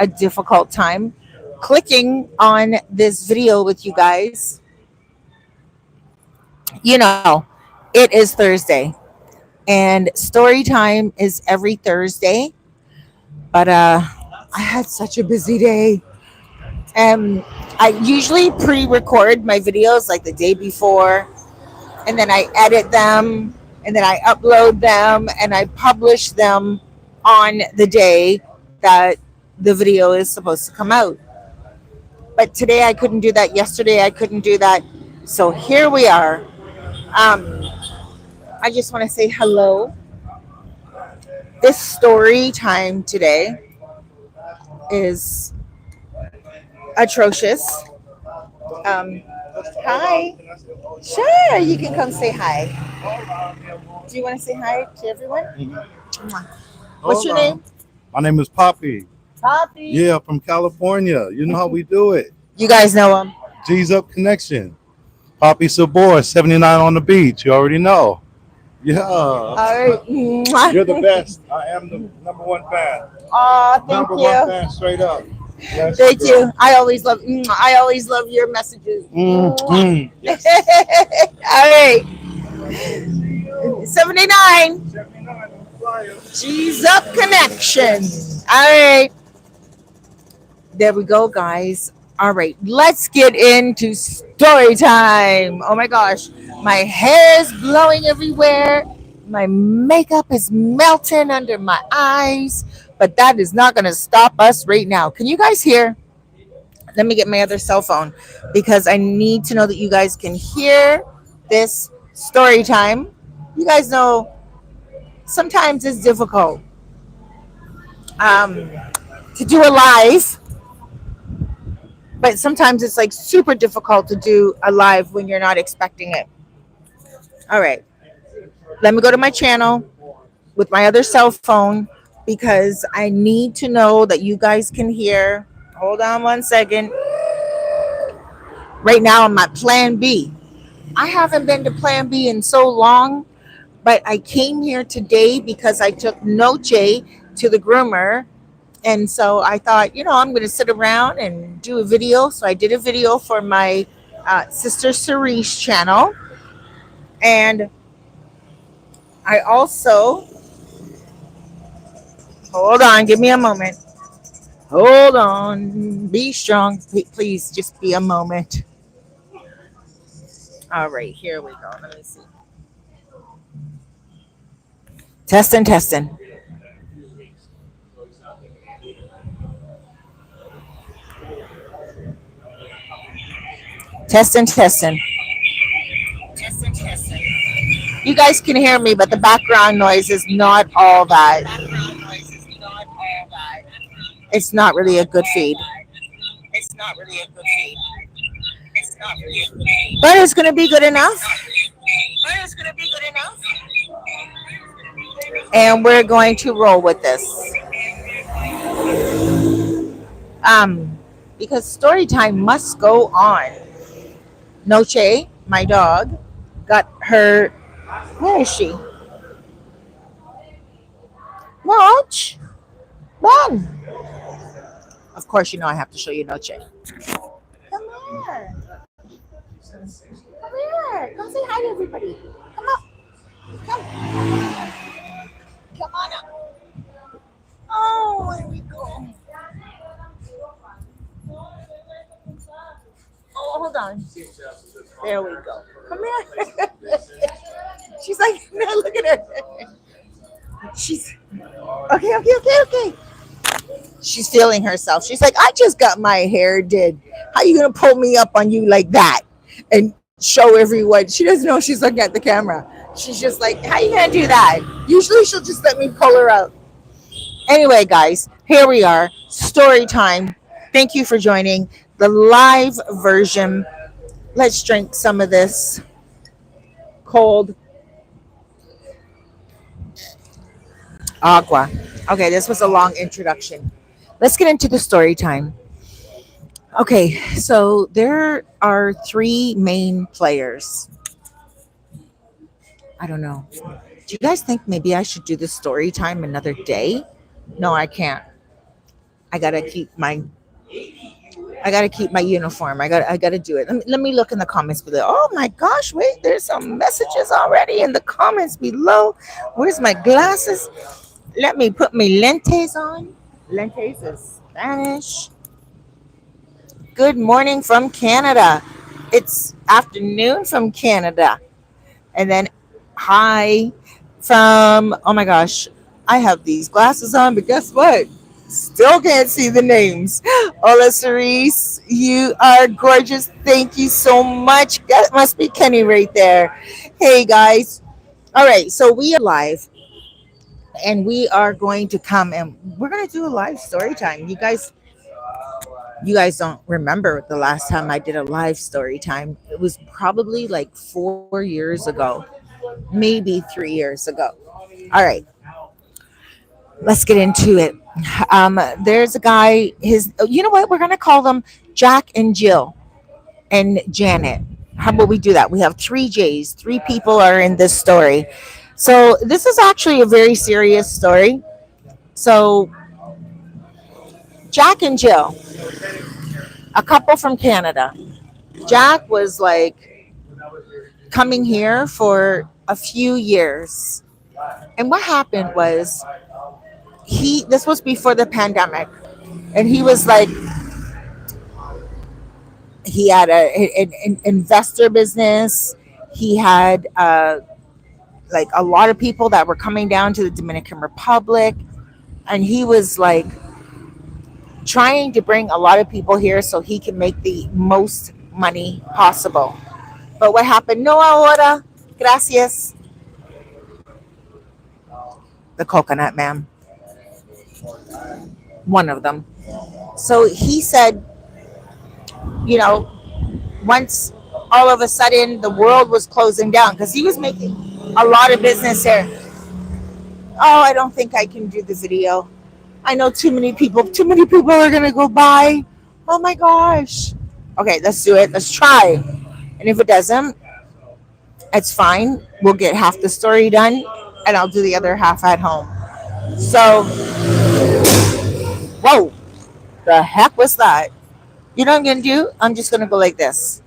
a difficult time clicking on this video with you guys. You know, it is Thursday and story time is every Thursday. But I had such a busy day. And I usually pre-record my videos like the day before, and then I edit them, and then I upload them, and I publish them on the day that the video is supposed to come out. But today I couldn't do that. Yesterday I couldn't do that. So here we are. Um, I just want to say hello. This story time today is atrocious. Um, Hi. Sure, you can come say hi. Do you want to say hi to everyone? Mwah. What's your name? My name is Poppy. Poppy. Yeah, from California. You know how we do it. You guys know him. G's Up Connection. Poppy Sabor, 79 on the beach. You already know. Yeah. All right. Mwah. You're the best. I am the number one fan. Oh, thank Number you. one fan, straight up. Yes, Thank girl. you. I always love your messages. Mm-hmm. Yes. All right. 79. 79 flyer. G's Up Connection. All right. There we go, guys. All right. Let's get into story time. Oh my gosh. My hair is blowing everywhere. My makeup is melting under my eyes. But that is not going to stop us right now. Can you guys hear? Let me get my other cell phone because I need to know that you guys can hear this story time. You guys know sometimes it's difficult to do a live, but sometimes it's like super difficult to do a live when you're not expecting it. All right. Let me go to my channel with my other cell phone because I need to know that you guys can hear. Hold on one second. Right now I'm at Plan B. I haven't been to Plan B in so long, but I came here today because I took Noche to the groomer. And so I thought, I'm going to sit around and do a video. So I did a video for my sister Cerise channel. And I also... Hold on, give me a moment. Hold on, be strong. Please, just be a moment. All right, here we go. Let me see. Testing. Testing. You guys can hear me, but the background noise is not all that. It's not really a good feed. But it's going to be good enough. And we're going to roll with this. Because story time must go on. Noche, my dog, got her. Where is she? Noche. Run. Of course, I have to show you Noche. Come here. Come say hi to everybody. Come up. Come on up. Oh, there we go. Oh, hold on. There we go. Come here. She's like, no, look at her. She's okay. She's feeling herself. She's like, I just got my hair did. How you gonna pull me up on you like that and show everyone? She doesn't know she's looking at the camera. She's just like, how you gonna do that? Usually she'll just let me pull her out. Anyway, guys, here we are. Story time. Thank you for joining the live version. Let's drink some of this cold agua. Okay, this was a long introduction. Let's get into the story time. Okay, so there are three main players. I don't know. Do you guys think maybe I should do the story time another day? No, I can't. I gotta keep my I gotta keep my uniform. I gotta do it. Let me look in the comments below. Oh my gosh, wait, there's some messages already in the comments below. Where's my glasses? Let me put my lentes on. Lentes is Spanish. Good morning from Canada. It's afternoon from Canada. And then hi from, oh my gosh, I have these glasses on, but guess what? Still can't see the names. Hola, Cerise. You are gorgeous. Thank you so much. That must be Kenny right there. Hey, guys. All right. So we are live and we are going to come and we're going to do a live story time. You guys don't remember the last time I did a live story time. It was probably like 4 years ago, maybe 3 years ago. All right, let's get into it. There's a guy. You know what? We're gonna call them Jack and Jill and Janet. How about we do that? We have three J's. Three people are in this story. So this is actually a very serious story. So Jack and Jill, a couple from Canada. Jack was like coming here for a few years. And what happened was this was before the pandemic. And he was like he had an investor business. He had like a lot of people that were coming down to the Dominican Republic, and he was like trying to bring a lot of people here so he can make the most money possible. But what happened? No ahora, gracias. The coconut man, one of them. So he said, you know, once all of a sudden the world was closing down because he was making a lot of business here. Oh, I don't think I can do the video. I know too many people. Too many people are gonna go by. Oh my gosh. Okay, let's do it. Let's try. And if it doesn't, it's fine. We'll get half the story done, and I'll do the other half at home. So, whoa, the heck was that? You know what I'm gonna do? I'm just gonna go like this.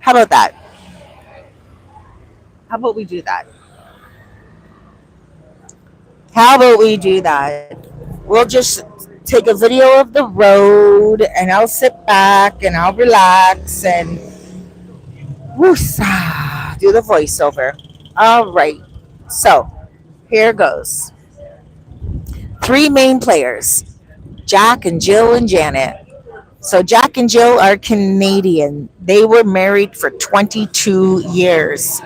How about that? How about we do that? How about we do that? We'll just take a video of the road and I'll sit back and I'll relax and woosa, do the voiceover. All right. So here goes. Three main players, Jack and Jill and Janet. So Jack and Jill are Canadian. They were married for 22 years.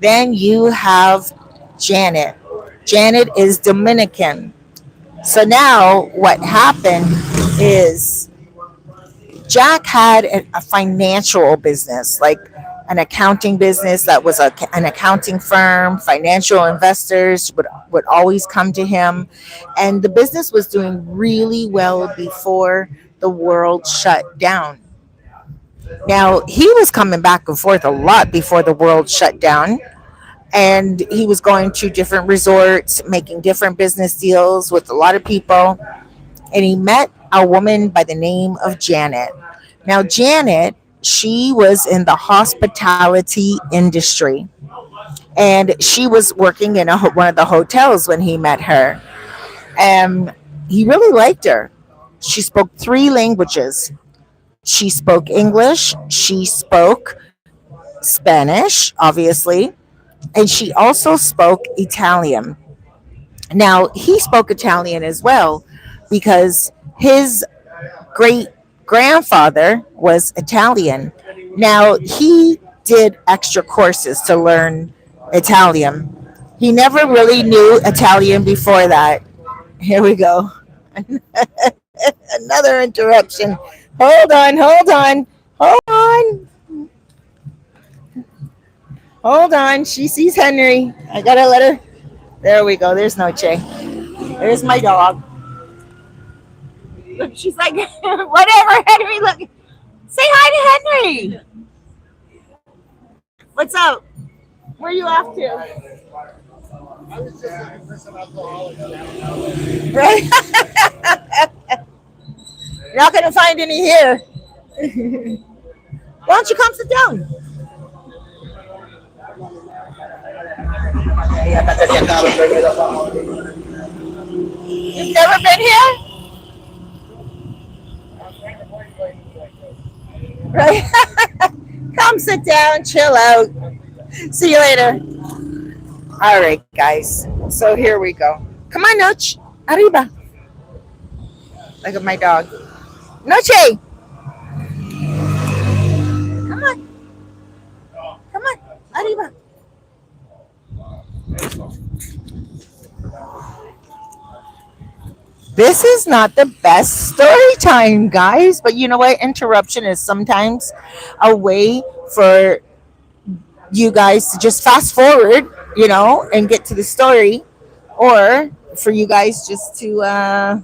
Then you have Janet. Janet is Dominican. So now what happened is Jack had a financial business, like an accounting business that was an accounting firm. Financial investors would always come to him. And the business was doing really well before the world shut down. Now, he was coming back and forth a lot before the world shut down. And he was going to different resorts, making different business deals with a lot of people. And he met a woman by the name of Janet. Now, Janet, she was in the hospitality industry. And she was working in one of the hotels when he met her. And he really liked her. She spoke three languages. She spoke English, she spoke Spanish, obviously, and she also spoke Italian. Now, he spoke Italian as well because his great grandfather was Italian. Now, he did extra courses to learn Italian. He never really knew Italian before that. Here we go. Another interruption. Hold on. Hold on. She sees Henry. I gotta let her. There we go. There's Noche. There's my dog. Look, she's like, whatever, Henry. Look, say hi to Henry. What's up? Where are you off to? Right? You're not gonna find any here. Why don't you come sit down? You've never been here, right? Come sit down, chill out. See you later. All right, guys. So here we go. Come on, Noche. Arriba. Look at my dog. Noche. Come on. Come on. Arriba. This is not the best story time, guys. But you know what? Interruption is sometimes a way for you guys to just fast forward, and get to the story, or for you guys just to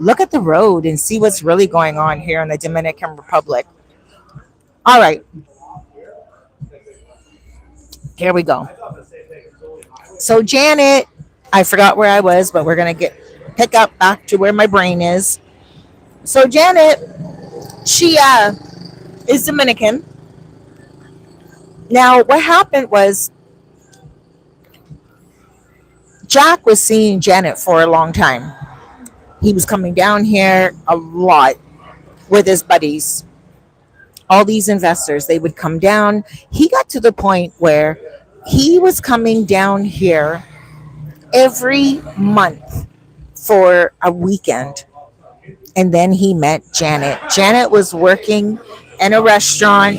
look at the road and see what's really going on here in the Dominican Republic. All right, here we go. So Janet, I forgot where I was, but we're gonna get pick up back to where my brain is. So Janet, she is Dominican. Now, what happened was Jack was seeing Janet for a long time. He was coming down here a lot with his buddies. All these investors, they would come down. He got to the point where he was coming down here every month for a weekend. And then he met Janet. Janet was working in a restaurant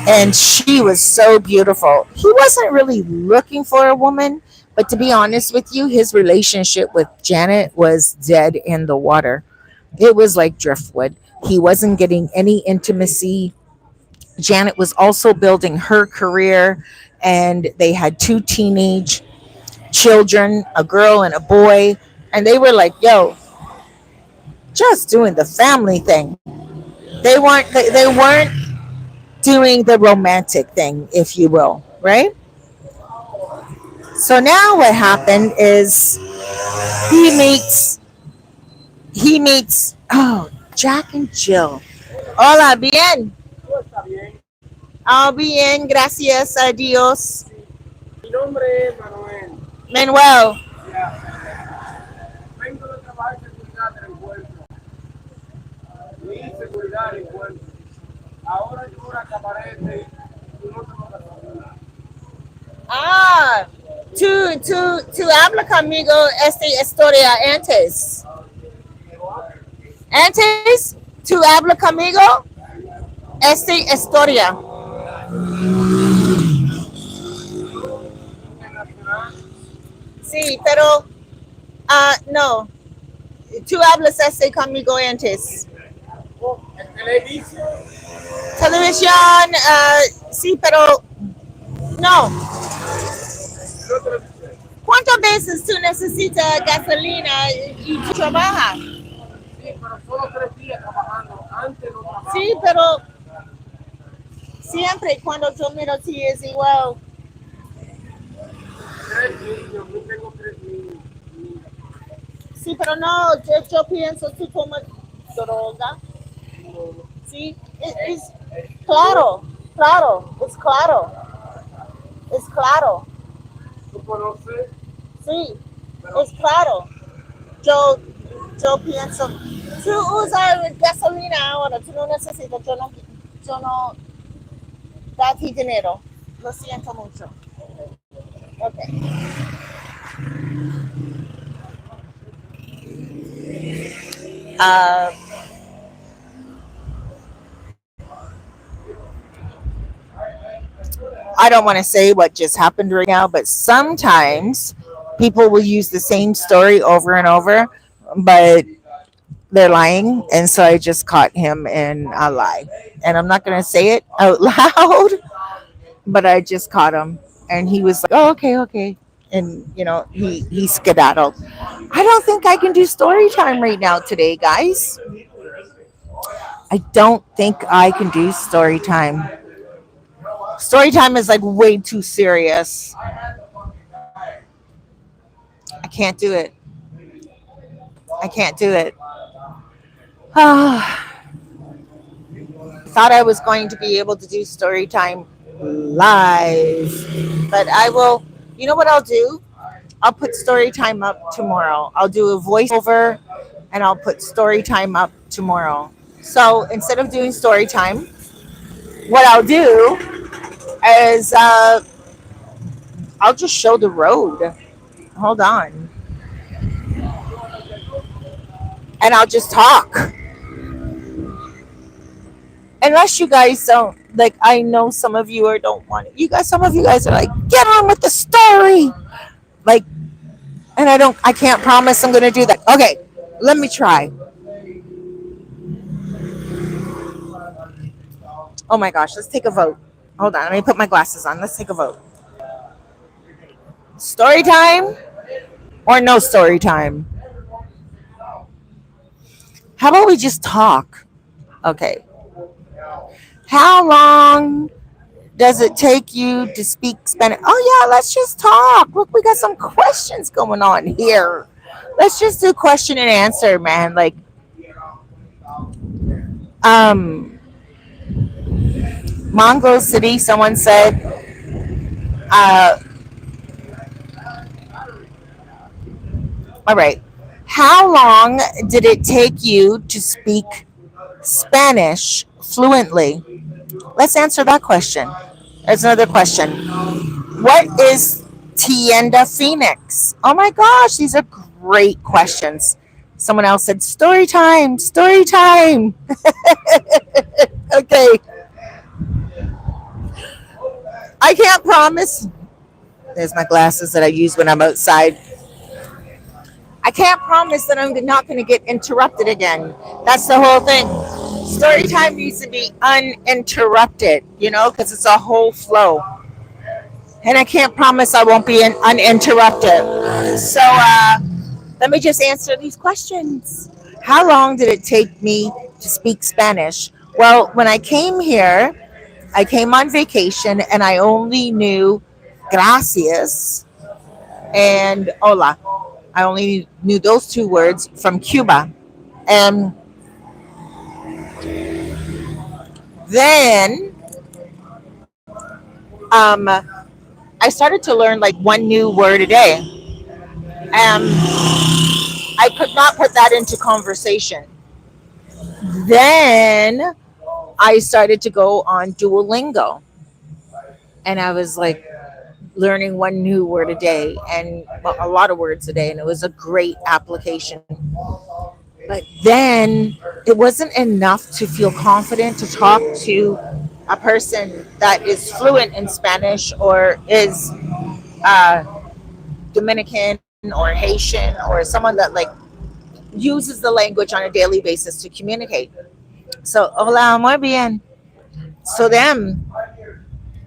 and she was so beautiful. He wasn't really looking for a woman, but to be honest with you, his relationship with Janet was dead in the water. It was like driftwood. He wasn't getting any intimacy. Janet was also building her career, and they had two teenage children, a girl and a boy, and they were like, "Yo, just doing the family thing." They weren't doing the romantic thing, if you will, right? So now what happened is he meets he meets Jack and Jill. Hola, bien. Bien, gracias a Dios. Mi nombre es Manuel. Manuel. Vengo de trabajar en seguridad en el puerto. Mi seguridad en el puerto. Ahora yo voy a Cabarete y no tengo gasolina. Ah, tu habla conmigo esta historia antes. Antes, tu habla conmigo esta historia. Sí, pero no. Tú hablas este conmigo antes. ¿En televisión? Televisión, sí, pero no. No televisión. ¿Cuántas veces tú necesitas gasolina y tú trabajas? Sí, pero solo 3 días trabajando. Antes no trabajaba. Sí, pero siempre cuando yo miro a ti es igual. 3 niños, yo tengo 3 niños. Sí, pero no, yo pienso tú tomas droga. Sí, es claro, claro, es claro, es claro. ¿Tú conoces? Sí, es claro. Yo, yo pienso, tú usas gasolina ahora, tú no necesitas, yo no da ti dinero. Lo siento mucho. Ok. Uh, I don't want to say what just happened right now, but sometimes people will use the same story over and over, but they're lying. And so I just caught him in a lie. And I'm not going to say it out loud, but I just caught him. And he was like, oh, okay, okay. And, he skedaddled. I don't think I can do story time right now today, guys. I don't think I can do story time. Story time is like way too serious. I can't do it. I can't do it. I thought I was going to be able to do story time live, but I will. You know what I'll do? I'll put story time up tomorrow. I'll do a voiceover and I'll put story time up tomorrow. So instead of doing story time, what I'll do is I'll just show the road. Hold on. And I'll just talk. Unless you guys don't like, I know some of you are don't want it. You guys, some of you guys are like, get on with the story. Like, and I can't promise I'm going to do that. Okay, let me try. Oh my gosh, let's take a vote. Hold on, let me put my glasses on. Let's take a vote. Story time or no story time? How about we just talk? Okay. How long does it take you to speak Spanish? Oh, yeah, let's just talk. Look, we got some questions going on here. Let's just do question and answer, man. Like, um, Mongo City, someone said, uh, all right. How long did it take you to speak Spanish fluently? Let's answer that question. There's another question. What is Tienda Phoenix? Oh my gosh, these are great questions. Someone else said, story time, story time. Okay. I can't promise. There's my glasses that I use when I'm outside. I can't promise that I'm not going to get interrupted again. That's the whole thing. Story time needs to be uninterrupted, because it's a whole flow. And I can't promise I won't be uninterrupted. So let me just answer these questions. How long did it take me to speak Spanish? Well, when I came here, I came on vacation and I only knew gracias and hola. I only knew those two words from Cuba. And then I started to learn like one new word a day. And I could not put that into conversation. Then I started to go on Duolingo. And I was like learning one new word a day and a lot of words a day. And it was a great application. But then it wasn't enough to feel confident to talk to a person that is fluent in Spanish or is uh, Dominican or Haitian or someone that like uses the language on a daily basis to communicate. So, hola, muy bien. So then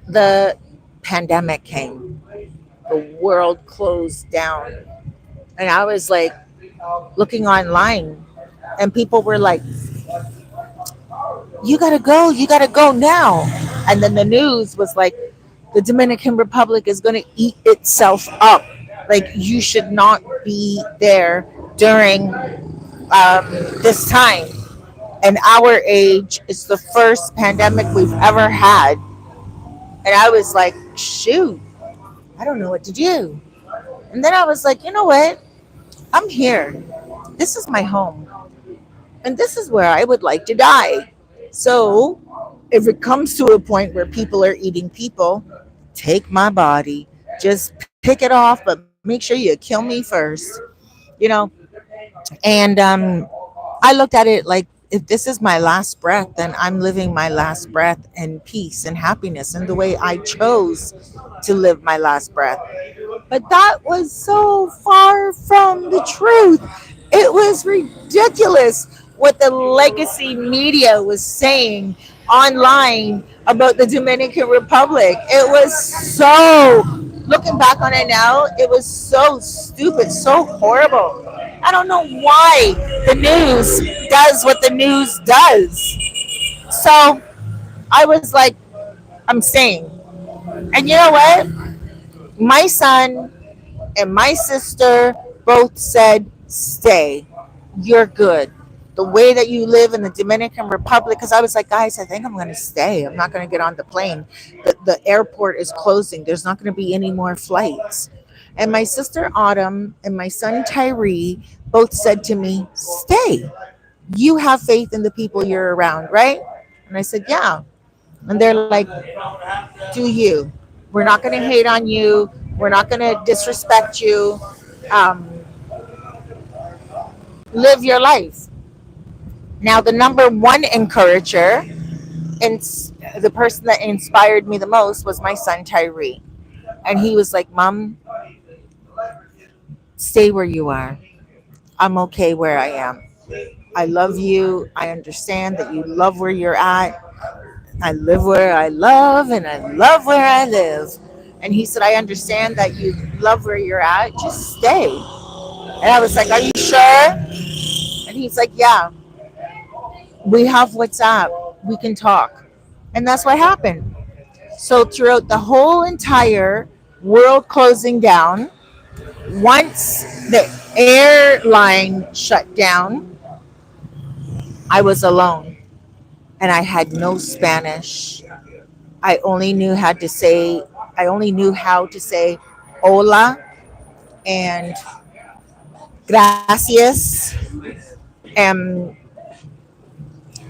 the pandemic came, the world closed down, and I was like looking online, and people were like, you gotta go now. And then the news was like, the Dominican Republic is going to eat itself up. Like, you should not be there during this time. And our age, it's the first pandemic we've ever had. And I was like, shoot, I don't know what to do. And then I was like, you know what? I'm here. This is my home. And this is where I would like to die. So if it comes to a point where people are eating people, take my body. Just pick it off, but make sure you kill me first. You know? And I looked at it like, if this is my last breath, then I'm living my last breath in peace and happiness and the way I chose to live my last breath. But that was so far from the truth. It was ridiculous what the legacy media was saying online about the Dominican Republic. It was so, looking back on it now, it was so stupid, so horrible. I don't know why the news does what the news does. So I was like, I'm staying. And you know what? My son and my sister both said stay. you're good. The way that you live in the Dominican Republic, because I was like, guys, I think I'm going to stay. I'm not going to get on the plane. The airport is closing. There's not going to be any more flights. And my sister Autumn and my son Tyree both said to me, stay. You have faith in the people you're around, right? And I said, yeah. And they're like, do you? We're not going to hate on you. We're not going to disrespect you. Um, live your life. Now, the number one encourager and the person that inspired me the most was my son Tyree. And he was like, Mom, stay where you are. I'm okay where I am. I love you. I understand that you love where you're at. I live where I love and I love where I live. And he said, I understand that you love where you're at. Just stay. And I was like, are you sure? And he's like, yeah, we have WhatsApp. We can talk. And that's what happened. So throughout the whole entire world closing down, once the airline shut down, I was alone and I had no Spanish. I only knew how to say I only knew how to say hola and gracias. And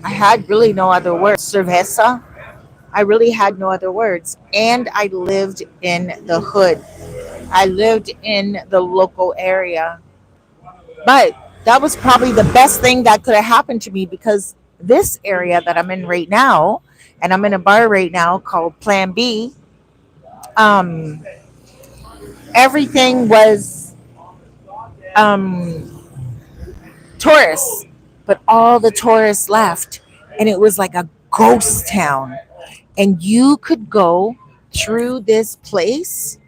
I had really no other words. Cerveza. I really had no other words. And I lived in the hood. I lived in the local area. But that was probably the best thing that could have happened to me because this area that I'm in right now, and I'm in a bar right now called Plan B, um, everything was um, tourists, but all the tourists left, and it was like a ghost town. And you could go through this place,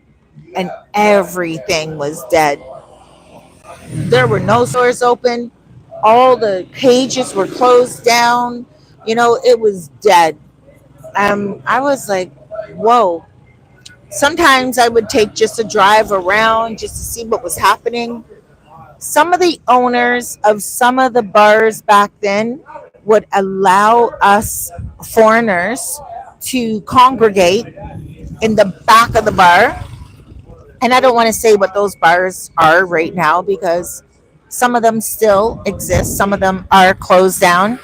and everything was dead. There were no stores open. All the cages were closed down. It was dead. I was like, whoa. Sometimes I would take just a drive around just to see what was happening. Some of the owners of some of the bars back then would allow us foreigners to congregate in the back of the bar. And I don't want to say what those bars are right now because some of them still exist, some of them are closed down,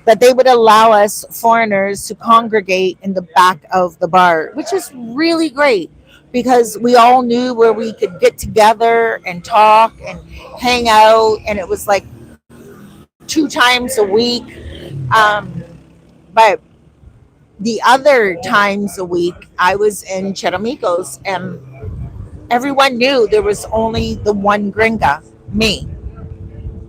but they would allow us foreigners to congregate in the back of the bar, which is really great because we all knew where we could get together and talk and hang out. And it was like 2 times a week. But the other times a week, I was in Charamicos, and everyone knew there was only the one gringa, me.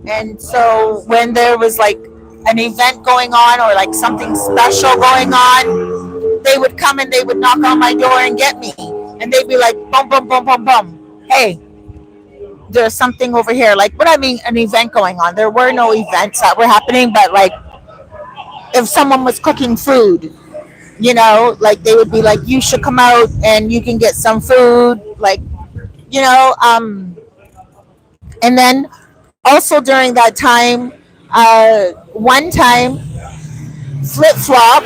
And so when there was like an event going on or like something special going on, they would come and they would knock on my door and get me. And they'd be like, boom, boom, boom, boom, boom. Hey, there's something over here. Like, what I mean, an event going on. There were no events that were happening, but like if someone was cooking food, like they would be like, you should come out and you can get some food. Like, you know, um, and then also during that time, one time, Flip Flop,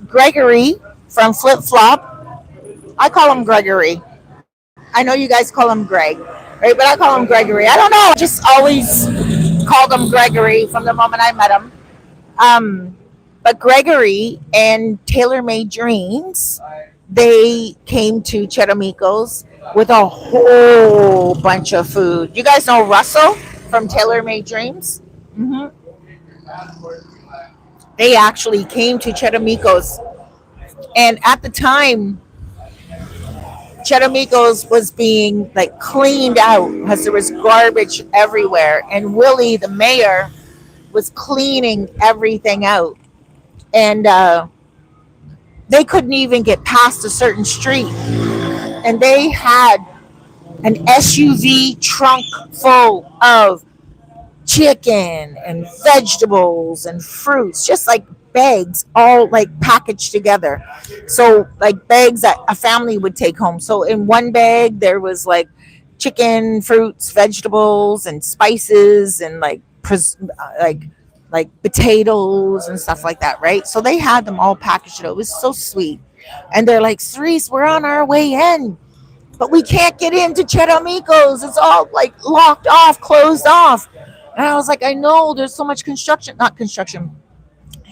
Gregory from Flip Flop, I call him Gregory. I know you guys call him Greg, right? But I call him Gregory. I don't know. I just always called him Gregory from the moment I met him. Um, but Gregory and Tailor Made Dreams, they came to Charamicos with a whole bunch of food. You guys know Russell from Tailor Made Dreams? Hmm. They actually came to Charamicos, and at the time, Charamicos was being like cleaned out because there was garbage everywhere, and Willie, the mayor, was cleaning everything out, and they couldn't even get past a certain street, and they had an SUV trunk full of chicken and vegetables and fruits, just like bags, all like packaged together. So, like bags that a family would take home. So, in one bag, there was like chicken, fruits, vegetables, and spices, and like potatoes and stuff like that, right? So they had them all packaged. It was so sweet, and they're like, Cerise, we're on our way in, but we can't get into Charamicos. It's all like locked off, closed off. And I was like, I know there's so much construction, not construction.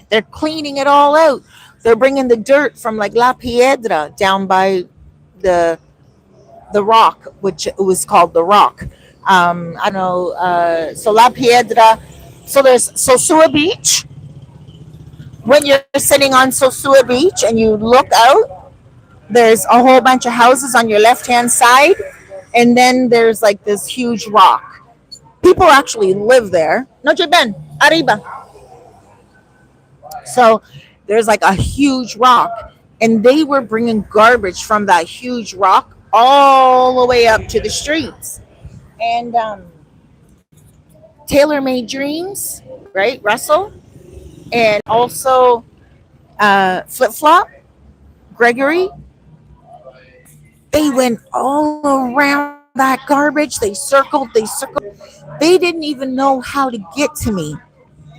They're cleaning it all out. They're bringing the dirt from like La Piedra down by the the rock, which was called the rock. I don't know. So La Piedra. So there's Sosua Beach. When you're sitting on Sosua Beach and you look out, there's a whole bunch of houses on your left hand side, and then there's like this huge rock. People actually live there. Noche Ben, arriba. So there's like a huge rock, and they were bringing garbage from that huge rock all the way up to the streets. And Tailor Made Dreams, right? Russell, and also Flip Flop, Gregory. They went all around that garbage. They circled, they circled. They didn't even know how to get to me.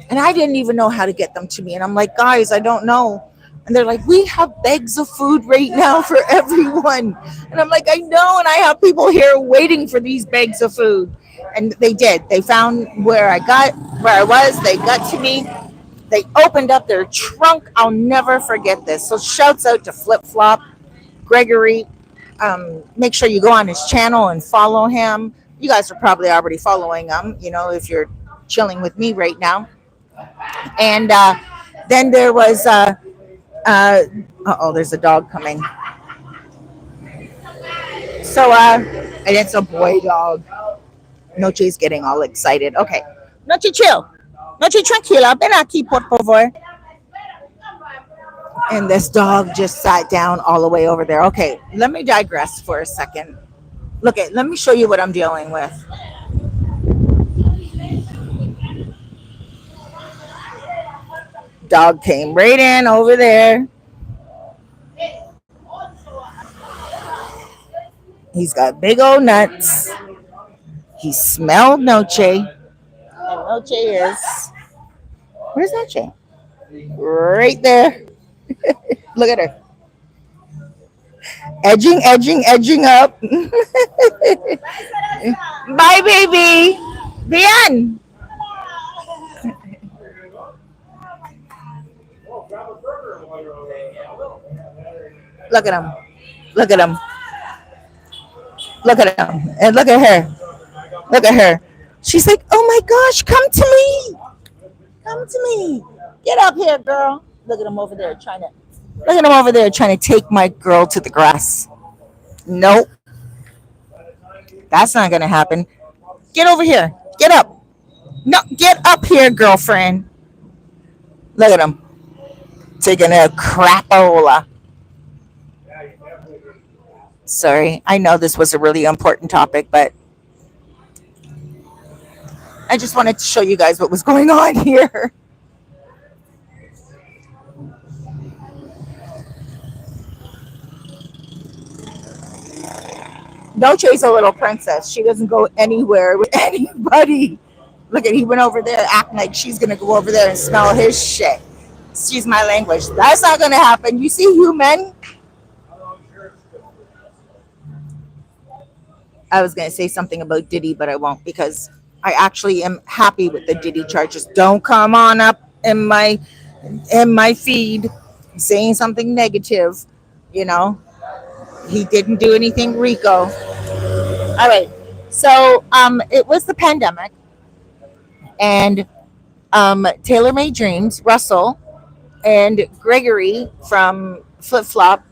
And I didn't even know how to get them to me. And I'm like, guys, I don't know. And they're like, we have bags of food right now for everyone. And I'm like, I know. And I have people here waiting for these bags of food. And they did. They found where I was. They got to me. They opened up their trunk. I'll never forget this. So shouts out to Flip Flop, Gregory. Make sure you go on his channel and follow him. You guys are probably already following him, if you're chilling with me right now. And then there was there's a dog coming. So and it's a boy dog. Noche's getting all excited. Okay, Noche chill, Noche tranquila, ven aquí por favor. And this dog just sat down all the way over there. Okay, let me digress for a second. Let me show you what I'm dealing with. Dog came right in over there. He's got big old nuts. He smelled Noche. And Noche is. Where's Noche? Right there. Look at her. Edging up. Bye, baby. Bien. Look at him. Look at him. Look at him. And look at her. Look at her. She's like, oh my gosh, come to me. Come to me. Get up here, girl. Look at him over there trying to take my girl to the grass. Nope. That's not going to happen. Get over here. Get up. No, get up here, girlfriend. Look at him. Taking a crapola. Sorry, I know this was a really important topic, but I just wanted to show you guys what was going on here. Noche's a little princess. She doesn't go anywhere with anybody. Look at, he went over there acting like she's gonna go over there and smell his shit. Excuse my language. That's not gonna happen. You see, you men. I was gonna say something about Diddy, but I won't because I actually am happy with the Diddy charges. Don't come on up in my feed saying something negative. He didn't do anything, Rico. All right. So it was the pandemic, and Tailor Made Dreams, Russell, and Gregory from Flip Flop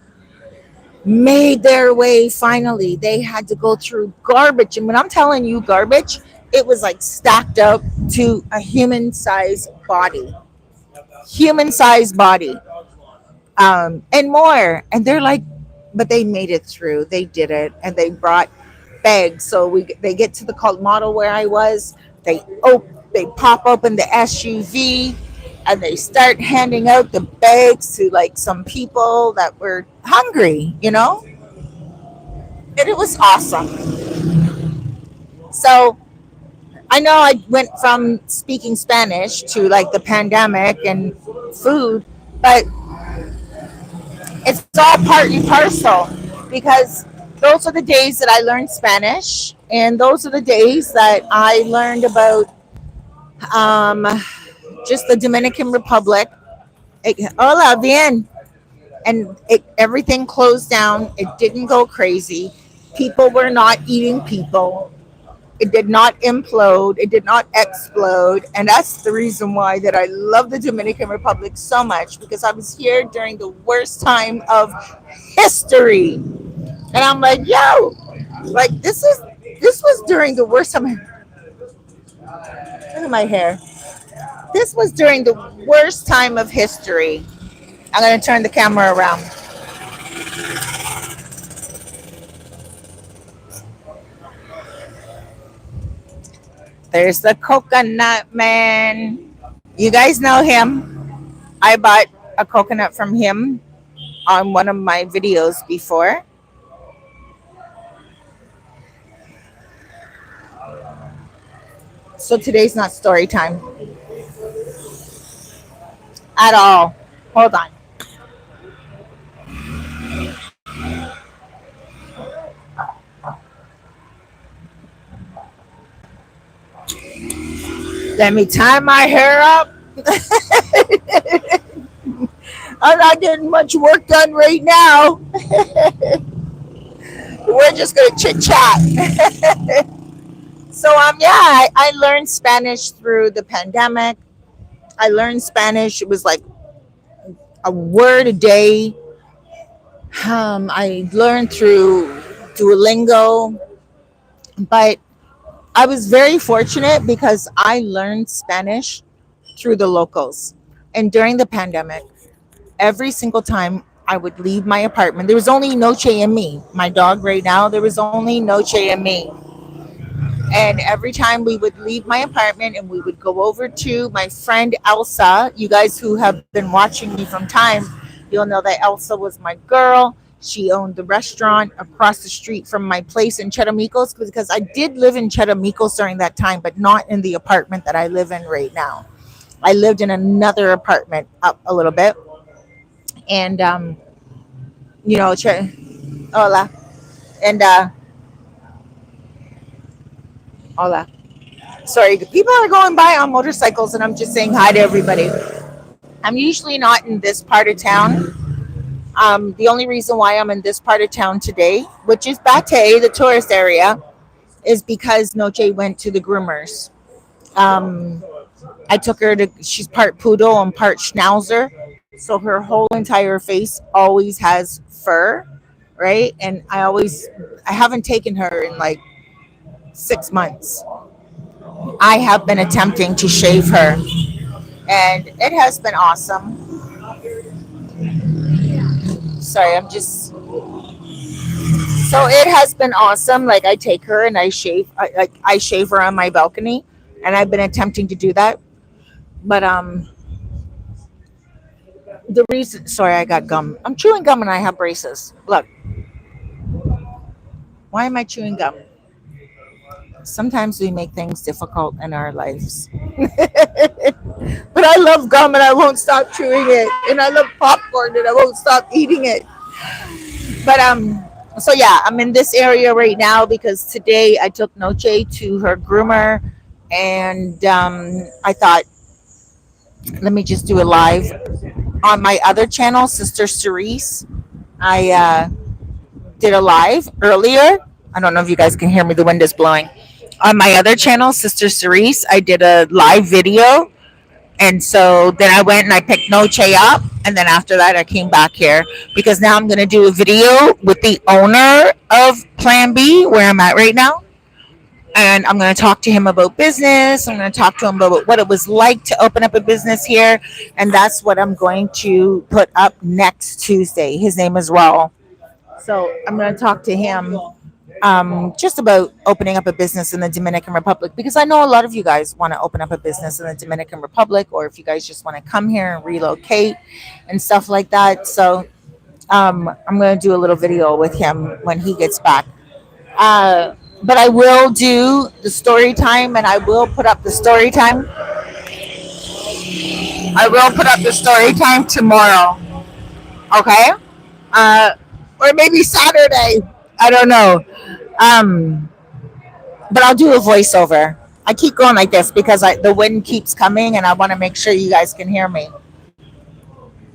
made their way finally. They had to go through garbage. And when I'm telling you garbage, it was like stacked up to a human sized body. Human sized body. And more. And they're like, but they made it through. They did it, and they brought bags. So they get to the cult model where I was. They pop open the SUV, and they start handing out the bags to like some people that were hungry, and it was awesome. So I know I went from speaking Spanish to like the pandemic and food, but it's all part and parcel because those are the days that I learned Spanish, and those are the days that I learned about um, just the Dominican Republic. Hola, bien. And everything closed down. It didn't go crazy. People were not eating people. It did not implode. It did not explode. And that's the reason why that I love the Dominican Republic so much, because I was here during the worst time of history. And I'm like, yo, like this was during the worst time. Look at my hair. This was during the worst time of history. I'm gonna turn the camera around. There's the coconut man. You guys know him. I bought a coconut from him on one of my videos before. So today's not story time at all. Hold on. Let me tie my hair up. I'm not getting much work done right now. We're just gonna chit chat. So yeah, I learned Spanish through the pandemic. I learned Spanish. It was like a word a day. I learned through Duolingo, but I was very fortunate because I learned Spanish through the locals. And during the pandemic, every single time I would leave my apartment, there was only Noche and me. My dog right now, there was only Noche and me. And every time we would leave my apartment and we would go over to my friend Elsa, you guys who have been watching me from time, you'll know that Elsa was my girl. She owned the restaurant across the street from my place in Charamicos, because I did live in Charamicos during that time, but not in the apartment that I live in right now. I lived in another apartment up a little bit. And, you know, hola. And, hola. Sorry, people are going by on motorcycles, and I'm just saying hi to everybody. I'm usually not in this part of town. The only reason why I'm in this part of town today, which is Bate, the tourist area, is because Noche went to the groomers. Um, I took her to, she's part poodle and part schnauzer. So her whole entire face always has fur, right? And I haven't taken her in like 6 months. I have been attempting to shave her, and it has been awesome. Sorry, I'm just so it has been awesome. Like I take her and I shave her on my balcony, and I've been attempting to do that. But the reason, sorry, I got gum. I'm chewing gum and I have braces. Look, why am I chewing gum? Sometimes we make things difficult in our lives. But I love gum and I won't stop chewing it. And I love popcorn and I won't stop eating it. But so yeah, I'm in this area right now because today I took Noche to her groomer, and I thought, let me just do a live on my other channel, Sister Cerise. I did a live earlier. I don't know if you guys can hear me. The wind is blowing. On my other channel, Sister Cerise, I did a live video. And so then I went and I picked Noche up. And then after that, I came back here because now I'm going to do a video with the owner of Plan B, where I'm at right now. And I'm going to talk to him about business. I'm going to talk to him about what it was like to open up a business here. And that's what I'm going to put up next Tuesday. His name is Raul. So I'm going to talk to him just about opening up a business in the Dominican Republic, because I know a lot of you guys want to open up a business in the Dominican Republic, or if you guys just want to come here and relocate and stuff like that. So I'm going to do a little video with him when he gets back. but I will do the story time, and I will put up the story time. I will put up the story time tomorrow. Okay. Uh, or maybe Saturday. I don't know. Um, but I'll do a voiceover. I keep going like this because the wind keeps coming, and I want to make sure you guys can hear me.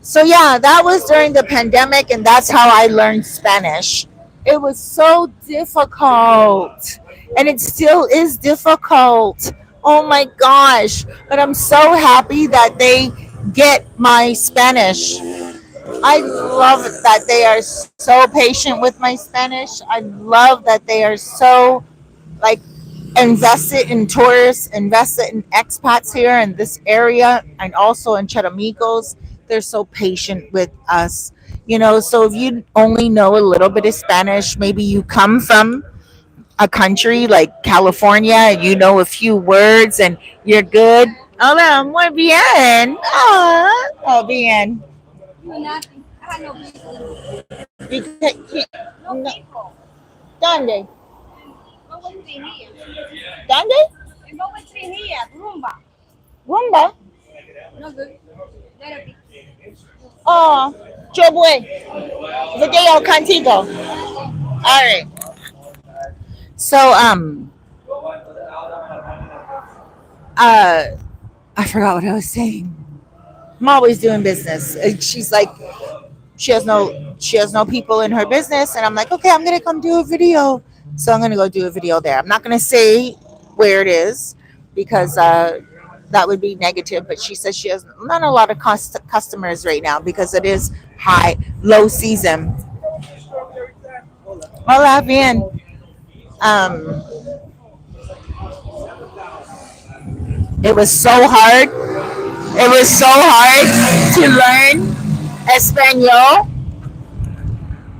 So yeah, that was during the pandemic, and that's how I learned Spanish. It was so difficult, and it still is difficult. Oh my gosh! But I'm so happy that they get my Spanish. I love that they are so patient with my Spanish. I love that they are so like invested in tourists, invested in expats here in this area, and also in Charamicos. They're so patient with us. So if you only know a little bit of Spanish, maybe you come from a country like California, and you know a few words and you're good. Hola, muy bien. Oh, bien. No, ¿Dónde? ¿Dónde? Rumba. Oh, yo voy. Video contigo. All right. So, uh, I forgot what I was saying. I'm always doing business. She's like, she has no people in her business, and I'm like, okay, I'm gonna come do a video. So I'm gonna go do a video there. I'm not gonna say where it is because that would be negative. But she says she has not a lot of customers right now because it is low season. Hola, bien. Um, it was so hard. It was so hard to learn Espanol.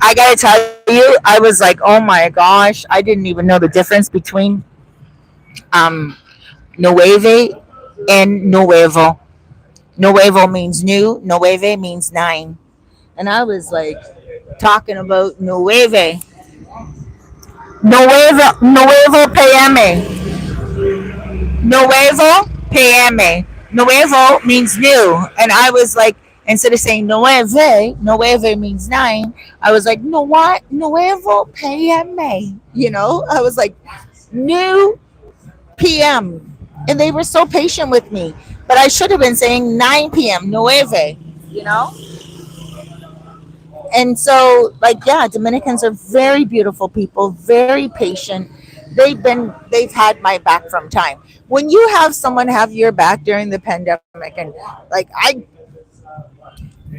I gotta tell you, I was like, oh my gosh, I didn't even know the difference between um, nueve and nuevo. Nuevo means new, nueve means nine. And I was like talking about nueve. Nuevo PM. Nuevo PM. Nuevo means new. And I was like, instead of saying nueve means nine, I was like, no what? Nuevo PM. I was like, new PM. And they were so patient with me. But I should have been saying 9 p.m., nueve, you know? And so, like, yeah, Dominicans are very beautiful people, very patient. They've had my back from time. When you have someone have your back during the pandemic, and like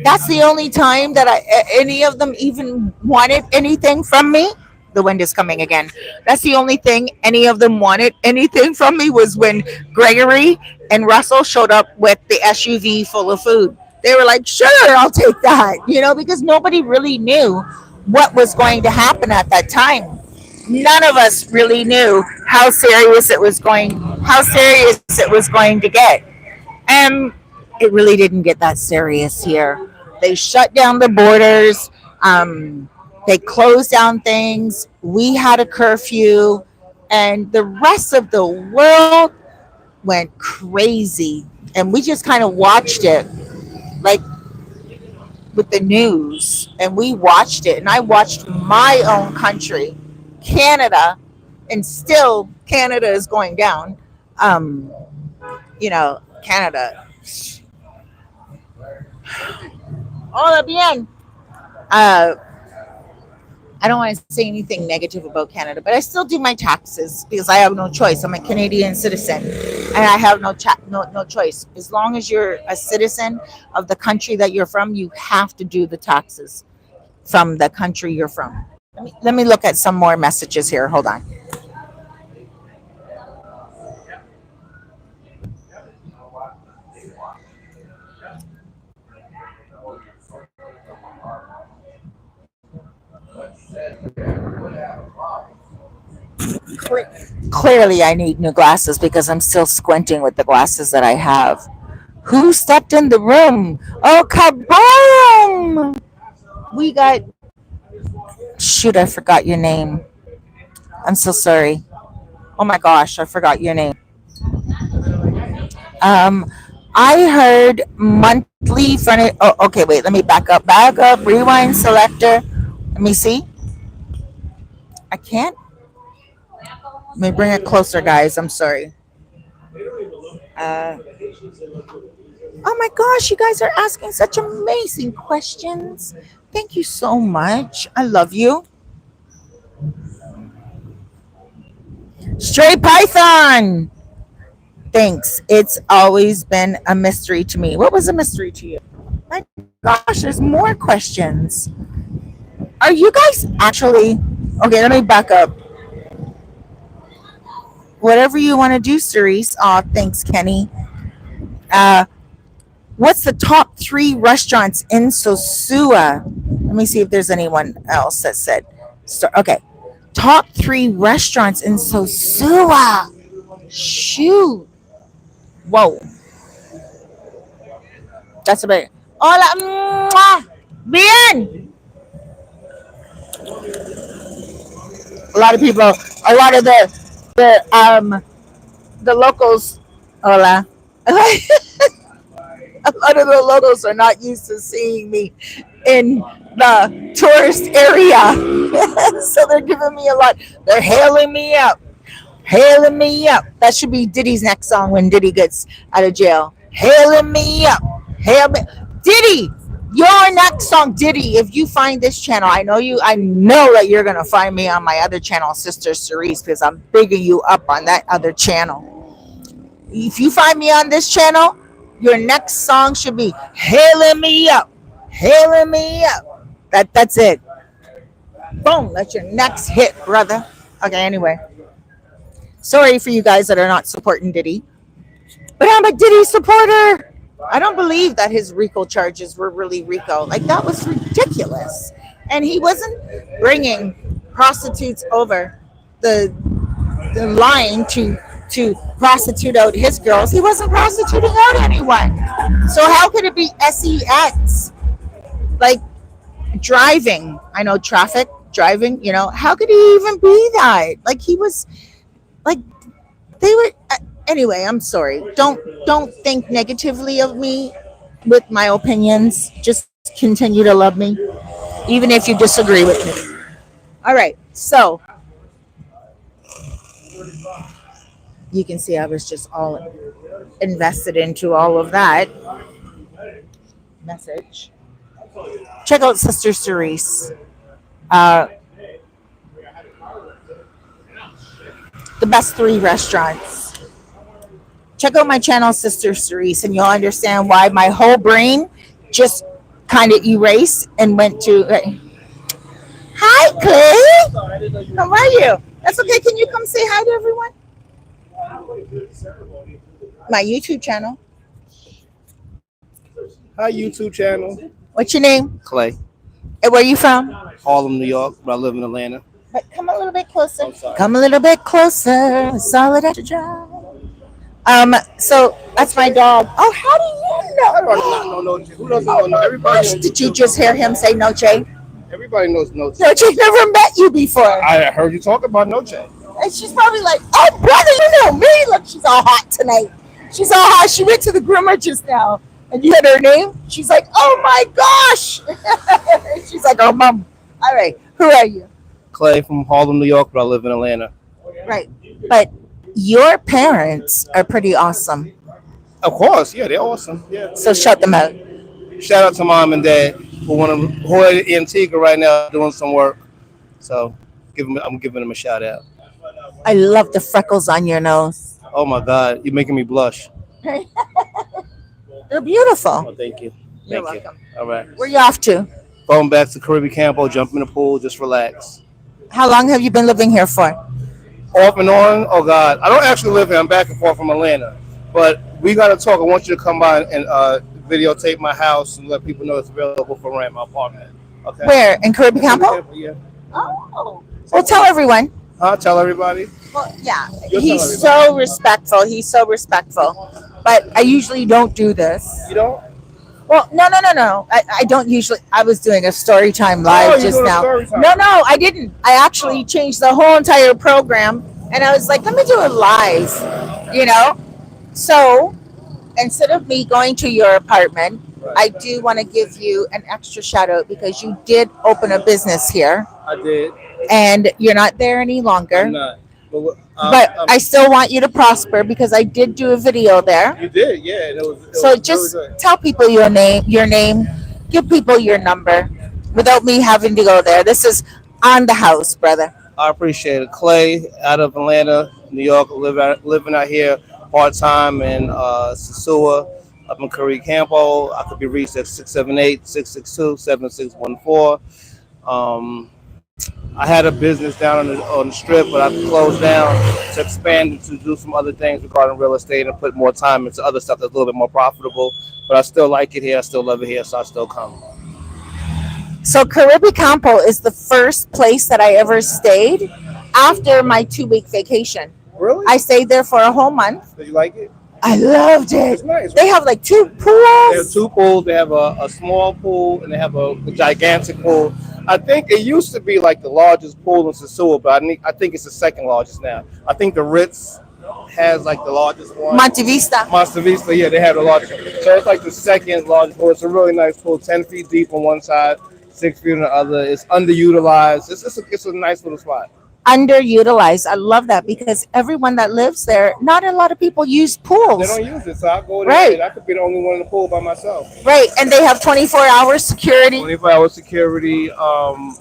that's the only time that any of them even wanted anything from me. The wind is coming again. That's the only thing any of them wanted anything from me was when Gregory and Russell showed up with the SUV full of food. They were like, sure, I'll take that, because nobody really knew what was going to happen at that time. None of us really knew how serious it was going to get. And it really didn't get that serious here. They shut down the borders. They closed down things. We had a curfew, and the rest of the world went crazy. And we just kind of watched it, like with the news, and we watched it. And I watched my own country, Canada, and still Canada is going down. Canada. Hola, bien. Uh, I don't want to say anything negative about Canada, but I still do my taxes because I have no choice. I'm a Canadian citizen, and I have no choice. As long as you're a citizen of the country that you're from, you have to do the taxes from the country you're from. Let me look at some more messages here. Hold on. Clearly, I need new glasses because I'm still squinting with the glasses that I have. Who stepped in the room? Oh, kaboom! We got. Shoot, I forgot your name. I'm so sorry. Oh my gosh, I forgot your name. Um, I heard monthly furniture. Oh, okay. Wait, let me back up. Back up. Rewind selector. Let me see. I can't. Let me bring it closer, guys. I'm sorry. Uh, oh my gosh, you guys are asking such amazing questions. Thank you so much. I love you. Stray Python. Thanks. It's always been a mystery to me. What was a mystery to you? My gosh, there's more questions. Are you guys actually okay? Let me back up. Whatever you want to do, Cerise. Oh, thanks, Kenny. Uh, what's the top three restaurants in Sosua? Let me see if there's anyone else that said. Okay, top three restaurants in Sosua. Shoot. Whoa. That's a bit. Hola. Mwah. Bien. A lot of people, a lot of the locals. Hola. A lot of the locals are not used to seeing me in the tourist area. So they're giving me a lot. They're hailing me up. Hailing me up. That should be Diddy's next song when Diddy gets out of jail. Hailing me up. Hail me. Diddy, your next song, Diddy, if you find this channel, I know that you're gonna find me on my other channel, Sister Cerise, because I'm bigging you up on that other channel. If you find me on this channel, your next song should be hailing me up. Hailing me up. That's it. Boom. That's your next hit, brother. Okay, anyway. Sorry for you guys that are not supporting Diddy. But I'm a Diddy supporter. I don't believe that his RICO charges were really RICO. Like, that was ridiculous. And he wasn't bringing prostitutes over the line to prostitute out his girls. He wasn't prostituting out anyone. So how could it be sex? Like, driving. I know traffic, driving, how could he even be that? Like, he was like, they were anyway, I'm sorry. Don't think negatively of me with my opinions. Just continue to love me even if you disagree with me. All right. So, you can see I was just all invested into all of that message. Check out Sister Cerise. The best three restaurants. Check out my channel, Sister Cerise, and you'll understand why my whole brain just kind of erased and went to. Hi, Clay. How are you? That's okay. Can you come say hi to everyone? My YouTube channel. Hi, YouTube channel. What's your name? Clay. And where are you from? Harlem, New York, but I live in Atlanta. But come a little bit closer. Come a little bit closer. Solid extra drive. So that's my dog. Oh, how do you know? No. Who doesn't know? No, everybody. Did you just hear him say Noche? Everybody knows Noche. Noche never met you before. I heard you talk about Noche. And she's probably like, oh, brother, you know me. Look, she's all hot tonight. She's all hot. She went to the groomer just now. And you heard her name? She's like, oh, my gosh. She's like, oh, mom. All right. Who are you? Clay from Harlem, New York, but I live in Atlanta. Right. But your parents are pretty awesome. Of course. Yeah, they're awesome. Yeah. So shout them out. Shout out to mom and dad who are in Antigua right now doing some work. So I'm giving them a shout out. I love the freckles on your nose. Oh, my God. You're making me blush. They're beautiful. Oh, thank you. You're Thank welcome. You. All right. Where you off to? Going back to Caribbean Campo, jump in the pool, just relax. How long have you been living here for? Off and on? Oh, God. I don't actually live here. I'm back and forth from Atlanta. But we got to talk. I want you to come by and videotape my house and let people know it's available for rent, my apartment. Okay. Where? In Caribbean Campo? Yeah. Oh. Well, tell everyone. Tell everybody. Well, yeah. You'll He's tell so respectful. He's so respectful. But I usually don't do this. You don't? Well, no. I don't usually. I was doing a story time Oh, live you're just doing a now. story time. No, I didn't. I actually changed the whole entire program, and I was like, let me do it live. You know. So instead of me going to your apartment, Right. I do want to give you an extra shout out because you did open a business here, I did. and you're not there any I'm longer. not. But But I still want you to prosper because I did do a video there. you did, yeah. It So was really just good. tell people your name, give people your number without me having to go there. This is on the house, brother. I appreciate it. Clay out of Atlanta, New York, living out here part time in Sosua, up in Curry Campo. I could be reached at 678-662-7614. Um, I had a business down on the strip, but I closed down to expand and to do some other things regarding real estate and put more time into other stuff that's a little bit more profitable. But I still like it here. I still love it here, so I still come. So Caribe Campo is the first place that I ever stayed after my 2 week vacation. Really? I stayed there for a whole month. Did you like it? I loved It's it. nice. They have like two They have pools. two pools. They have a small pool and they have a gigantic pool. I think it used to be like the largest pool in Sosua, but I think it's the second largest now. I think the Ritz has like the largest one. Monte Vista. Monster Vista, yeah, they have the largest one. So it's like the second largest pool. It's a really nice pool, 10 feet deep on one side, 6 feet on the other. It's underutilized. It's a nice little spot. Underutilized. I love that because everyone that lives there, not a lot of people use They pools. don't use it, so I go there Right. and I could be the only one in the pool by myself. Right. And they have 24-hour security 24-hour security.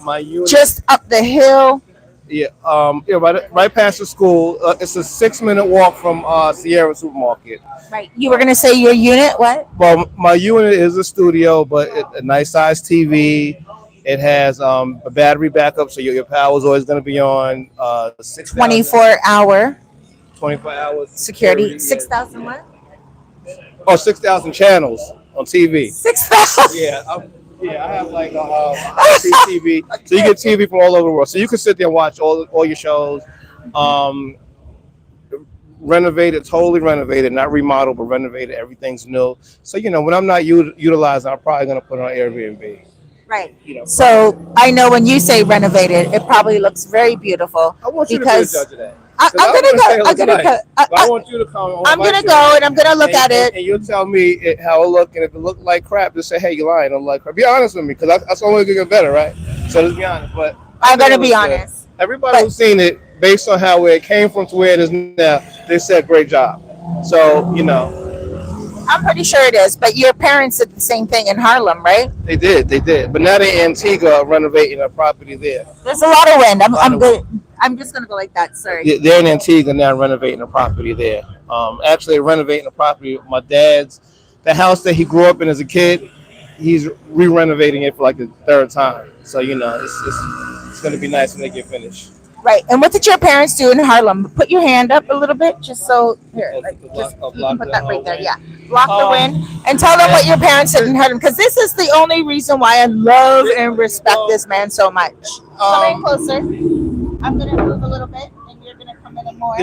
My unit. just up the hill. Yeah, right past the school. It's a 6 minute walk from Sierra Supermarket. Right. You were going to say your unit, what? Well, my unit is a studio, but a nice size TV. It has a battery backup, so your power is always going to be on. 24-hour 24 hours security. Yeah. 6,000 what? Oh, 6,000 channels on TV. 6,000. Yeah, I have like TV, so you get TV from all over the world. So you can sit there and watch all your shows. Um, Renovated, totally renovated, not remodeled, but renovated. Everything's new. So when I'm not utilizing, I'm probably gonna put it on Airbnb. Right. So I know when you say renovated, it probably looks very beautiful. I want you because to be the judge of that. I'm gonna go. I'm gonna go. I want you to come. I'm gonna go and I'm gonna look at it. And you'll tell me how it look, and if it looked like crap, just say, "Hey, you're lying." I'm like, be honest with me, because that's only gonna get better, right? So let's be honest. But I'm gonna be honest. Everybody who's seen it, based on how it came from to where it is now, they said great job. So I'm pretty sure it is. But your parents did the same thing in Harlem, right? they did. But now they're in Antigua renovating a property there. There's a lot of wind. I'm good. I'm just gonna go like that. Sorry. They're in Antigua now renovating a property there. Actually renovating a property. My dad's, the house that he grew up in as a kid, he's re-renovating it for like the third time. So it's going to be nice when they get finished. Right. And what did your parents do in Harlem? Put your hand up a little bit, just so here. Like, just you can put that right there. Yeah. Block the wind and tell them what your parents did in Harlem, because this is the only reason why I love and respect this man so much. Come in closer. I'm gonna move a little bit, and you're gonna come in more.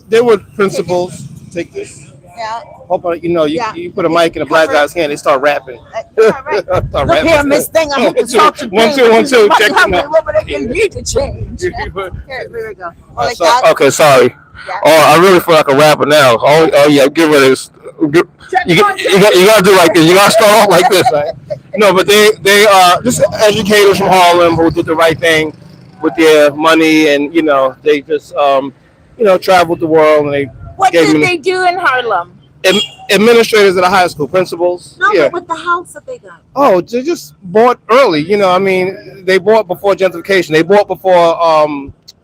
There were principals. Take this. Yeah. Hope you put a mic in a black guy's hand, they start rapping. Yeah, right. Look here, Miss Thing. I have to talk to One, two, one, two. Check how it many out. women you need to change. Here we go. Like So, that. okay, sorry. Yeah. Oh, I really feel like a rapper now. Oh yeah, get rid of this. You gotta do like this. You gotta start off like this, right? No, but they are just educators from Harlem who did the right thing with their money, and they just traveled the world, and they What gave did me they do in Harlem? administrators at a high school, principals. No, Yeah. but with the house that they got. Oh, they just bought early. They bought before gentrification. They bought before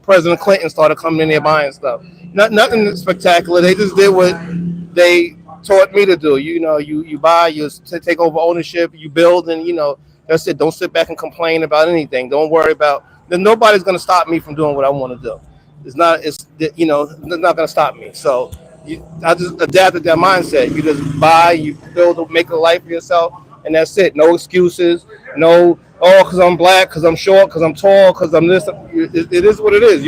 President Clinton started coming in there buying stuff. Nothing spectacular. They just did what they taught me to do. You buy, you take over ownership, you build, and that's it. Don't sit back and complain about anything. Don't worry about. Then nobody's gonna stop me from doing what I want to do. It's not gonna stop me. So I just adapted that mindset. You just buy, you build, make a life for yourself, and that's it. No excuses. No, because I'm black, because I'm short, because I'm tall, because I'm this. It is what it is.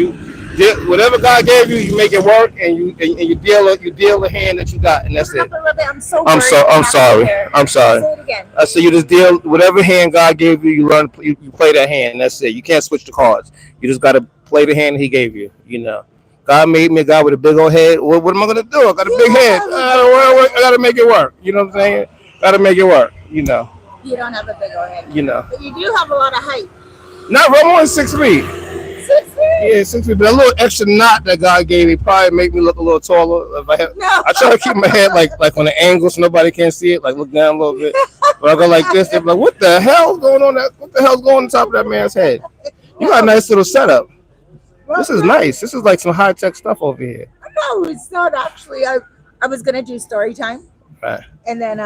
Whatever God gave you, you make it work, and you deal the hand that you got, and that's it. I'm so I'm worried. so I'm Have to sorry. hear. I'm sorry. Say it again. I said you just deal whatever hand God gave you. You learn. You play that hand. That's it. You can't switch the cards. You just got to play the hand He gave you. You know, God made me a guy with a big old head. What am I gonna do? I got a big head. I got to make it work. You know what I'm saying? Got to make it work. You know. You don't have a big old head. You know. But you do have a lot of height. Not I'm only 6 feet. 6 feet? Yeah, 6 feet. But a little extra knot that God gave me probably make me look a little taller. If I try to keep my head like on an angle so nobody can see it, like look down a little bit. But I go like this, they're like, what the hell's going on? What the hell's going on top of that man's head? You got a nice little setup. This is nice. This is like some high tech stuff over here. No, it's not actually. I was gonna do story time. Right. And then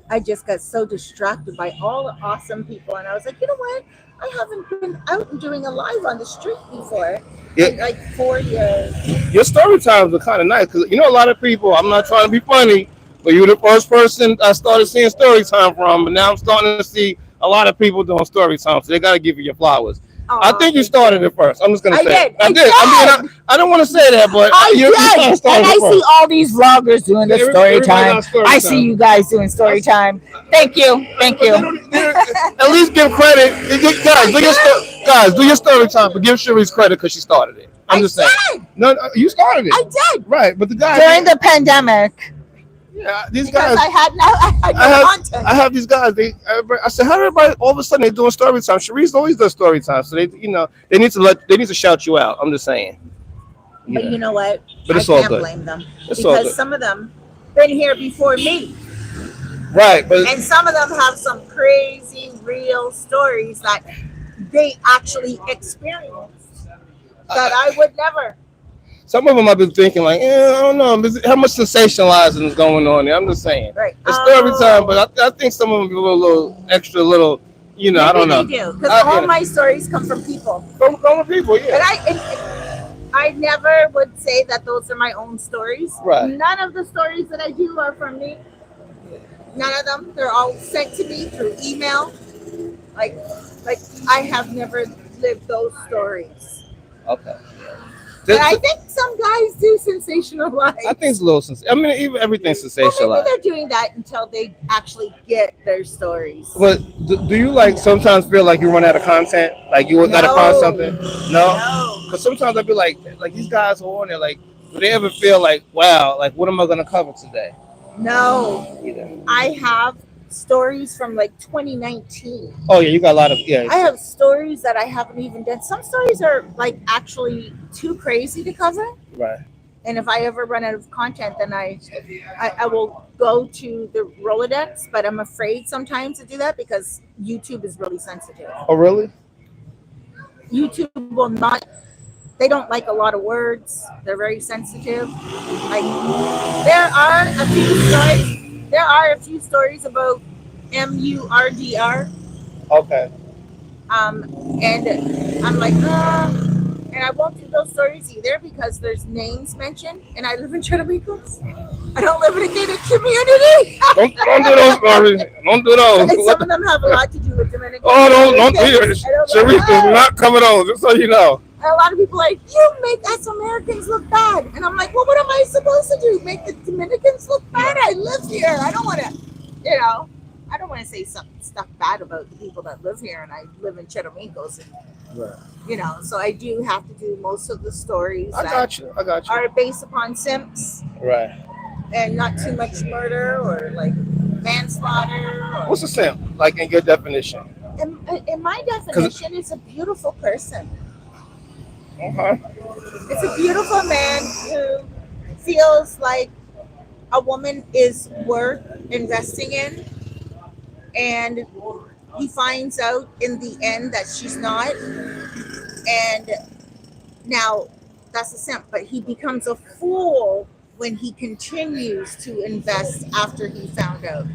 I just got so distracted by all the awesome people, and I was like, you know what? I haven't been out and doing a live on the street before in like 4 years. Your story times are kind of nice because you know a lot of people. I'm not trying to be funny, but you're the first person I started seeing story time from. But now I'm starting to see a lot of people doing story time, so they got to give you your flowers. I think you started it first. I'm just gonna say I did. I don't want to say that, but you did. And I see all these vloggers doing the story time. I see you guys doing story time. Thank you. At least give credit, guys. Do your story time, but give Cerise credit because she started it. I'm just saying. No, you started it. I did. Right, but the guys during the pandemic. Yeah, these because guys. I had no content. I have these guys. I said, how everybody all of a sudden they're doing story time? Cerise always does story time, so they need to shout you out. I'm just saying. But you know what? But it's I all can't good. blame them It's all because good. some of them been here before me. Right, and some of them have some crazy real stories that they actually experienced that I would never. Some of them I've been thinking like, I don't know, how much sensationalizing is going on there. I'm just saying. Right. It's story time, but I think some of them are a little extra, I don't know. They do because all my stories come from people. From people, yeah. And I never would say that those are my own stories. Right. None of the stories that I do are from me. None of them. They're all sent to me through email. Like I have never lived those stories. Okay. But I think some guys do sensationalize. I think it's a little even everything's sensationalized. Well, maybe they're doing that until they actually get their stories. But do you sometimes feel like you run out of content? Like you gotta find something? No. Because sometimes I feel like these guys are on there. Like, do they ever feel like, wow, like what am I gonna cover today? No. I have stories from 2019. Oh yeah, you got a lot of I have stories that I haven't even done. Some stories are actually too crazy to cover. Right. And if I ever run out of content, then I will go to the Rolodex, but I'm afraid sometimes to do that because YouTube is really sensitive. Oh really? YouTube will not. They don't like a lot of words. They're very sensitive. There are a few stories. There are a few stories about MURDR. Okay. And I'm like, and I won't do those stories either because there's names mentioned, and I live in Charamicos. I don't live in a gated community. don't do those stories. Don't do those. And some of them have a lot to do with Dominican. Oh, don't do it. Cerise does not cover those, just so you know. And a lot of people are like, you make us Americans look bad. And I'm like, well, what am I supposed to do? Make the Dominicans look bad? I live here. I don't want to, I don't want to say stuff bad about the people that live here. And I live in Charamicos. And, right. So I do have to do most of the stories I got you. are based upon simps. Right. And not too much murder or manslaughter. What's a simp? Like in your definition? In my definition, it's a beautiful person. Okay. It's a beautiful man who feels like a woman is worth investing in, and he finds out in the end that she's not, and now that's a simp, but he becomes a fool when he continues to invest after he found out.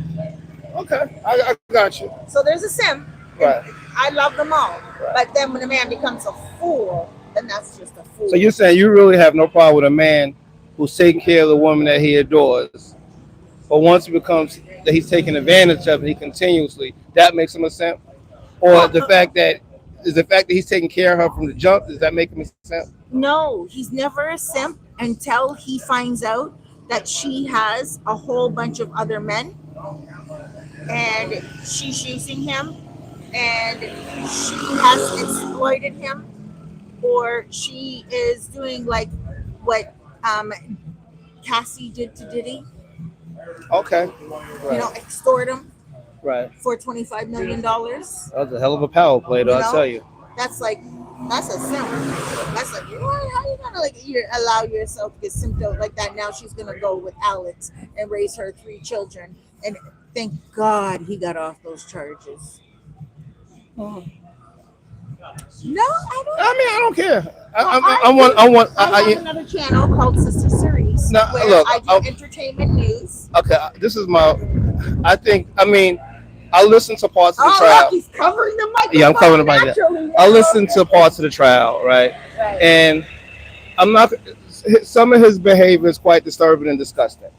Okay, I got you. So there's a simp. Right. I love them all. Right. But then when a man becomes a fool, then that's just a fool. So you're saying you really have no problem with a man who's taking care of the woman that he adores, but once it becomes that he's taking advantage of it, he continuously, that makes him a simp? Or the fact that he's taking care of her from the jump, does that make him a simp? No, he's never a simp until he finds out that she has a whole bunch of other men and she's using him and she has exploited him or she is doing like what Cassie did to Diddy, Okay. extort him Right. for $25 million. That was a hell of a power play, though. I tell you. That's like that's a simp. That's like what? How you gonna allow yourself to get simped out like that? Now she's gonna go with Alex and raise her 3 children. And thank God he got off those charges. No, I don't. I mean, I don't care. I have another channel called Sister Cerise where Look, I do entertainment news. okay, this is my. I mean, I listen to parts of the Oh, trial. look, he's covering the microphone. Yeah, I'm covering the mic. Naturally. I listen to parts of the trial, right? Right. And I'm not. Some of his behavior is quite disturbing and disgusting.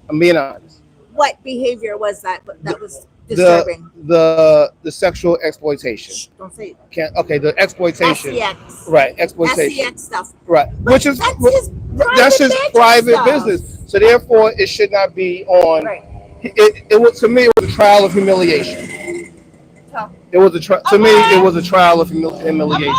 I'm being honest. What behavior was that? That was disturbing. The sexual exploitation. Shh, don't say it. Okay, the exploitation. SCX. Right, exploitation. SCX stuff. Right, But which is that's his private stuff. business. So therefore, it should not be on. Right. It was, to me, it was a trial of humiliation. So, It was to me, it was a trial of humiliation.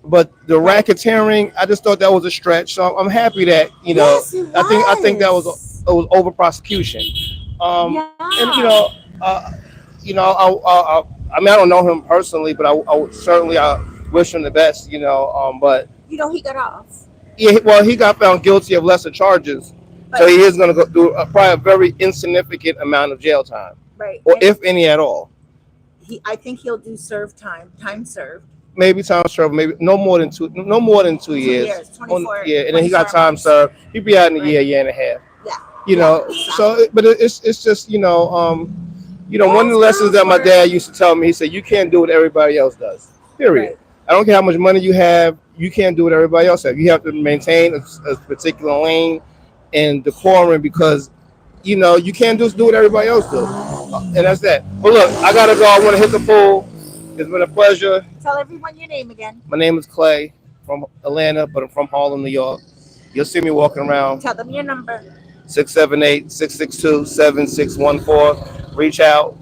But the racketeering, I just thought that was a stretch. So I'm happy that Yes, it I think that was was. over prosecution. Yeah. And I mean, I don't know him personally, but I would certainly wish him the best. But he got off. yeah, well, he got found guilty of lesser charges, so he is going to go do probably a very insignificant amount of jail time, Right. or if any at all. I think he'll do time served. Maybe time served, maybe no more than 2 years. 2 years, 24. Yeah, and then he got 24 time months. served. He'd be out in a Right. year and a half. Yeah. So but it's just one of the lessons that my dad used to tell me. He said, you can't do what everybody else does, period. Right. I don't care how much money you have, you can't do what everybody else has. You have to maintain a particular lane and decorum, because you can't just do what everybody else does, and that's that. But look, I gotta go. I want to hit the pool. It's been a pleasure. Tell everyone your name again. My name is Clay from Atlanta, but I'm from Harlem, New York. You'll see me walking around. Tell them your number. 678-662-7614. Reach out.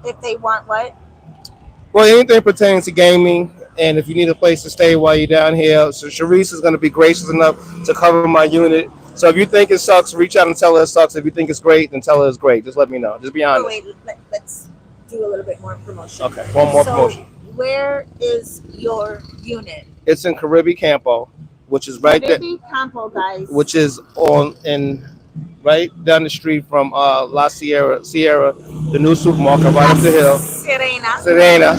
If they want what? Well, anything pertaining to gaming, and if you need a place to stay while you're down here, so Cerise is going to be gracious enough to cover my unit. So if you think it sucks, reach out and tell her it sucks. If you think it's great, then tell her it's great. Just let me know. Just be honest. Oh, wait, let's do a little bit more promotion. Okay, one more promotion. Where is your unit? It's in Caribe Campo, which is right there, Baby Campo, guys. which is right down the street from La Sierra, the new supermarket right up the hill. Serena.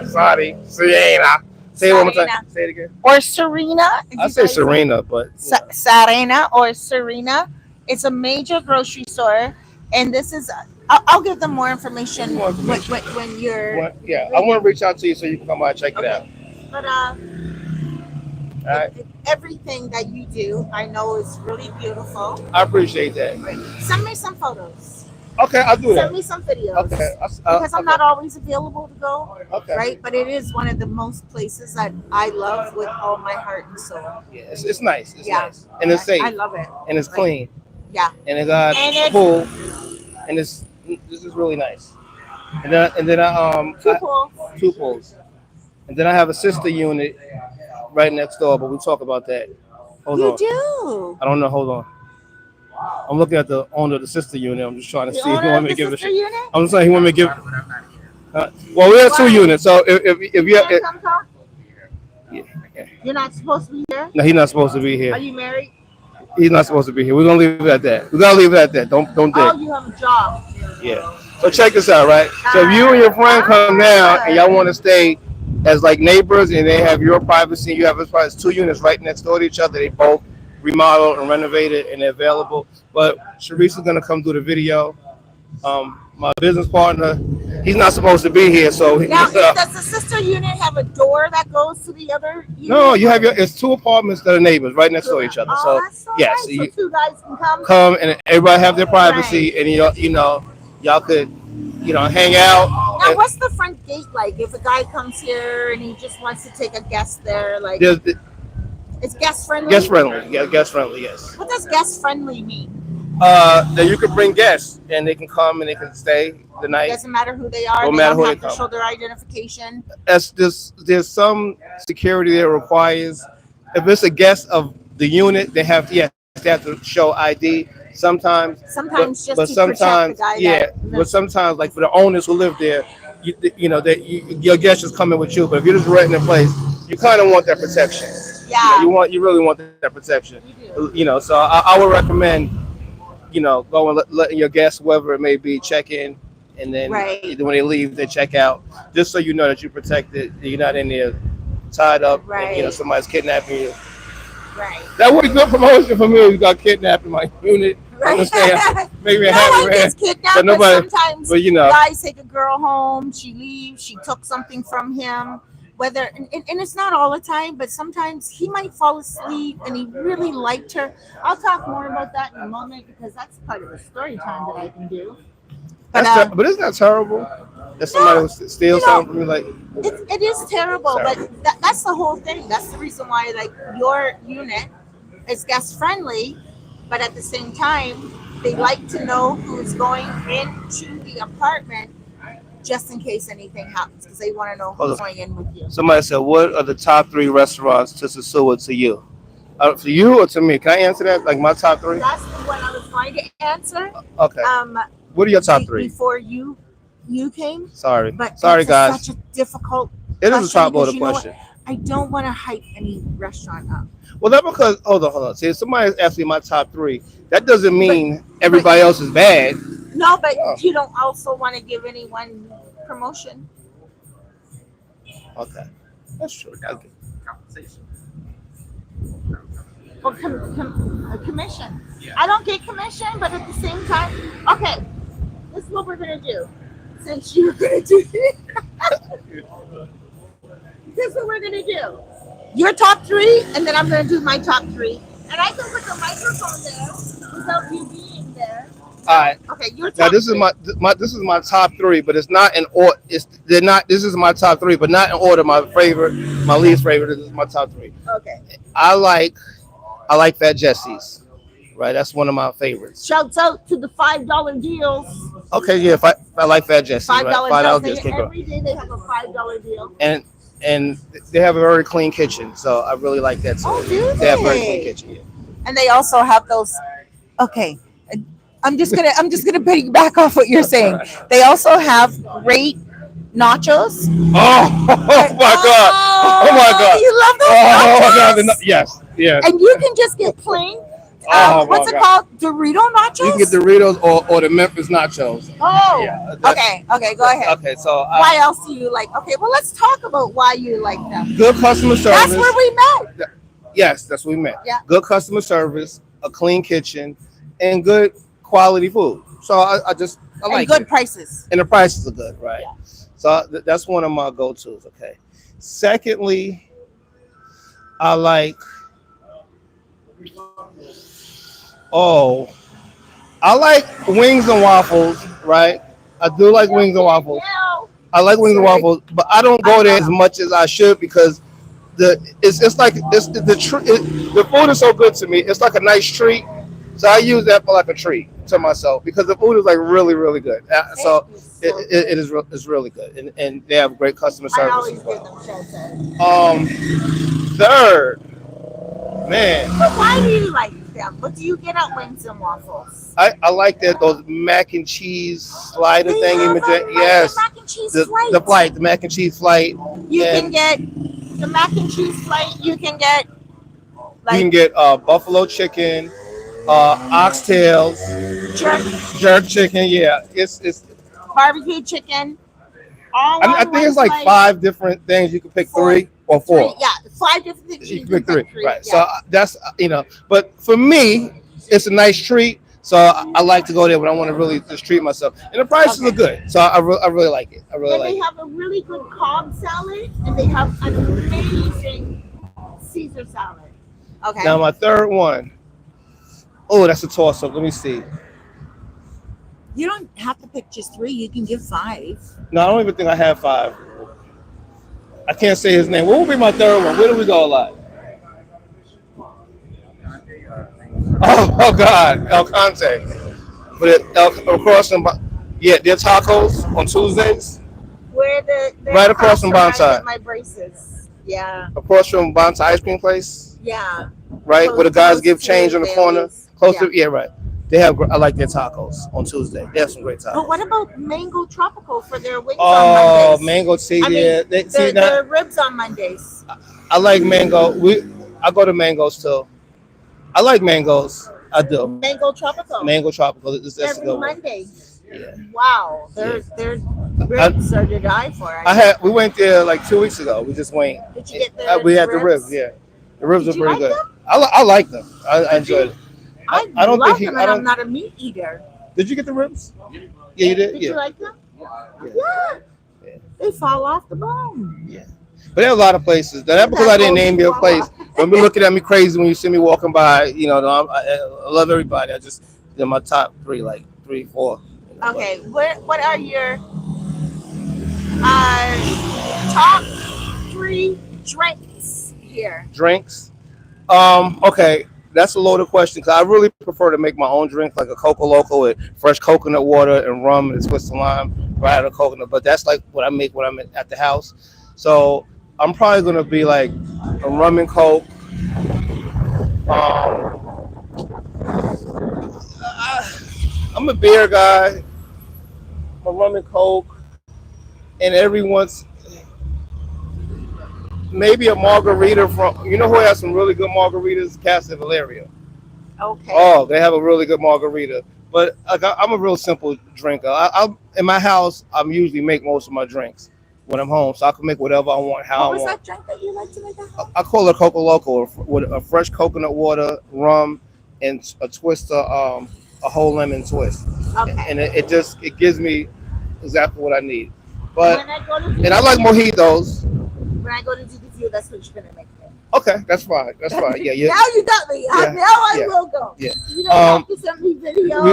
Sorry, Serena. Say it one more time. Serena. Say it again. Or Serena. I say Serena, but Serena or Serena. It's a major grocery store, and this is. I'll give them more information, when you're. yeah, I want to reach out to you so you can come by and check it out. But All right. everything that you do, I know is really beautiful. I appreciate that. Send me some photos. Okay, I'll do that. Send me some videos. Okay. Because I'm not always available to go. Okay. Right, but it is one of the most places that I love with all my heart and soul. Yeah, it's nice. It's Yeah. nice. And it's safe. I love it. And it's clean. Yeah. And it's got a pool. And this is really nice. And then two pools. And then I have a sister unit right next door, but we'll talk about that. Hold on. You do. I don't know. Hold on. I'm looking at the owner of the sister unit. I'm just trying to see if he want me to give it a shit. Unit? I'm just saying he want me to give. Well, we have 2 units, so if you have, Come talk? yeah. You're not supposed to be here. No, he's not supposed to be Are here. you married? He's not supposed to be here. We're gonna leave it at that. Don't Oh, dig. you have a job. Yeah. So check this out, right? So if you and your friend come down and y'all want to stay as like neighbors, and they have your privacy, you have as far as 2 units right next door to each other. They both remodeled and renovated, and they're available. But Cerise is gonna come do the video. My business partner, he's not supposed to be here, so Now, does the sister unit have a door that goes to the other unit? no, you have it's 2 apartments that are neighbors right next door to each other. Oh, So that's so yes, nice. you So 2 guys can come. and everybody have their privacy, and y'all could hang out. Now, what's the front gate like? If a guy comes here and he just wants to take a guest there, like There's it's guest friendly. guest friendly, yeah, guest friendly, yes. What does guest friendly mean? That you can bring guests and they can come and they can stay the It night. doesn't matter who they are. No They matter don't who have they to come. show their identification. There's some security that requires if it's a guest of the unit, they have to show ID sometimes. Sometimes just But to protect sometimes, the guy. yeah. That But lives. sometimes, like for the owners who live there, your guest is coming with you. But if you're just renting a place, you kind of want that protection. Yeah. You really want that protection. You do. So I would recommend, go and letting your guests, whoever it may be, check in, and then Right. when they leave, they check out, just so you know that you're protected, that you're not in there tied up, and, Right. somebody's kidnapping you. Right. That would be good promotion for me if you got kidnapped in my unit. Right. Understand? Maybe a No happy one man. gets kidnapped, But but nobody- sometimes But guys take a girl home. She leaves. She took something from him. Whether and it's not all the time, but sometimes he might fall asleep and he really liked her. I'll talk more about that in a moment because that's part of the story time that I can do. But but isn't that terrible? That somebody No, would steal something from me, like. it is terrible, Sorry. but that's the whole thing. That's the reason why like your unit is guest friendly, but at the same time, they like to know who's going into the apartment just in case anything happens because they want to know who's going in with you. Somebody said, "What are the top 3 restaurants to Sosua to you?" To you or to me? Can I answer that? Like my top 3? That's the one I was going to answer. Okay. What are your top 3? Before you came, Sorry. but Sorry, it's guys. such a difficult. It is a question top because loader you know what? question. I don't want to hype any restaurant up. Well, that's because hold on. See, if somebody's asking my top 3, that doesn't mean everybody else is bad. No, but Oh. you don't also want to give anyone promotion. Okay, that's true. Okay. Or a commission. I don't get commission, but at the same time, okay, this is what we're gonna do. Since you're gonna do it, this is what we're gonna do. Your top 3, and then I'm gonna do my top 3, and I can put the microphone there without you being there. All right. Okay, your top Now this is 3. my top 3, but it's not in order. They're not. This is my top 3, but not in order. My favorite, my least favorite. This is my top 3. Okay. I like Fat Jesse's. Right, that's one of my favorites. Shouts out to the $5 deals. Okay, yeah, if I like Fat Jesse's. $5 $5 deals. just kick off. Every day they have a $5 deal. And they have a very clean kitchen, so I really like that too. Oh, do They have a very they? clean kitchen. Yeah. And they also have those. Okay, I'm just gonna piggyback off what you're saying. They also have great nachos. Oh my God! Oh my God! You love those Oh my God! nachos? Yes, yes. And you can just get plain. Oh, What's my it God. called? Dorito nachos. You can get Doritos or the Memphis nachos. Oh. Yeah, that's- Okay. Go ahead. Okay, so Why else do you like? Okay, well let's talk about why you like them. good customer service. That's where we met. Yes, that's what we meant. Yeah. Good customer service, a clean kitchen, and good quality food. So I And like good it. prices. And the prices are good, right? Yeah. So that's one of my go-tos. Okay. Secondly, I like. I like wings and waffles, right? I do like wings and waffles. Yeah. I like wings and Sorry. waffles, but I don't go there as much as I should because the food is so good to me. It's like a nice treat, so I use that for like a treat to myself because the food is like really, really good. So it's really good, and they have great customer I service always as give well. them shout-outs. Third, man, But why do you like them? What do you get at Wings and Waffles? I like that those mac and cheese slider They thingy. have a Yes, mac and cheese the flight. the mac and cheese flight. You and- can get the mac and cheese flight. You can get You like can get buffalo chicken, oxtails, jerk chicken. Yeah, it's. barbecue chicken. All I on think it's one like plate. 5 different things. You can pick Four. 3 or 4. Yeah, 5 different things. You can pick 3, right? Yeah. So that's But for me, it's a nice treat. So I like to go there when I want to really just treat myself, and the prices are good. So I really like it. I really And like they it. have a really good Cobb salad, and they have an amazing Caesar salad. Okay. Now my third one. Oh, that's a toss up. Let me see. You don't have to pick just three. You can give five. No, I don't even think I have five. I can't say his name. What would be my third one? Where do we go a lot? Oh God, El Conte. But across from, yeah, their tacos on Tuesdays, Where they're right across across from from where I get Bonsai, my braces. Yeah, across from Bonsai ice cream place, yeah. right where the guys Close give change to on the corner, Bailey's. close Yeah. to yeah, right. They have I like their tacos on Tuesday. They have some great But what tacos. about Mango Tropical for their wings on Oh, Mondays? mango see I mean, there. See now, their ribs on Mondays. I like mango. I go to mangoes too. I like mangoes. I do. Mango Tropical Mango tropical. That's a every good one. Monday. Yeah, Wow, yeah. their I, ribs are to die for. I I bet. had we went there like 2 weeks ago. We just went. Did you get the We had the ribs. ribs? Yeah, the ribs Did are you pretty like good. them? I like them. I Did enjoyed you? it. I I don't think love he. them, I and I'm don't. not a meat eater. Did you get the ribs? Yeah, you did. Did you Yeah, like them? yeah, Yeah, yeah. they fall off the bone. Yeah. But there are a lot of places. That because That I didn't old name your Chihuahua. place. Don't be looking at me crazy when you see me walking by. You know, I love everybody. I just they're my top three, like three, four. You know, but Okay, what are your top three drinks here? drinks. Okay, that's a loaded question because I really prefer to make my own drink, like a Coca Loco with fresh coconut water and rum and twist of lime right out of coconut. But that's like what I make when I'm at the house. So I'm probably gonna be like a rum and coke. Um, I, I'm a beer guy. I'm a rum and coke, and every once maybe a margarita from who has some really good margaritas, Casa Valeria. Okay. Oh, they have a really good margarita. But like, I'm a real simple drinker. I'm in my house. I'm usually make most of my drinks when I'm home, so I can make whatever I want, What how I was want. that drink that you like to make at home? I call it Coca Loco with a fresh coconut water, rum, and a twist of a whole lemon twist, Okay. and it gives me exactly what I need. But When I go to and I like DDQ, mojitos. when I go to DDQ, that's what you're gonna make me. Okay, that's fine. That's fine. Yeah, yeah, Now you got me. yeah, Now I yeah, will go. yeah. You don't have Um, to send me we, video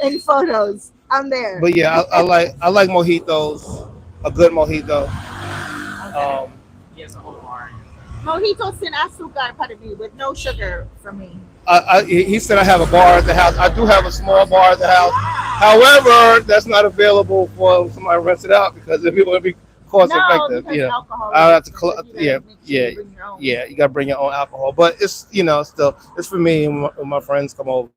and photos. I'm there. but yeah, I like mojitos, a good mojito. Okay. Um, Mojito sin azúcar para mí with no sugar for me. he said I have a bar at the house. I do have a small bar at the house. However, that's not available for somebody to rent it out because if it would be cost No, effective, because alcohol I is have to. expensive. You Yeah, gotta make sure yeah, you bring your own. yeah. You got to bring your own alcohol, but it's still it's for me and when my friends come over.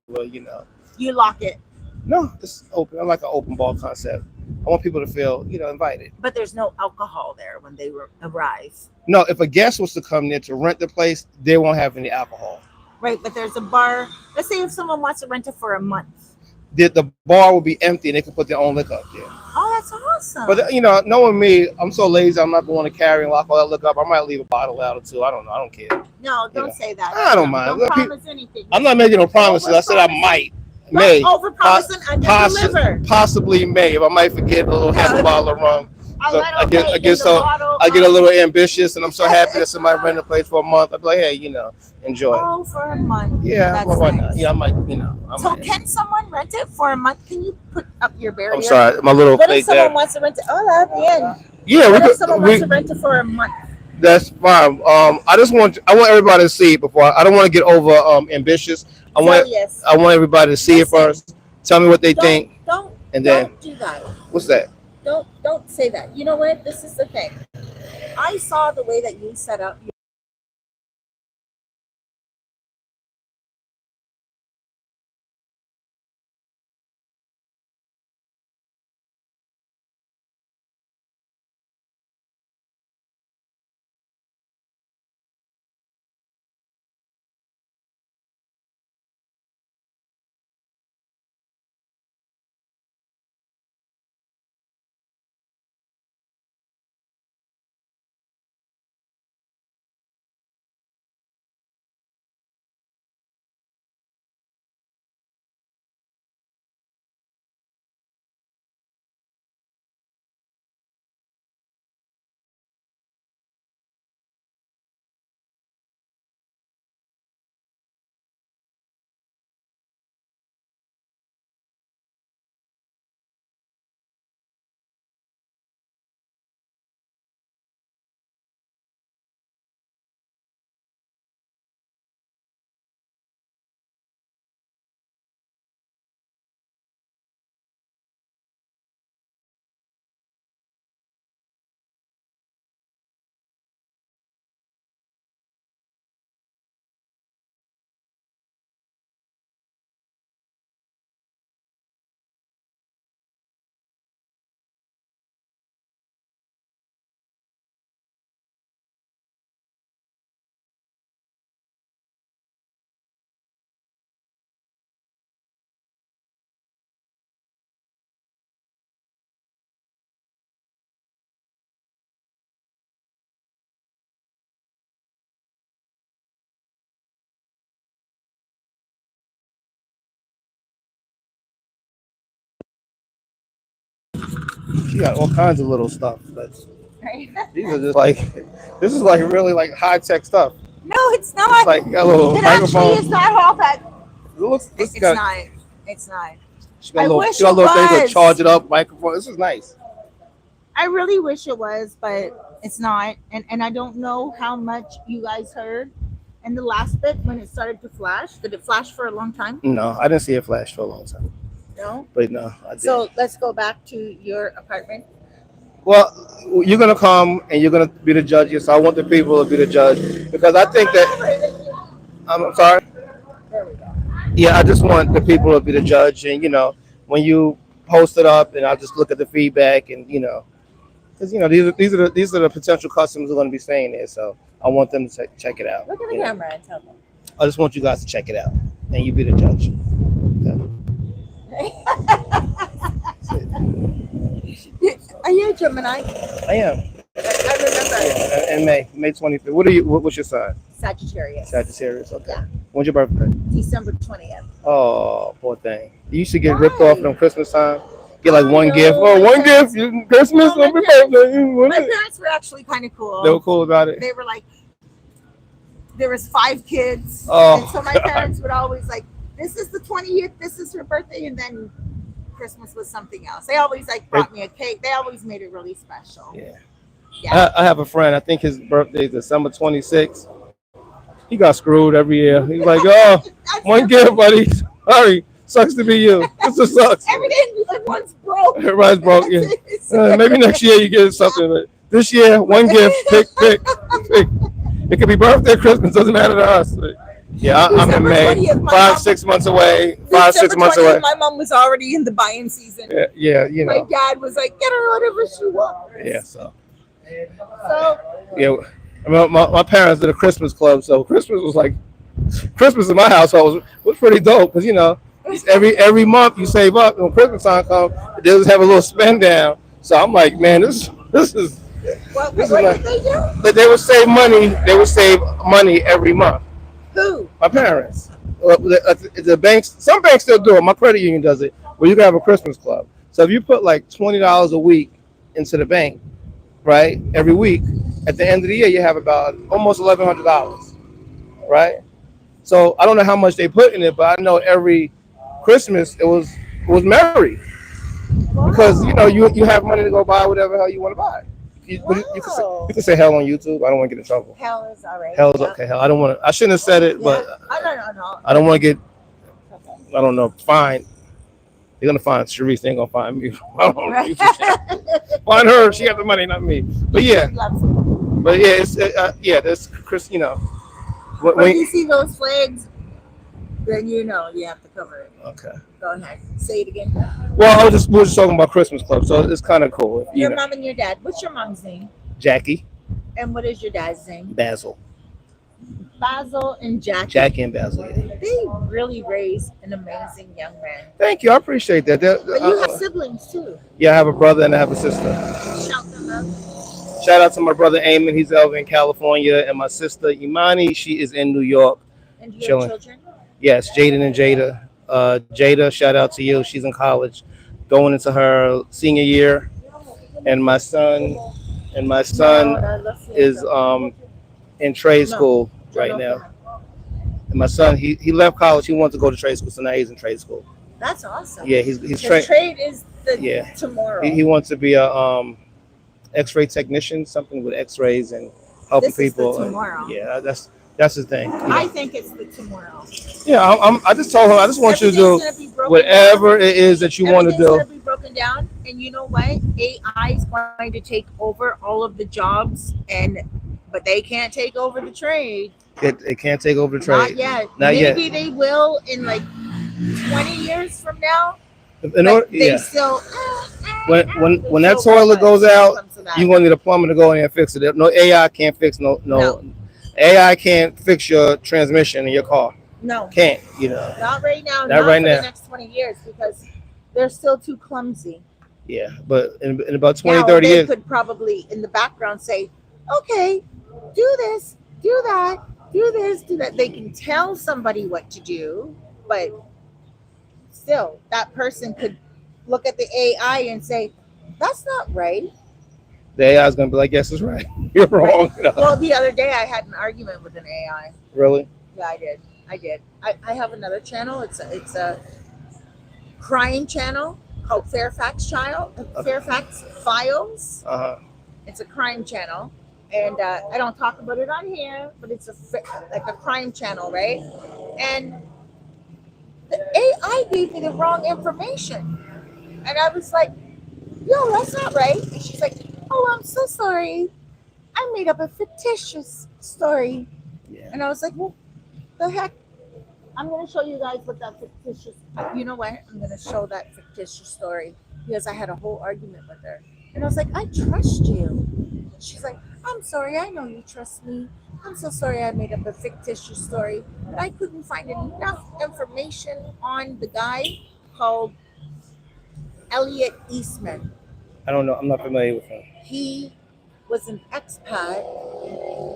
You lock it, No, it's open. I like an open bar concept. I want people to feel invited. but there's no alcohol there when they arrive. No, if a guest was to come there to rent the place, they won't have any alcohol. Right, but there's a bar. Let's say if someone wants to rent it for a month. The bar will be empty and they can put their own liquor up there. Oh, that's awesome. But knowing me, I'm so lazy. I'm not going to carry and lock all that liquor up. I might leave a bottle out or two. I don't know. I don't care. No, You don't know, say that. I don't mind. Don't promise anything. I'm not making no promises. I said I might, may, Over promise and under deliver. possibly may. If I might forget a little half a bottle of rum. A So little bit in the bottle I get a of- little ambitious, and I'm so happy that somebody rented a place for a month. I'm like, hey, enjoy. Oh, for a month. Yeah, That's well, why nice. not? Yeah, I might, So can someone rent it for a month? Can you put up your barrier? I'm sorry, my little What if fake someone there. wants to rent it? Oh, at the end. Yeah, What if someone wants to rent it for a month? that's fine. I want everybody to see it before. I don't want to get over ambitious. Yes. I want everybody to see it Listen, first. Tell me what they think, Don't and then don't do that. what's that? Don't say that. You know what? This is the thing. I saw the way that you set up She got all kinds of little stuff. But Right? these are just like, this is like really like high tech stuff. No, it's It's not. like got a little It actually is microphone. not all that. It looks. This It's got. not. It's not. She got a I little. wish She got a it little thing to was. charge it up. Microphone. This is nice. I really wish it was, but it's not. And I don't know how much you guys heard in the last bit when it started to flash. Did it flash for a long time? No, I didn't see it flash for a long time. No. But no, I did. So let's go back to your apartment. Well, you're gonna come and you're gonna be the judge. So I want the people to be the judge because I think that. I'm sorry. There we go. Yeah, I just want the people to be the judge, and when you post it up, and I'll just look at the feedback, and because these are the potential customers who are going to be staying there, so I want them to check it out. Look at the camera and tell them. I just want you guys to check it out, and you be the judge. Are you a Gemini? I am. I remember. Yeah, in May 25th. What's your sign? Sagittarius. Sagittarius. Okay. Yeah. When's your birthday? December 20th. Oh, poor thing. You used to get Why? ripped off from Christmas time. Get like I one know, gift. Oh, my one gift. Christmas, No, my happy parents- birthday. My parents were actually kind of cool. They were cool about it. They were like, there was 5 kids. Oh, And so my God. parents would always like, this is the 20th, this is her birthday, and then Christmas was something else. They always like brought me a cake. They always made it really special. Yeah. Yeah. I have a friend. I think his birthday is December 26th. He got screwed every year. He's like, oh, one gift, buddy. Sorry. Sucks to be you. This just sucks. Every day we like once broke. Everybody's broke. Yeah. Maybe next year you get something. But this year, one gift. Pick. It could be birthday, Christmas. Doesn't matter to us. But yeah, I'm in December May. 20th, my 5, mom- 6 months away. 5, 6 December months 20th, away. My mom was already in the buying season. Yeah, My dad was like, get her whatever she wants. Yeah, so. So Yeah, I mean, my parents did a Christmas club, so Christmas was like Christmas in my household was pretty dope because every month you save up, and when Christmas time comes, they just have a little spend down. So I'm like, man, this is what this is did like, they do? but they would save money. They would save money every month. Who? My parents, the banks, some banks still do it. My credit union does it, where you can have a Christmas club. So if you put like $20 a week into the bank, right, every week, at the end of the year, you have about almost $1,100, right? So I don't know how much they put in it, but I know every Christmas it was merry because you have money to go buy whatever hell you want to buy. You can say hell on YouTube. I don't want to get in trouble. Hell is all right. Hell is okay. Hell, I don't want to. I shouldn't have said it, but No. I don't want to get. I don't know. Fined. They're gonna find Cerise. They ain't gonna find me. I don't know. Right. Find her. She got the money, not me. But yeah. Loves it. But yeah, it's That's Chris. When you see those flags, then you have to cover it. Okay. Go ahead. Say it again. Well, we were just talking about Christmas club, so it's kind of cool. Your mom and your dad. What's your mom's name? Jackie, And what is your dad's name? Basil, Basil and Jackie. Jackie and Basil. Yeah. They really raised an amazing young man. Thank you. I appreciate that. But you have siblings too. Yeah, I have a brother and I have a sister. Shout them out. Shout out to my brother Eamon. He's over in California, and my sister Imani. She is in New York. And do you Chilling. have children? Yes, Jaden and Jada. Jada, shout out to you. She's in college, going into her senior year, and my son is in trade school right now. And my son, he left college. He wanted to go to trade school, so now he's in trade school. That's awesome. Yeah, he's Because trade is the Yeah. tomorrow. He wants to be a X-ray technician, something with X-rays and helping This is the people. tomorrow. Yeah, that's his thing. I think it's the tomorrow. Yeah, I just told him I just want you to do Everything's gonna be broken whatever down. it is that you want to Everything's do. gonna be broken down, and you know what? AI is going to take over all of the jobs, but they can't take over the trade. It can't take over the trade. Not yet. Not yet. Maybe they will in like 20 years from now. In order, But they yeah. still. When that toilet goes out, you're gonna need a plumber to go in there and fix it. No AI can't fix no. AI can't fix your transmission in your car. No. Can't. Not right now. Not right for now. the next 20 years because they're still too clumsy. Yeah, but in about 20, Now, 30 they years. could probably in the background say, okay, do this, do that, do this, do that. They can tell somebody what to do, but still, that person could look at the AI and say, That's not right. The AI is gonna be like, yes, it's right. You're wrong. Well, the other day I had an argument with an AI. Really? Yeah, I did. I have another channel. It's a crime channel called Fairfax Files. It's a crime channel, and I don't talk about it on here, but it's like a crime channel, right? And the AI gave me the wrong information, and I was like, "Yo, that's not right." And she's like, "Oh, I'm so sorry. I made up a fictitious story." Yeah. And I was like, "Well, the heck." I'm going to show you guys what that fictitious, you know what? I'm going to show that fictitious story because I had a whole argument with her. And I was like, I trust you. She's like, I'm sorry. I know you trust me. I'm so sorry I made up a fictitious story. But I couldn't find enough information on the guy called Elliot Eastman. I don't know. I'm not familiar with him. He was an expat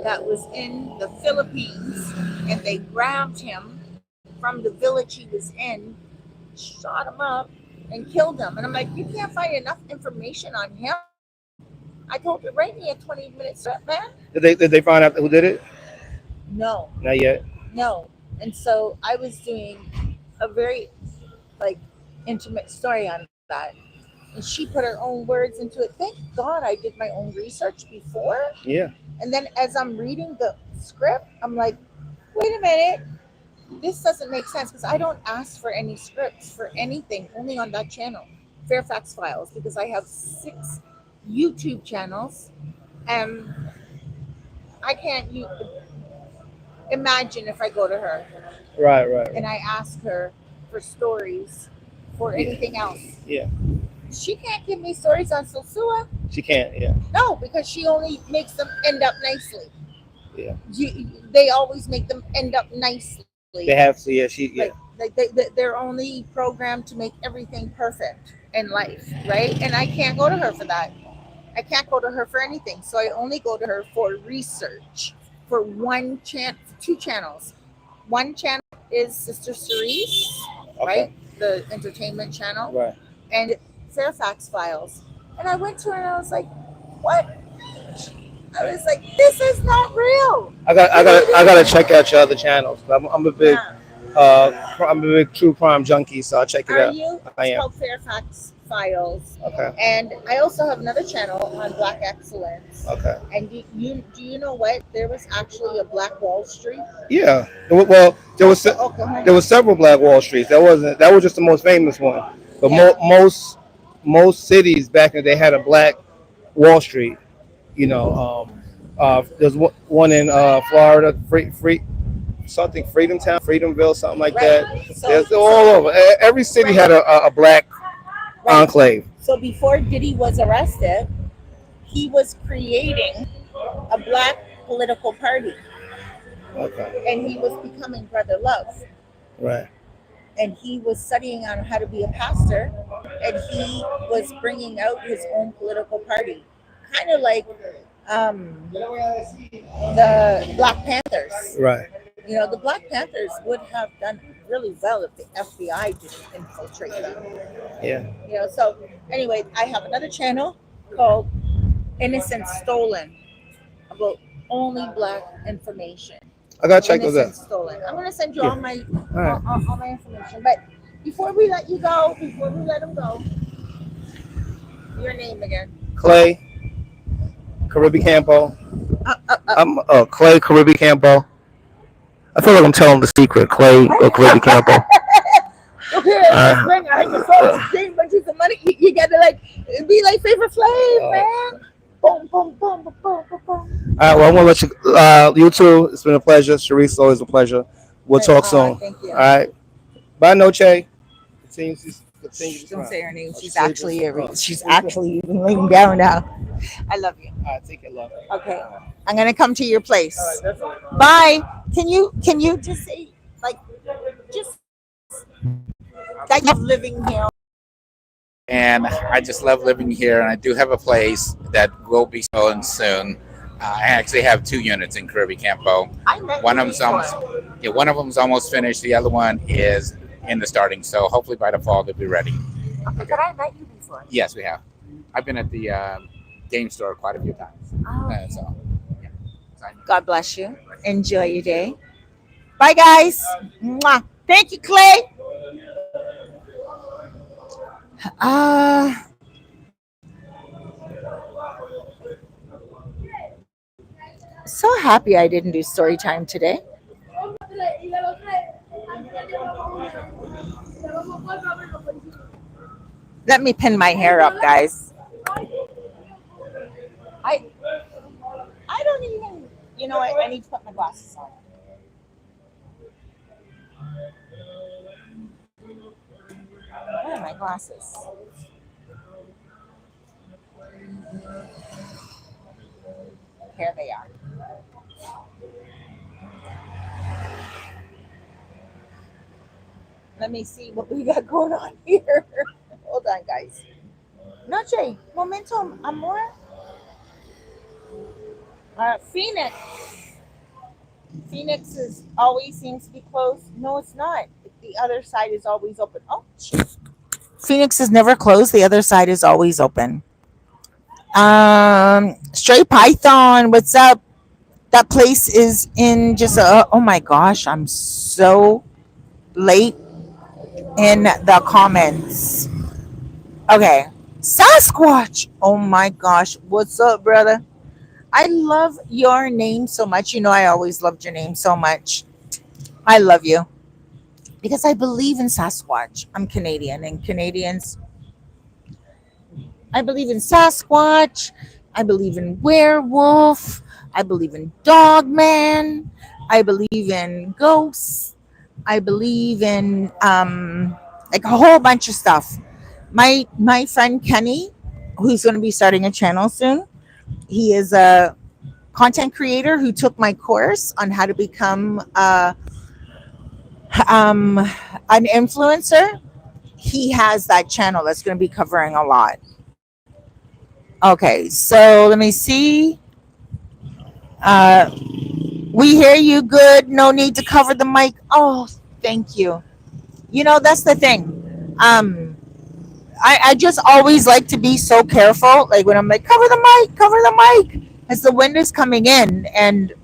that was in the Philippines, and they grabbed him from the village he was in, shot him up, and killed him. And I'm like, you can't find enough information on him. I told her, write me a 20-minute script, man. Did they find out who did it? No. Not yet. No. And so I was doing a very intimate story on that. And she put her own words into it. Thank God I did my own research before. Yeah. And then as I'm reading the script, I'm like, wait a minute. This doesn't make sense because I don't ask for any scripts for anything, only on that channel, Fairfax Files, because I have 6 YouTube channels, and I can't imagine if I go to her, Right. and I ask her for stories for anything else. Yeah. She can't give me stories on Sosua. She can't. Yeah. No, because she only makes them end up nicely. Yeah. They always make them end up nicely. They have to. Yeah. Yeah. They're only programmed to make everything perfect in life, right? And I can't go to her for that. I can't go to her for anything. So I only go to her for research for 2 channels. One channel is Sister Cerise, right? The entertainment channel. Right. And Fairfax Files. And I went to her and I was like, what? I was like, this is not real. I gotta check out your other channels. I'm a big I'm a big true crime junkie, so I'll check it out. Are you? I It's am. called Fairfax Files. Okay. And I also have another channel on Black Excellence. Okay. And do you know what? There was actually a Black Wall Street. Yeah. Well, there was several Black Wall Streets. That was just the most famous one. But most cities back in the day had a Black Wall Street. You know, there's one in Florida, Freedomville, something like that. So, There's all over. Every city had a Black enclave. So before Diddy was arrested, he was creating a Black political party. Okay. And he was becoming Brother Love. Right. And he was studying on how to be a pastor, and he was bringing out his own political party, kind of like the Black Panthers. Right. You know, the Black Panthers would have done really well if the FBI didn't infiltrate them. Yeah. You know, so anyway, I have another channel called Innocent Stolen, about only Black information. I gotta check those out. Stolen. I'm gonna send you all my information. But before we let him go, your name again? Clay Caribbean Campo. I'm Clay Caribbean Campo. I feel like I'm telling the secret. Clay Caribbean Campo. Okay, bring bunches of money. You gotta be like Favorite Flav, man. Boom, boom, boom, boom, boom, boom. All right, well, I'm gonna let you too. It's been a pleasure. Cerise, it's always a pleasure. We'll talk soon. Thank you. All right. Bye, Noche. Don't say her name. She's actually even laying down now. I love you. All right, take it, love. Okay. I'm gonna come to your place. Bye. Can you just say I love living here. And I just love living here, and I do have a place that will be selling soon. I actually have 2 units in Caribbean Campo. One of them's almost finished. The other one is in the starting. So hopefully by the fall they'll be ready. Okay, but I met you before. Yes, we have. I've been at the game store quite a few times. Oh, So, yeah. So God bless you. Enjoy your day. Bye, guys. Mwah. Thank you, Clay. Uh, so happy I didn't do story time today. Let me pin my hair up, guys. I I don't even. You know what? I need to put my glasses on. Where are my glasses? Here they are. Let me see what we got going on here. Hold on, guys. Noche, momento, amor. Phoenix. Phoenix is always seems to be closed. No, it's not. The other side is always open. Oh, shit. Phoenix is never closed. The other side is always open. Stray Python, what's up? That place is in just oh my gosh, I'm so late in the comments. Okay. Sasquatch. Oh my gosh. What's up, brother? I love your name so much. You know, I always loved your name so much. I love you because I believe in Sasquatch. I'm Canadian, and Canadians, I believe in Sasquatch. I believe in werewolf. I believe in dogman. I believe in ghosts. I believe in like a whole bunch of stuff. My friend Kenny, who's going to be starting a channel soon, he is a content creator who took my course on how to become an influencer. He has that channel that's going to be covering a lot. Okay, so let me see. We hear you good. No need to cover the mic. Oh, thank you. You know, that's the thing. I just always like to be so careful. Like when I'm like, cover the mic, as the wind is coming in. And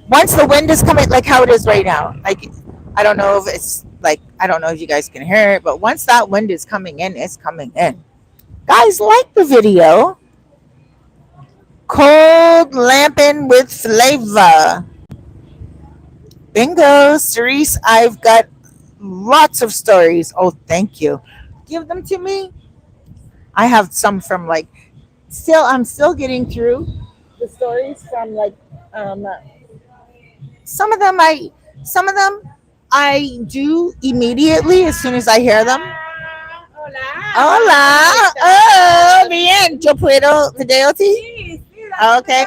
once the wind is coming, like how it is right now, like, I don't know if it's like, I don't know if you guys can hear it, but once that wind is coming in, it's coming in. Guys, like the video. Cold lamping with flavor. Bingo, Cerise. I've got lots of stories. Oh, thank you. Give them to me. I have some from like, I'm still getting through the stories from like, some of them I do immediately as soon as I hear them. Hola. Oh, bien. Yo puedo videote. Okay.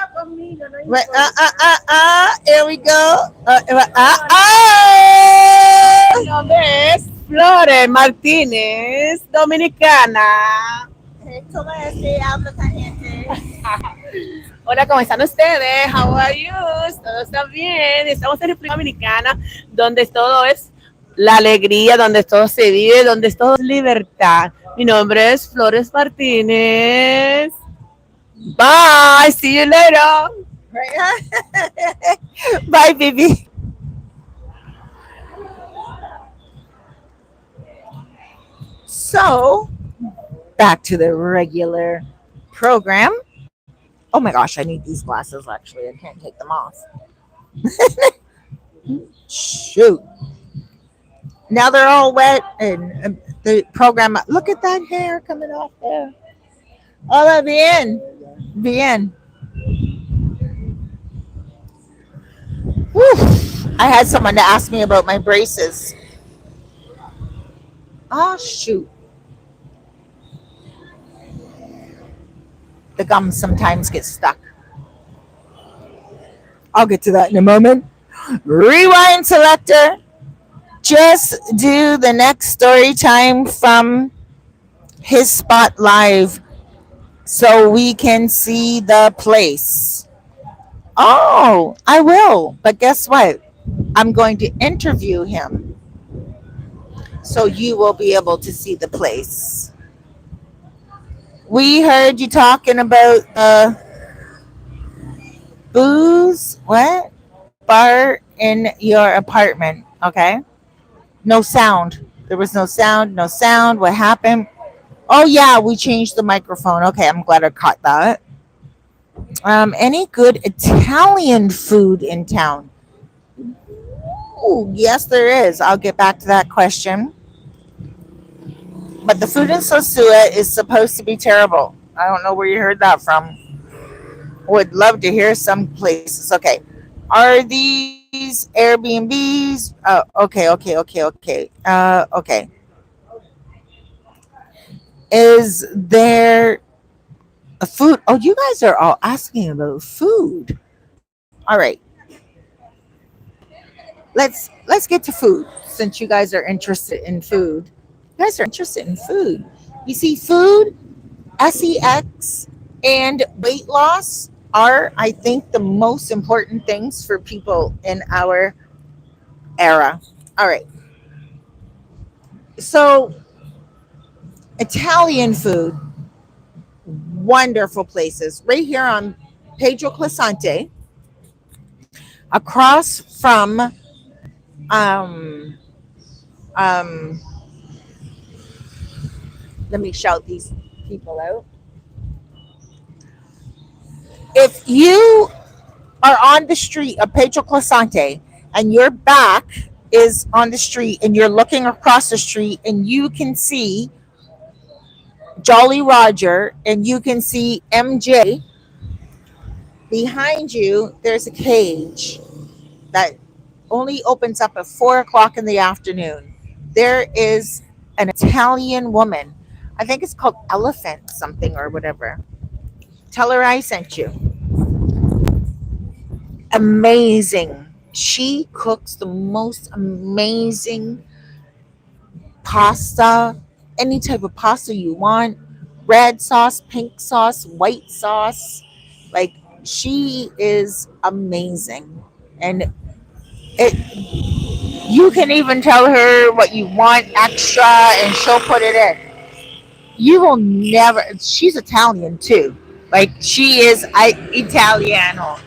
Here we go. Mi nombre es Flores Martínez, dominicana. Hola, ¿cómo están ustedes? How are you? ¿Todo está bien? Estamos en República Dominicana, donde todo es la alegría, donde todo se vive, donde todo es libertad. Mi nombre es Flores Martínez. Bye, see you later. Bye, baby. So, back to the regular program. Oh my gosh, I need these glasses actually. I can't take them off. Shoot. Now they're all wet and the program. Look at that hair coming off there. Hola, bien. Bien. Whew. I had someone to ask me about my braces. Oh, shoot. The gum sometimes gets stuck. I'll get to that in a moment. Rewind selector. Just do the next story time from his spot live so we can see the place. Oh, I will. But guess what? I'm going to interview him so you will be able to see the place. We heard you talking about booze. What? Bar in your apartment. Okay. No sound. There was no sound. No sound. What happened? Oh yeah, we changed the microphone. Okay, I'm glad I caught that. Any good Italian food in town? Ooh, yes, there is. I'll get back to that question. But the food in Sosua is supposed to be terrible. I don't know where you heard that from. Would love to hear some places. Okay. Are these Airbnbs? Okay. Is there a food? Oh, you guys are all asking about food. All right. Let's get to food since you guys are interested in food. You guys are interested in food. You see, food, sex, and weight loss are, I think, the most important things for people in our era. All right. So, Italian food, wonderful places. Right here on Pedro Clisante, across from, um, um, let me shout these people out. If you are on the street of Pedro Clisante and your back is on the street and you're looking across the street and you can see Jolly Roger and you can see MJ behind you, there's a cage that only opens up at 4 o'clock in the afternoon. There is an Italian woman. I think it's called Elephant something or whatever. Tell her I sent you. Amazing. She cooks the most amazing pasta, any type of pasta you want, red sauce, pink sauce, white sauce. Like, she is amazing. And it you can even tell her what you want extra and she'll put it in. You will never, she's Italian too. Like, she is Italiano.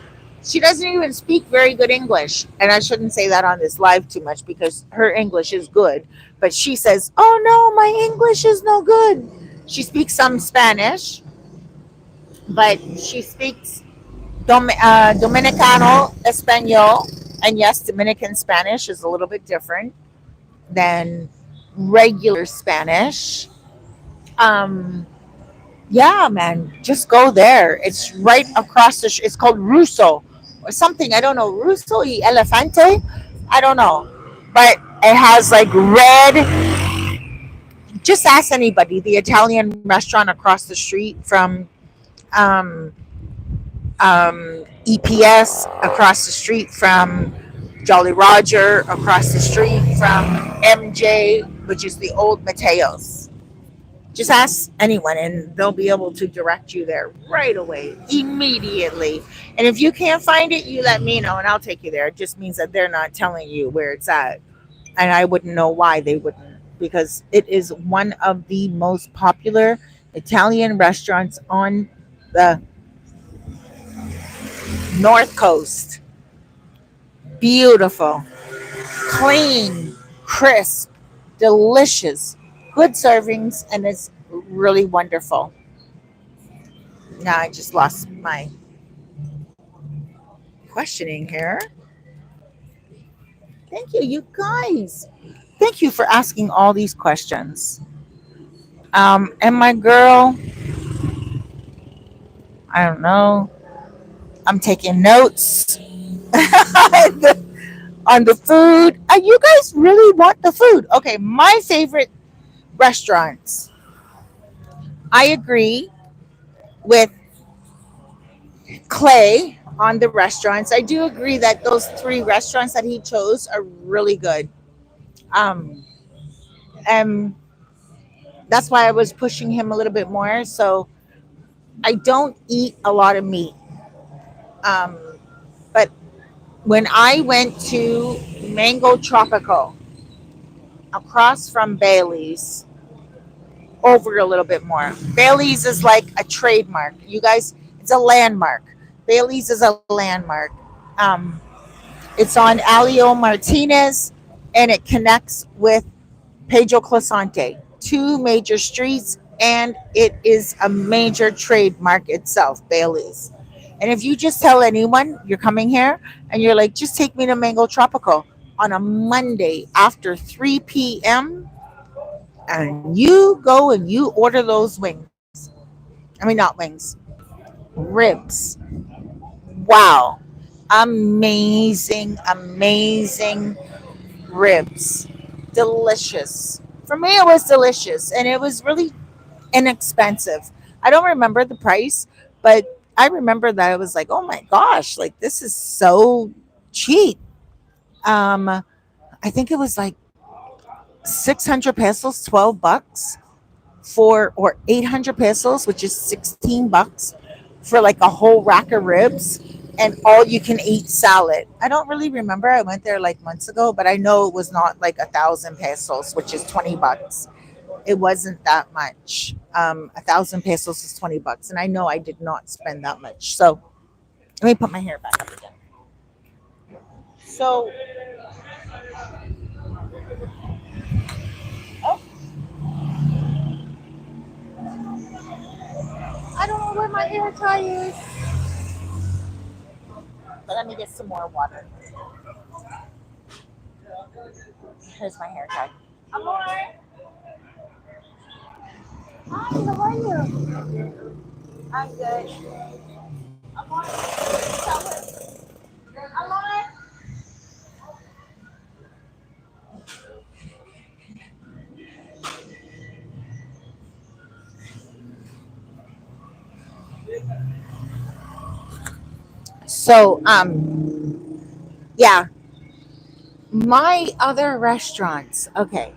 She doesn't even speak very good English. And I shouldn't say that on this live too much because her English is good. But she says, "Oh no, my English is no good." She speaks some Spanish, but she speaks Dominicano Espanol. And yes, Dominican Spanish is a little bit different than regular Spanish. Um, Yeah, man, just go there. It's right across the. It's called Russo or something. I don't know. Russo y Elefante. I don't know, but it has like red. Just ask anybody. The Italian restaurant across the street from um, EPS, across the street from Jolly Roger, across the street from MJ, which is the old Mateos. Just ask anyone and they'll be able to direct you there right away, immediately. And if you can't find it, you let me know and I'll take you there. It just means that they're not telling you where it's at. And I wouldn't know why they wouldn't, because it is one of the most popular Italian restaurants on the North Coast. Beautiful, clean, crisp, delicious, good servings, and it's really wonderful. Now I just lost my questioning here. Thank you, you guys. Thank you for asking all these questions. And my girl, I don't know. I'm taking notes on the food. You guys really want the food? Okay, my favorite restaurants. I agree with Clay on the restaurants. I do agree that those three restaurants that he chose are really good. Um, and that's why I was pushing him a little bit more. So I don't eat a lot of meat. Um, but when I went to Mango Tropical across from Bailey's, over a little bit more. Bailey's is like a trademark. You guys, it's a landmark. Bailey's is a landmark. Um, it's on Alio Martinez, and it connects with Pedro Clisante, two major streets, and it is a major trademark itself, Bailey's. And if you just tell anyone you're coming here and you're like, just take me to Mango Tropical on a Monday after 3 p.m., and you go and you order those wings. I mean, not wings, ribs. Wow. Amazing, amazing ribs. Delicious. For me, it was delicious and it was really inexpensive. I don't remember the price, but I remember that I was like, oh my gosh, like this is so cheap. Um, I think it was like 600 pesos, 12 bucks for, or 800 pesos, which is 16 bucks for like a whole rack of ribs and all you can eat salad. I don't really remember. I went there like months ago, but I know it was not like 1,000 pesos, which is 20 bucks. It wasn't that much. 1,000 pesos is 20 bucks. And I know I did not spend that much. So let me put my hair back up again. So, oh, I don't know where my hair tie is. But let me get some more water. Here's my hair tie. Amor. Hi, how are you? I'm good. Amor. Tell her. Amor. So, yeah, my other restaurants. Okay,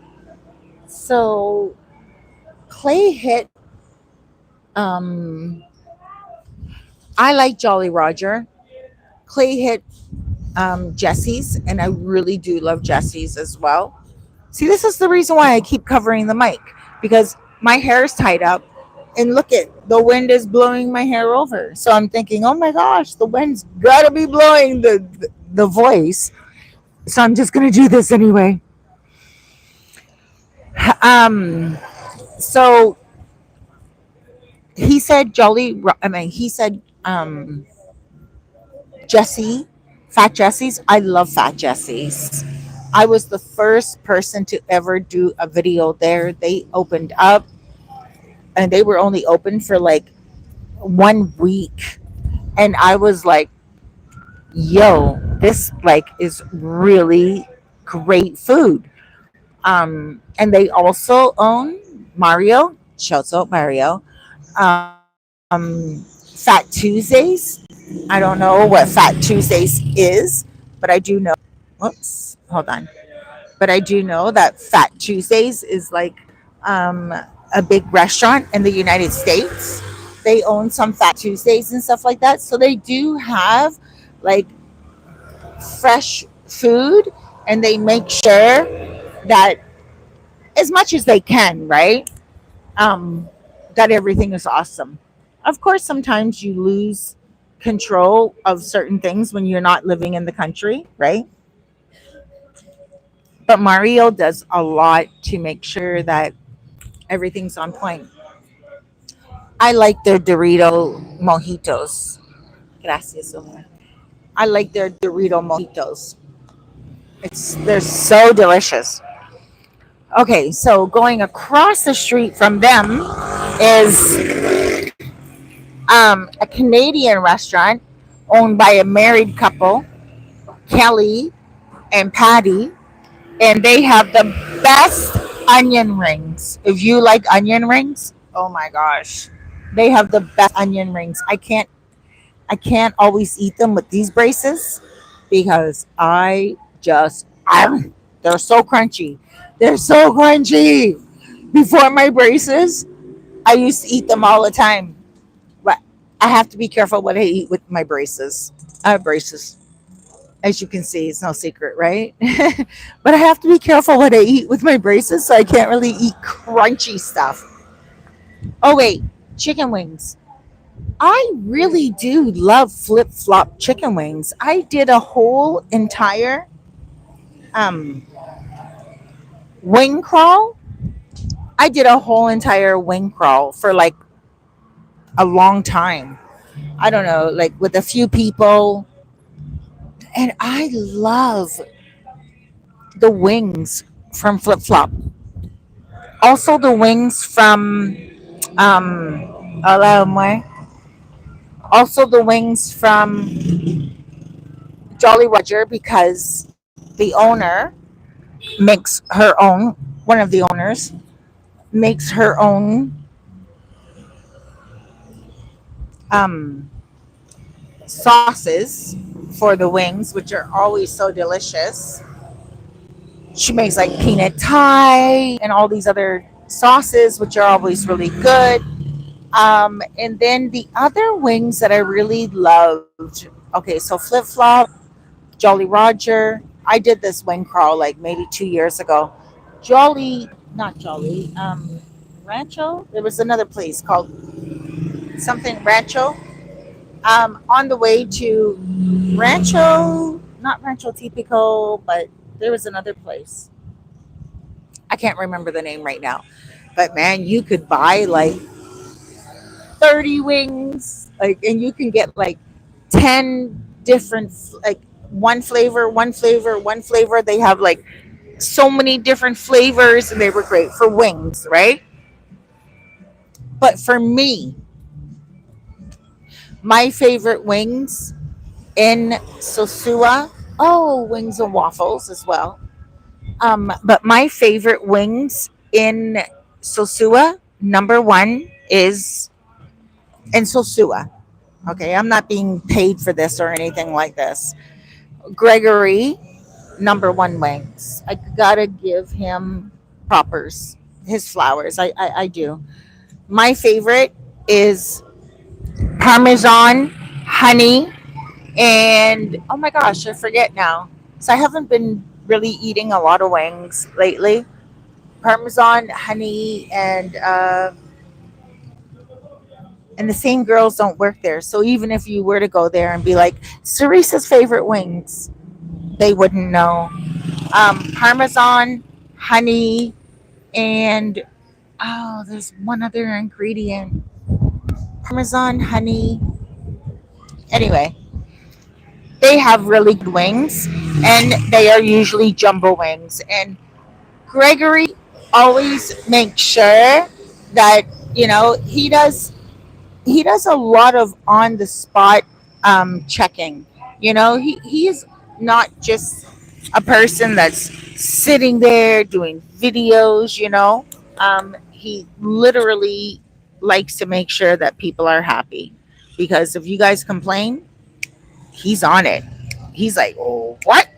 so Clay hit. Um, I like Jolly Roger. Clay hit Jesse's, and I really do love Jesse's as well. See, this is the reason why I keep covering the mic because my hair is tied up, and look at the wind is blowing my hair over. So I'm thinking, oh my gosh, the wind's gotta be blowing the voice. So I'm just gonna do this anyway. Um, so he said he said Jesse, Fat Jesse's. I love Fat Jesse's. I was the first person to ever do a video there. They opened up and they were only open for like 1 week. And I was like, yo, this like is really great food. And they also own Mario, shouts out Mario, Fat Tuesdays. I don't know what Fat Tuesdays is, but I do know. Whoops, hold on. But I do know that Fat Tuesdays is like um, a big restaurant in the United States. They own some Fat Tuesdays and stuff like that. So they do have like fresh food and they make sure that as much as they can, right? Um, that everything is awesome. Of course, sometimes you lose control of certain things when you're not living in the country, right? But Mario does a lot to make sure that everything's on point. I like their Dorito mojitos. Gracias, Omar. I like their Dorito mojitos. They're so delicious. Okay, so going across the street from them is a Canadian restaurant owned by a married couple, Kelly and Patty, and they have the best onion rings. If you like onion rings, oh my gosh, they have the best onion rings. I can't always eat them with these braces because they're so crunchy. They're so crunchy. Before my braces, I used to eat them all the time. But I have to be careful what I eat with my braces. I have braces. As you can see, it's no secret, right? But I have to be careful what I eat with my braces, so I can't really eat crunchy stuff. Oh wait, chicken wings. I really do love flip flop chicken wings. I did a whole entire um wing crawl. I did a whole entire wing crawl for like a long time. I don't know, like with a few people, and I love the wings from Flip Flop. Also the wings from Hello, Moi. Also the wings from Jolly Roger because the owner makes her own. One of the owners makes her own um, sauces for the wings, which are always so delicious. She makes like peanut Thai and all these other sauces, which are always really good. And then the other wings that I really loved. Okay, so Flip Flop, Jolly Roger. I did this wing crawl like maybe 2 years ago. Jolly, not Jolly, Rancho. There was another place called something Rancho. On the way to Rancho, not Rancho Tipico, but there was another place. I can't remember the name right now. But man, you could buy like 30 wings, like, and you can get like 10 different, like one flavor, one flavor, one flavor. They have like so many different flavors and they were great for wings, right? But for me, my favorite wings in Sosua, oh, wings and waffles as well. But my favorite wings in Sosua, number one is in Sosua. Okay, I'm not being paid for this or anything like this. Gregory, number one wings. I gotta give him propers, his flowers. I do. My favorite is Parmesan, honey, and oh my gosh, I forget now. So I haven't been really eating a lot of wings lately. Parmesan, honey, and the same girls don't work there. So even if you were to go there and be like, Cerise's favorite wings, they wouldn't know. Parmesan, honey, and oh, there's one other ingredient. Parmesan, honey. Anyway, they have really good wings, and they are usually jumbo wings. And Gregory always makes sure that he does a lot of on the spot checking. He is not just a person that's sitting there doing videos. He literally likes to make sure that people are happy because if you guys complain, he's on it. He's like, oh, what?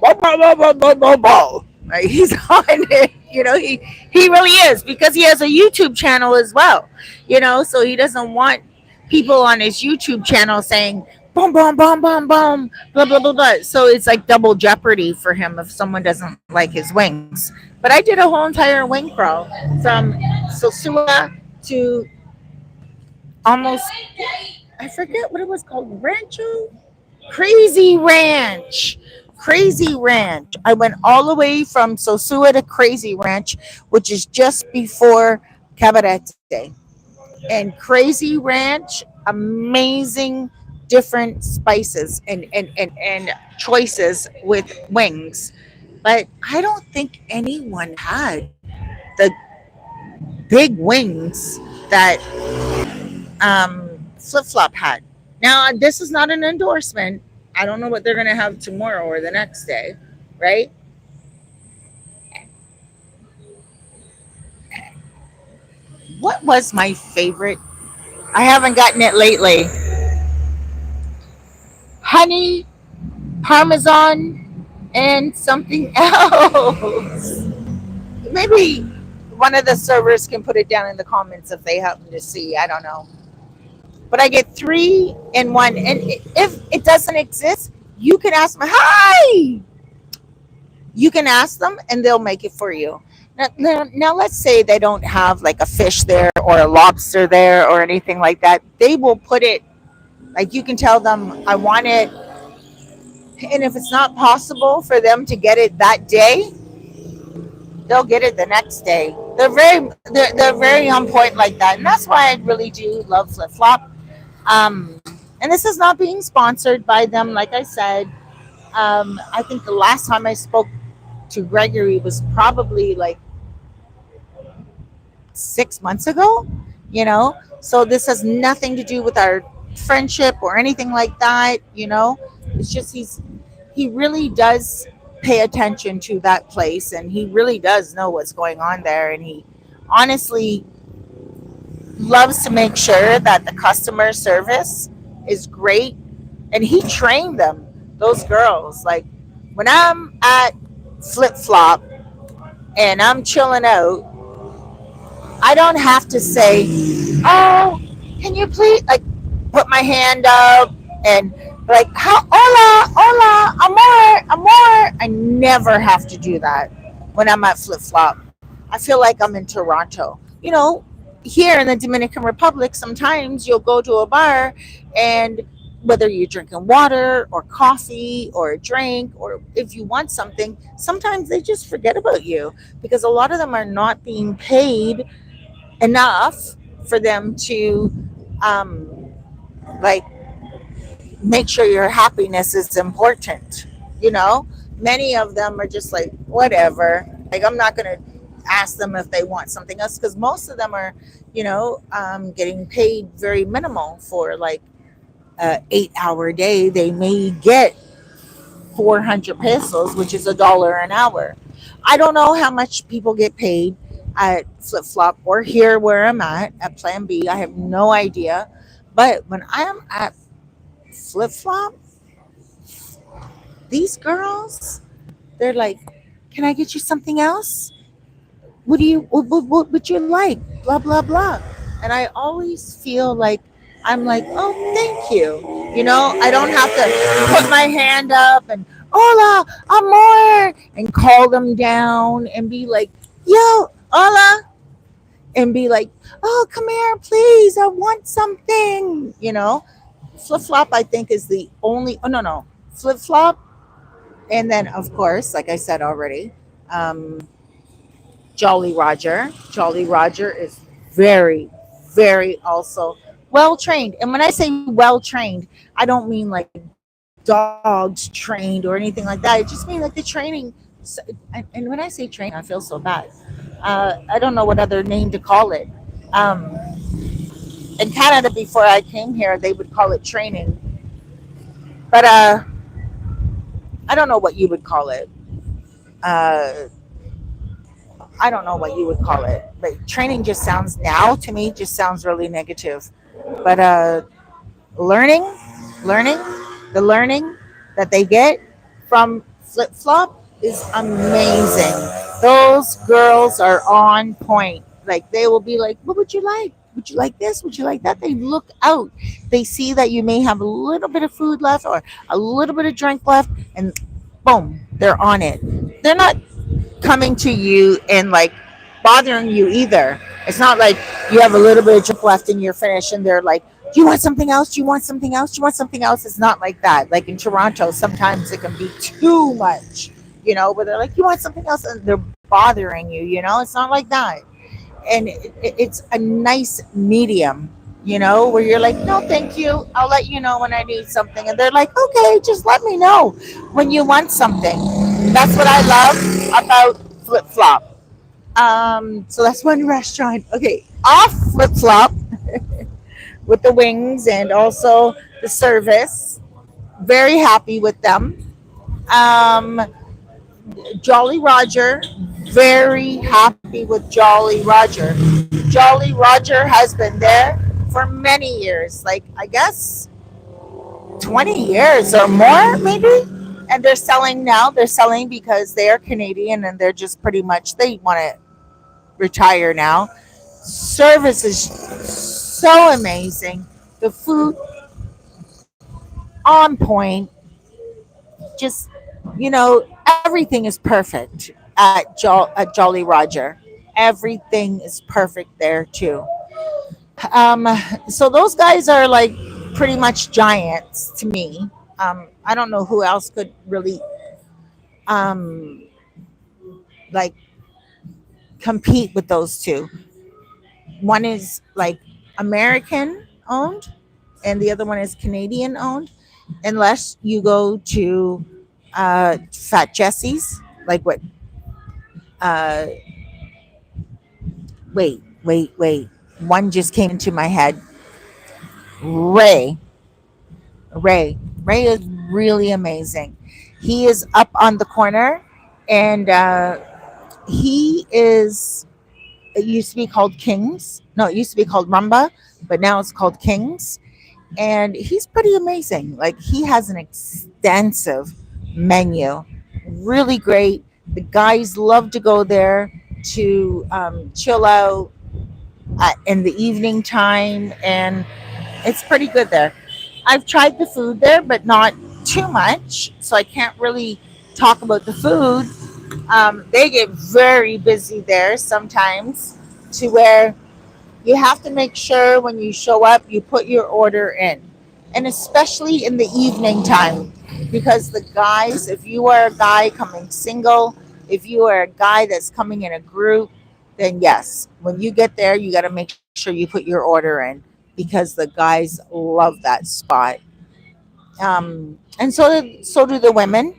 Bow, bow, bow, bow, bow, bow, bow. Right? He's on it. He really is because he has a YouTube channel as well. So he doesn't want people on his YouTube channel saying boom, boom, boom, boom, boom, blah, blah, blah, blah. So it's like double jeopardy for him if someone doesn't like his wings. But I did a whole entire wing crawl from Sosua to almost, I forget what it was called, Rancho? Crazy Ranch. Crazy Ranch. I went all the way from Sosua to Crazy Ranch, which is just before Cabarete. And Crazy Ranch, amazing different spices and choices with wings. But I don't think anyone had the big wings that Flip Flop had. Now, this is not an endorsement. I don't know what they're going to have tomorrow or the next day, right? What was my favorite? I haven't gotten it lately. Honey, Parmesan, and something else. Maybe one of the servers can put it down in the comments if they happen to see. I don't know. But I get three in one. And if it doesn't exist, you can ask them, hi! You can ask them and they'll make it for you. Now, let's say they don't have like a fish there or a lobster there or anything like that. They will put it, like, you can tell them, I want it. And if it's not possible for them to get it that day, they'll get it the next day. They're very on point like that. And that's why I really do love Flip Flop. And this is not being sponsored by them, like I said. I think the last time I spoke to Gregory was probably like 6 months ago, you know? So this has nothing to do with our friendship or anything like that, you know? It's just he really does pay attention to that place, and he really does know what's going on there, and he honestly loves to make sure that the customer service is great, and he trained them, those girls. Like, when I'm at Flip Flop and I'm chilling out, I don't have to say, "Oh, can you please," like, put my hand up and like, "How, hola, hola, amor, amor." I never have to do that when I'm at Flip Flop. I feel like I'm in Toronto. Here in the Dominican Republic, sometimes you'll go to a bar, and whether you're drinking water or coffee or a drink, or if you want something, sometimes they just forget about you because a lot of them are not being paid enough for them to like make sure your happiness is important. you know Many of them are just like, whatever, like, I'm not going to ask them if they want something else, because most of them are getting paid very minimal for like a 8-hour day. They may get 400 pesos, which is $1 an hour. I don't know how much people get paid at Flip Flop or here where I'm at Plan B. I have no idea. But when I am at Flip Flop, these girls, they're like, "Can I get you something else? What would you like? Blah, blah, blah." And I always feel like I'm like, "Oh, thank you." I don't have to put my hand up and, "Hola, amor," and call them down and be like, "Yo, hola," and be like, "Oh, come here, please. I want something." Flip Flop, I think, is the only, oh, no, no. Flip Flop. And then, of course, like I said already, Jolly Roger. Jolly Roger is very, very also well trained. And when I say well trained, I don't mean like dogs trained or anything like that. I just mean like the training. And when I say training, I feel so bad. I don't know what other name to call it. Um, in Canada, before I came here, they would call it training. But I don't know what you would call it. Uh, I don't know what you would call it. But training just sounds, now to me, just sounds really negative. But learning, learning, the learning that they get from Flip Flop is amazing. Those girls are on point. Like, they will be like, "What would you like? Would you like this? Would you like that?" They look out. They see that you may have a little bit of food left or a little bit of drink left, and boom, they're on it. They're not coming to you and like bothering you either. It's not like you have a little bit of drink left and you're finished and they're like, "Do you want something else? Do you want something else? Do you want something else?" It's not like that. Like in Toronto, sometimes it can be too much, where they're like, "You want something else?" And they're bothering you, It's not like that. And it's a nice medium, where you're like, "No, thank you. I'll let you know when I need something." And they're like, "Okay, just let me know when you want something." That's what I love about Flip Flop. So that's one restaurant. Okay, off Flip Flop with the wings and also the service. Very happy with them. Um, Jolly Roger, very happy with Jolly Roger. Jolly Roger has been there for many years, like, I guess 20 years or more, maybe. And they're selling now. They're selling because they are Canadian and they're just pretty much, they want to retire now. Service is so amazing. The food on point. Just, everything is perfect. at Jolly Roger. Everything is perfect there too. Um, so those guys are like pretty much giants to me. I don't know who else could really um, like compete with those two. One is like American owned, and the other one is Canadian owned. Unless you go to Fat Jesse's, like what? Uh, wait. One just came into my head. Ray. Ray is really amazing. He is up on the corner, and he is. It used to be called Kings. No, it used to be called Rumba, but now it's called Kings. And he's pretty amazing. Like he has an extensive menu, really great. The guys love to go there to chill out in the evening time, and it's pretty good there. I've tried the food there, but not too much, so I can't really talk about the food. They get very busy there sometimes, to where you have to make sure when you show up, you put your order in. And especially in the evening time, because the guys, if you are a guy coming single, if you are a guy that's coming in a group, then yes, when you get there, you got to make sure you put your order in because the guys love that spot. And so do the women.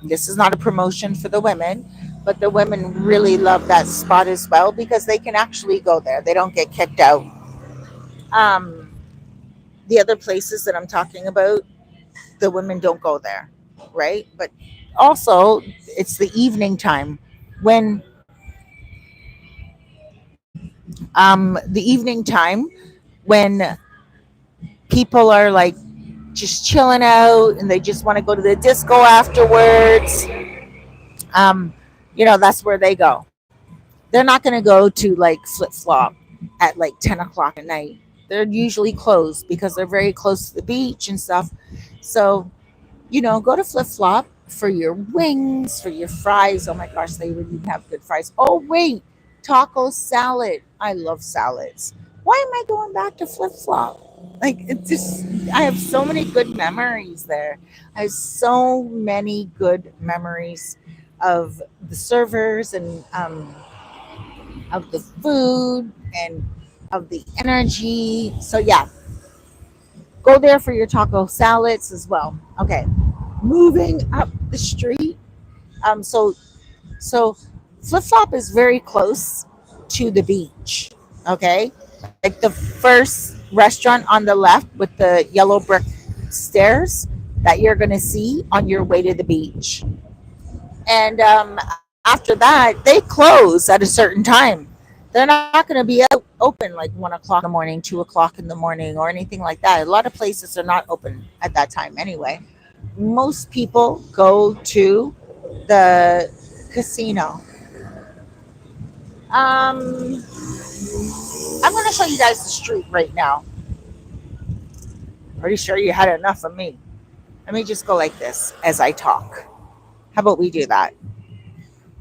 This is not a promotion for the women, but the women really love that spot as well because they can actually go there. They don't get kicked out. Um, the other places that I'm talking about, the women don't go there, right? But also, it's the evening time when the evening time when people are like just chilling out and they just want to go to the disco afterwards. Um, that's where they go. They're not going to go to like Flip Flop at like 10 o'clock at night. They're usually closed because they're very close to the beach and stuff. So, go to Flip Flop for your wings, for your fries. Oh my gosh, they really have good fries. Oh, wait, taco salad. I love salads. Why am I going back to Flip Flop? Like, it's just, I have so many good memories there. I have so many good memories of the servers and of the food and of the energy. So, yeah, go there for your taco salads as well. Okay, moving up the street. So Flip Flop is very close to the beach. Okay, like the first restaurant on the left with the yellow brick stairs that you're gonna see on your way to the beach. And after that, they close at a certain time. They're not going to be open like 1 o'clock in the morning, 2 o'clock in the morning, or anything like that. A lot of places are not open at that time anyway. Most people go to the casino. I'm going to show you guys the street right now. Pretty sure you had enough of me. Let me just go like this as I talk. How about we do that?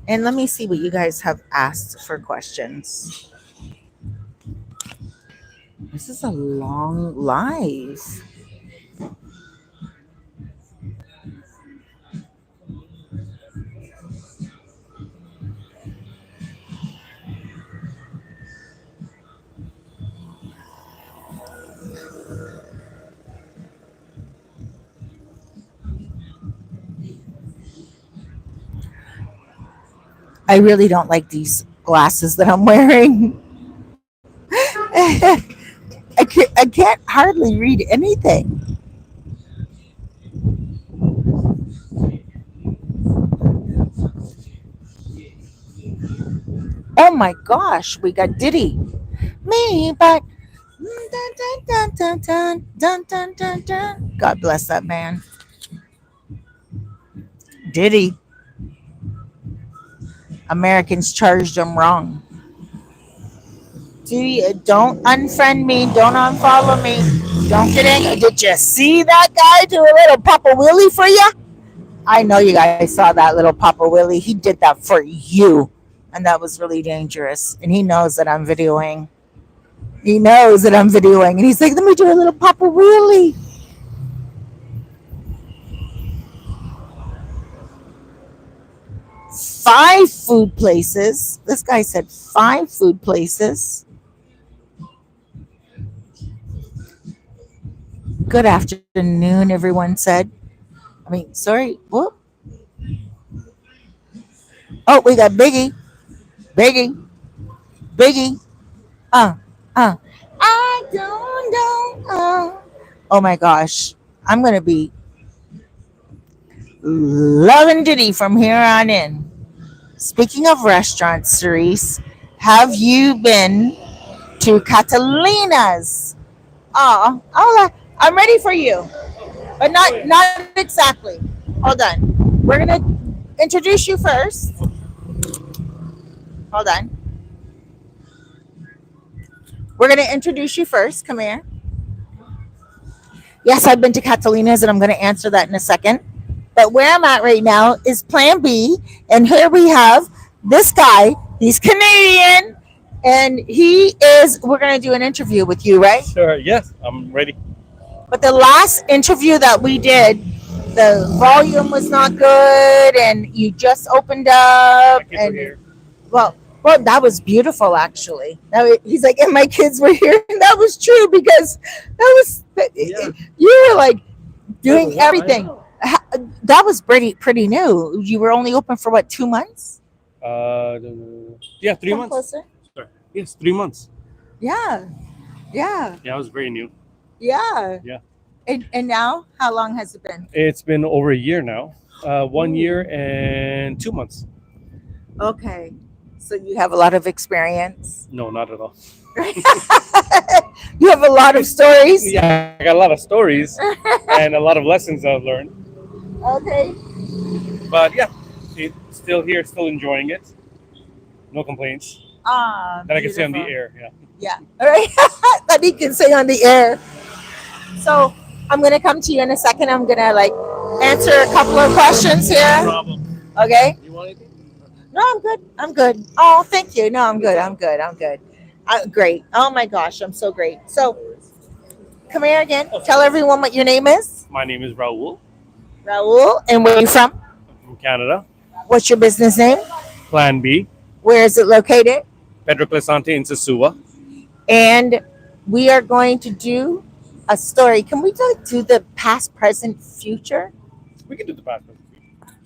And let me see what you guys have asked for questions. This is a long live. I really don't like these glasses that I'm wearing. I can't hardly read anything. Oh my gosh, we got Diddy. Me, but dun, dun, dun, dun, dun, dun, dun, dun, dun. God bless that man. Diddy. Americans charged him wrong. Don't unfriend me. Don't unfollow me. Don't get angry. Did you see that guy do a little Papa Willie for you? I know you guys saw that little Papa Willie. He did that for you. And that was really dangerous. And he knows that I'm videoing. He knows that I'm videoing. And he's like, let me do a little Papa Willie. Five food places. This guy said 5 food places. Good afternoon, everyone said. I mean, sorry. Whoop. Oh, we got Biggie. Biggie. Biggie. Uh, uh. I don't know. Oh my gosh. I'm going to be loving Diddy from here on in. Speaking of restaurants, Cerise, have you been to Catalina's? Oh, I'm ready for you, but not exactly. Hold on. We're gonna introduce you first. Hold on. We're gonna introduce you first. Come here. Yes, I've been to Catalina's, and I'm gonna answer that in a second. But where I'm at right now is Plan B, and here we have this guy. He's Canadian, and we're gonna do an interview with you, right? Sure, yes, I'm ready. But the last interview that we did, the volume was not good, and you just opened up, and well, that was beautiful, actually. He's like, and my kids were here, and that was true because you were like doing everything. That was pretty new. You were only open for what, 2 months? Yeah, 3 Come months. closer. Sorry. Yes, 3 months. Yeah. Yeah, it was very new. Yeah. Yeah. And now, how long has it been? It's been over a year now. 1 year and 2 months. Okay. So you have a lot of experience. No, not at all. You have a lot of stories. Yeah, I got a lot of stories and a lot of lessons I've learned. Okay. But yeah, it's still here, still enjoying it. No complaints. That I can say on the air. Yeah. Yeah. All right. That he can say on the air. So I'm gonna come to you in a second. I'm gonna answer a couple of questions here. No problem. Okay. You want anything? No, I'm good. I'm good. Oh, thank you. No, I'm good. I'm good. Great. Oh my gosh, I'm so great. So, come here again. Tell everyone what your name is. My name is Raul. Raul. And where are you from? I'm from Canada. What's your business name? Plan B. Where is it located? Pedro Clisante in Sosua. And we are going to do a story. Can we do the past, present, future? We can do the past.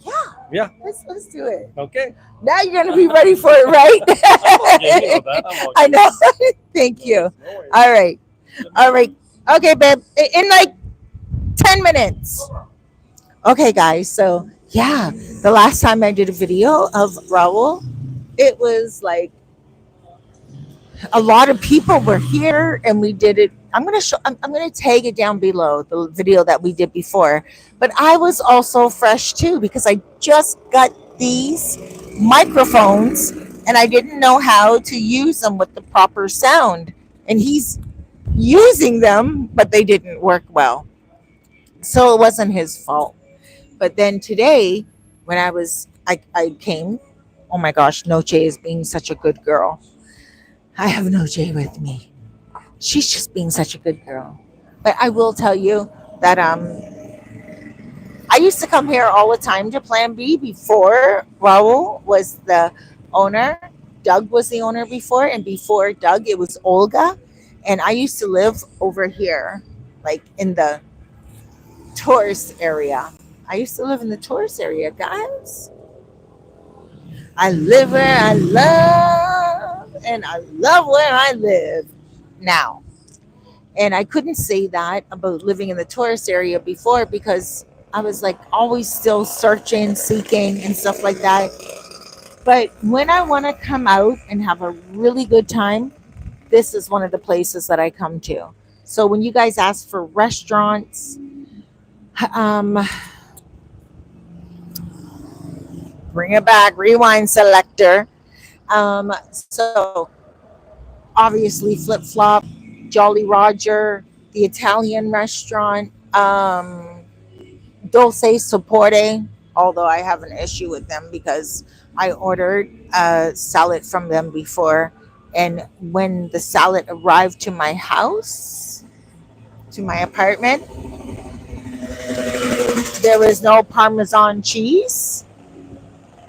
Yeah. Yeah. Let's do it. Okay. Now you're gonna be ready for it, right? Okay, you know that. I'm okay. I know. Thank you. No worries. All right. All right. Okay, babe. In 10 minutes. Okay, guys. So yeah, the last time I did a video of Raul, it was like a lot of people were here, and we did it. I'm gonna tag it down below the video that we did before. But I was also fresh too because I just got these microphones and I didn't know how to use them with the proper sound. And he's using them, but they didn't work well. So it wasn't his fault. But then today, when I came, oh my gosh, Noche is being such a good girl. I have Noche with me. She's just being such a good girl. But I will tell you that I used to come here all the time to Plan B before Raul was the owner. Doug was the owner before, and before Doug, it was Olga. And I used to live over here, like in the tourist area. I used to live in the tourist area, guys. I live where I love, and I love where I live now. And I couldn't say that about living in the tourist area before because I was always still searching, seeking, and stuff like that. But when I want to come out and have a really good time, this is one of the places that I come to. So when you guys ask for restaurants, bring it back, rewind selector. So obviously Flip Flop, Jolly Roger, the Italian restaurant, Dolce Sapore. although I have an issue with them because I ordered a salad from them before, and when the salad arrived to my house, to my apartment, there was no Parmesan cheese.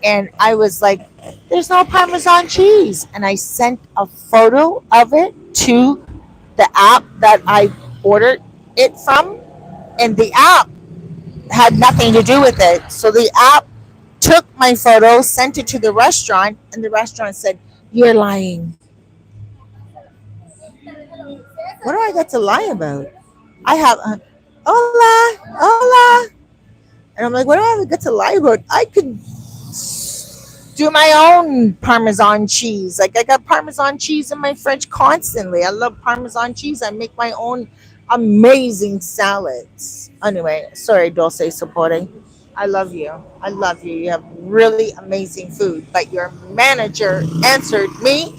And I was like, there's no Parmesan cheese. And I sent a photo of it to the app that I ordered it from. And the app had nothing to do with it. So the app took my photo, sent it to the restaurant, and the restaurant said, "You're lying." What do I got to lie about? I have hola, hola. And I'm like, what do I got to lie about? I could do my own Parmesan cheese. Like, I got Parmesan cheese in my fridge constantly. I love Parmesan cheese. I make my own amazing salads. Anyway, sorry, Dulce Sapore. I love you. I love you. You have really amazing food. But your manager answered me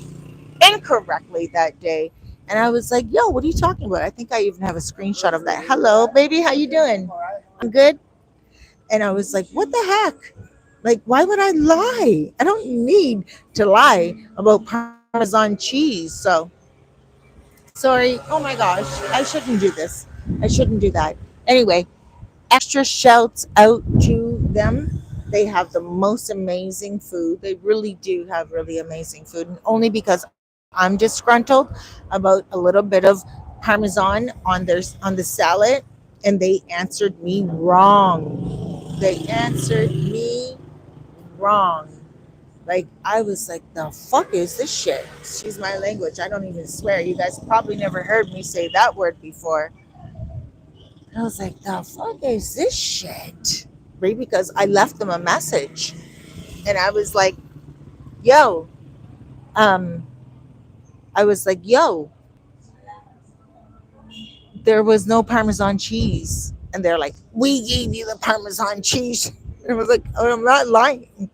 incorrectly that day. And I was like, yo, what are you talking about? I think I even have a screenshot of that. Hello, baby. How you doing? I'm good. And I was like, what the heck? Like, why would I lie? I don't need to lie about Parmesan cheese. So, sorry. Oh my gosh. I shouldn't do this. I shouldn't do that. Anyway, extra shouts out to them. They have the most amazing food. They really do have really amazing food. And only because I'm disgruntled about a little bit of Parmesan on the salad, and they answered me wrong. They answered me wrong. Like, I was like, the fuck is this shit? Excuse my language. I don't even swear. You guys probably never heard me say that word before. And I was like, the fuck is this shit? Right? Because I left them a message. And I was like, yo, um, I was like, yo, there was no Parmesan cheese. And they're like, we gave you the Parmesan cheese. And I was like, oh, I'm not lying.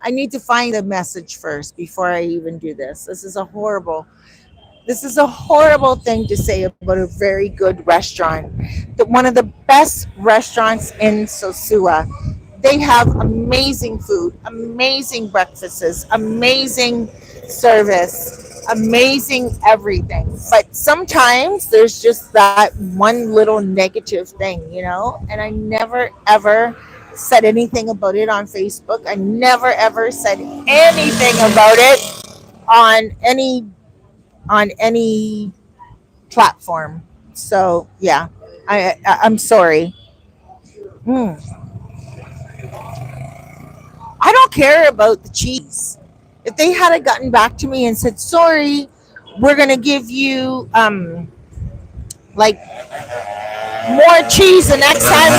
I need to find the message first before I even do this. This is a horrible thing to say about a very good restaurant. One of the best restaurants in Sosua. They have amazing food, amazing breakfasts, amazing service, amazing everything. But sometimes there's just that one little negative thing. And I never ever said anything about it on Facebook. I never ever said anything about it on any platform. So yeah, I'm sorry. Mm. I don't care about the cheese. If they had gotten back to me and said, sorry, we're gonna give you like more cheese the next time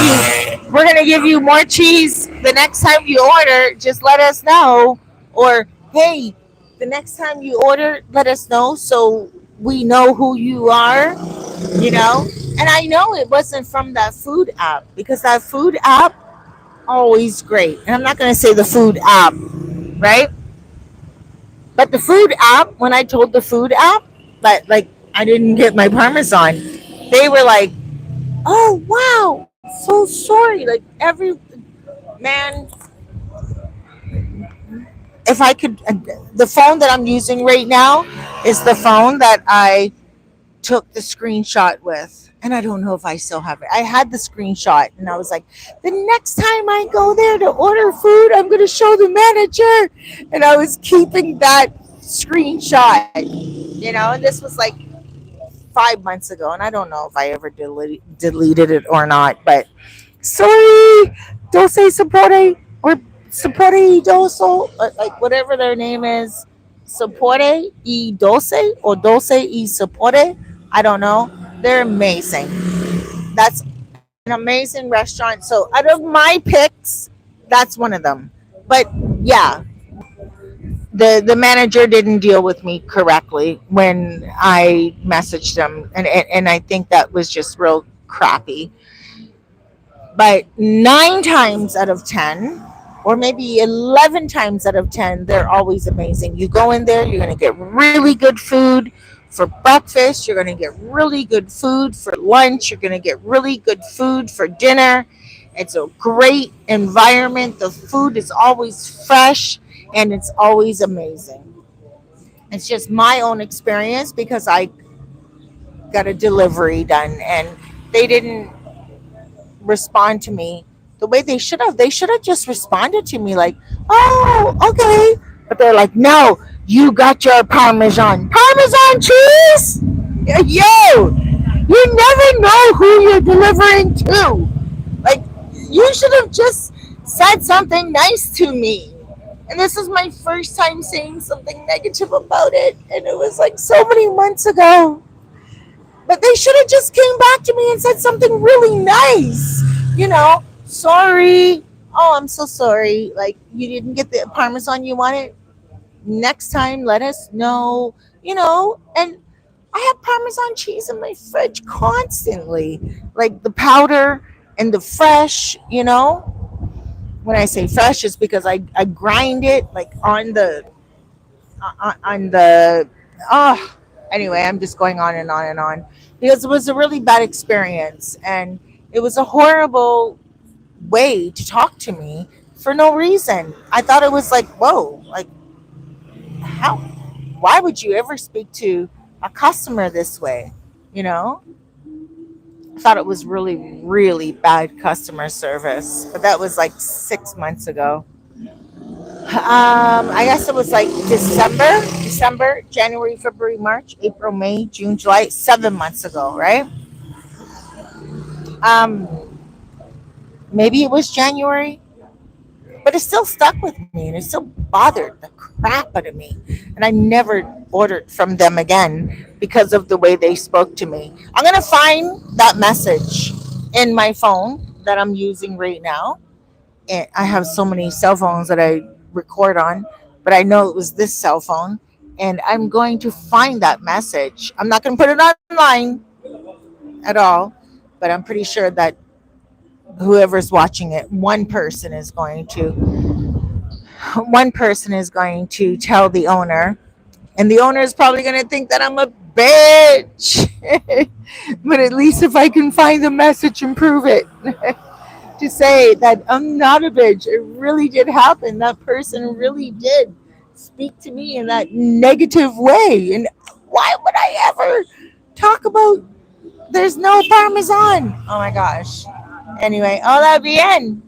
we're gonna give you more cheese the next time you order, just let us know. Or hey, the next time you order, let us know so we know who you are. And I know it wasn't from that food app, because that food app always great. And I'm not gonna say the food app, right? But the food app, when I told the food app that like I didn't get my Parmesan, they were like, oh wow, so sorry. Like, every man, if I could, the phone that I'm using right now is the phone that I took the screenshot with. And I don't know if I still have it. I had the screenshot and I was like, the next time I go there to order food, I'm going to show the manager. And I was keeping that screenshot. And this was like 5 months ago. And I don't know if I ever deleted it or not. But sorry, Dulce Sapore or Sapore Doso, like whatever their name is. Sapore y Dulce or Dulce y Sapore. I don't know. They're amazing. That's an amazing restaurant. So out of my picks, that's one of them. But yeah, the manager didn't deal with me correctly when I messaged them, and I think that was just real crappy. But 9 times out of 10, or maybe 11 times out of 10, they're always amazing. You go in there, you're going to get really good food for breakfast, you're going to get really good food for lunch, you're going to get really good food for dinner. It's a great environment. The food is always fresh and it's always amazing. It's just my own experience because I got a delivery done and they didn't respond to me the way they should have. They should have just responded to me like, "Oh, okay." But they're like, "No, you got your Parmesan cheese? Yo, you never know who you're delivering to. Like, you should have just said something nice to me." And this is my first time saying something negative about it. And it was like so many months ago. But they should have just came back to me and said something really nice. Sorry. Oh, I'm so sorry. Like, you didn't get the Parmesan you wanted. Next time, let us know. And I have Parmesan cheese in my fridge constantly. Like the powder and the fresh. When I say fresh, it's because I grind it like on the anyway, I'm just going on and on and on because it was a really bad experience and it was a horrible way to talk to me for no reason. I thought it was like, whoa, like, how, why would you ever speak to a customer this way? you know I thought it was really, really bad customer service, but that was like 6 months ago. I guess it was like December, January, February, March, April, May, June, July, 7 months ago, right? Um, Maybe it was January, but it still stuck with me and it still bothered the crap out of me. And I never ordered from them again because of the way they spoke to me. I'm going to find that message in my phone that I'm using right now. And I have so many cell phones that I record on, but I know it was this cell phone. And I'm going to find that message. I'm not going to put it online at all, but I'm pretty sure that whoever's watching it, one person is going to tell the owner, and the owner is probably going to think that I'm a bitch. But at least if I can find the message and prove it, to say that I'm not a bitch, it really did happen. That person really did speak to me in that negative way. And why would I ever talk about there's no Parmesan? Oh my gosh. Anyway, that bien.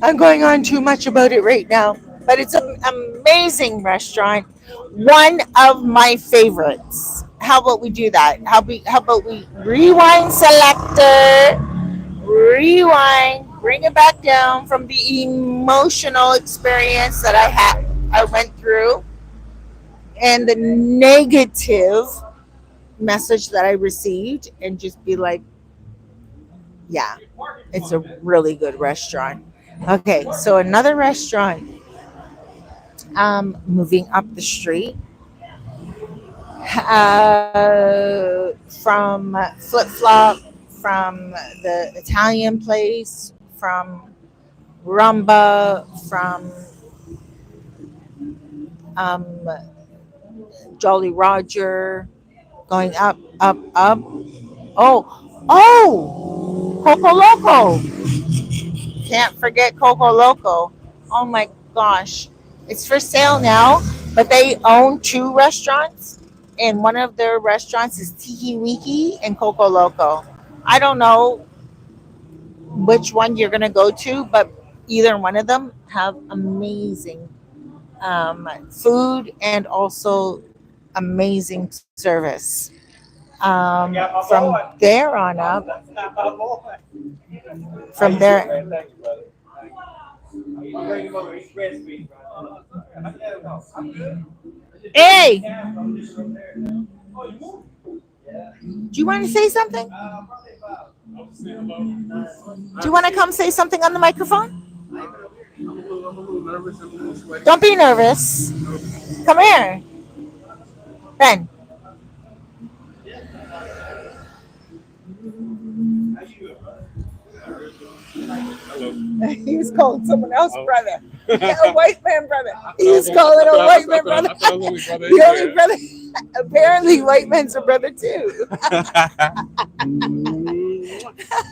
I'm going on too much about it right now, but it's an amazing restaurant. One of my favorites. How about we do that? How about we rewind selector, rewind, bring it back down from the emotional experience that I went through, and the negative message that I received, and just be like, yeah, it's a really good restaurant. Okay, so another restaurant, moving up the street, from Flip Flop, from the Italian place, from Rumba, from um, Jolly Roger, going up, up, up. Oh, Coco Loco. Can't forget Coco Loco. Oh my gosh. It's for sale now, but they own two restaurants, and one of their restaurants is Tiki Wiki and Coco Loco. I don't know which one you're going to go to, but either one of them have amazing food and also amazing service. From there on up, from there. Hey, do you want to say something? Do you want to come say something on the microphone? Don't be nervous. Come here, Ben. He was calling someone else brother. A white man brother. He was calling a white man brother. The only brother. Apparently, white men's a brother too.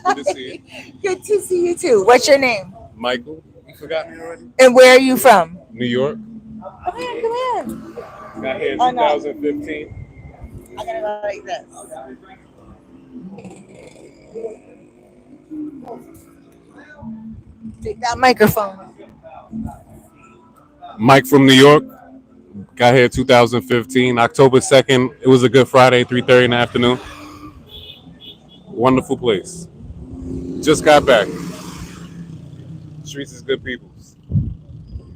Good to see you. Good to see you too. What's your name? Michael, you forgot me already? And where are you from? New York. Come here, come here. Got here in Oh, no. 2015. I'm gonna go like this. Take that microphone. Mike from New York. Got here 2015, October 2nd. It was a good Friday, 3:30 in the afternoon. Wonderful place. Just got back. Streets is good peoples.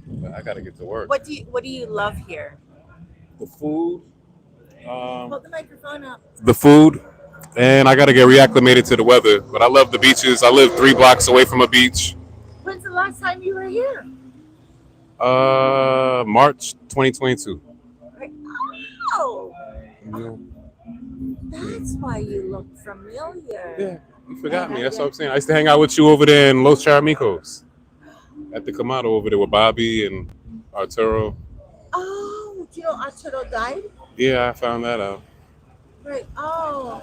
But I gotta get to work. What do you love here? The food. Hold the microphone up. The food. And I gotta get reacclimated to the weather. But I love the beaches. I live 3 blocks away from a beach. When's the last time you were here? March 2022. Oh, Yeah. that's why you look familiar. Yeah, you forgot me. That's what I'm saying. I used to hang out with you over there in Los Charamicos at the Kamado over there with Bobby and Arturo. Oh, do you know Arturo died? Yeah, I found that out. Right. Oh.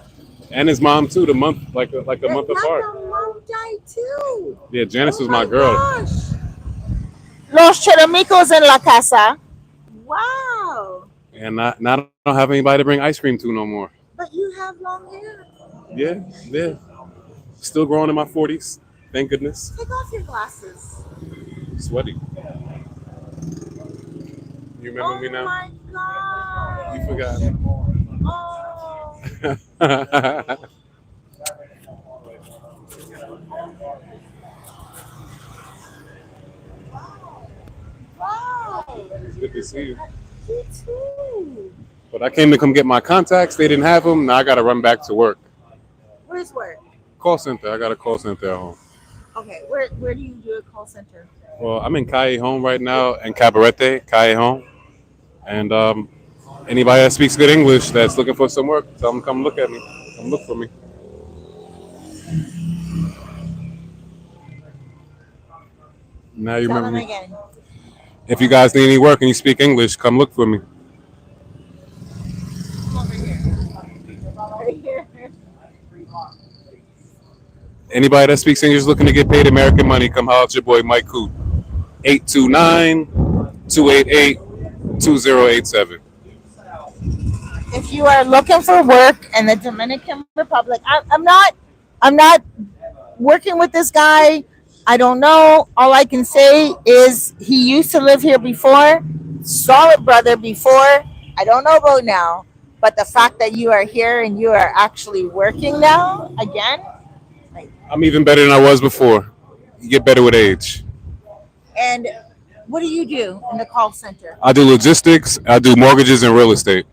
And his mom too. The month like a month apart. Your mom died too. Yeah, Janice was my Oh girl. gosh. Los Charamicos en la casa. Wow. And I don't have anybody to bring ice cream to no more. But you have long hair. Yeah. Still growing in my 40s. Thank goodness. Take off your glasses. Sweaty. You remember me Oh now? my god. You forgot me. Oh. Wow. It's good to see you. You too. But I came to come get my contacts. They didn't have them. Now I got to run back to work. Where's work? Call center. I got a call center at home. Okay, where do you do a call center? Well, I'm in Calle Home right now in Cabarete, Calle Home. And anybody that speaks good English that's looking for some work, tell them come look at me. Come look for me. Now you Tell remember them me. again. If you guys need any work and you speak English, come look for me. Over here. Right here. Anybody that speaks English looking to get paid American money, come holler at your boy Mike Coop. 829-288-2087. If you are looking for work in the Dominican Republic, I'm not working with this guy. I don't know. All I can say is he used to live here before. Solid brother before. I don't know about now. But the fact that you are here and you are actually working now again. I'm even better than I was before. You get better with age. And what do you do in the call center? I do logistics. I do mortgages and real estate.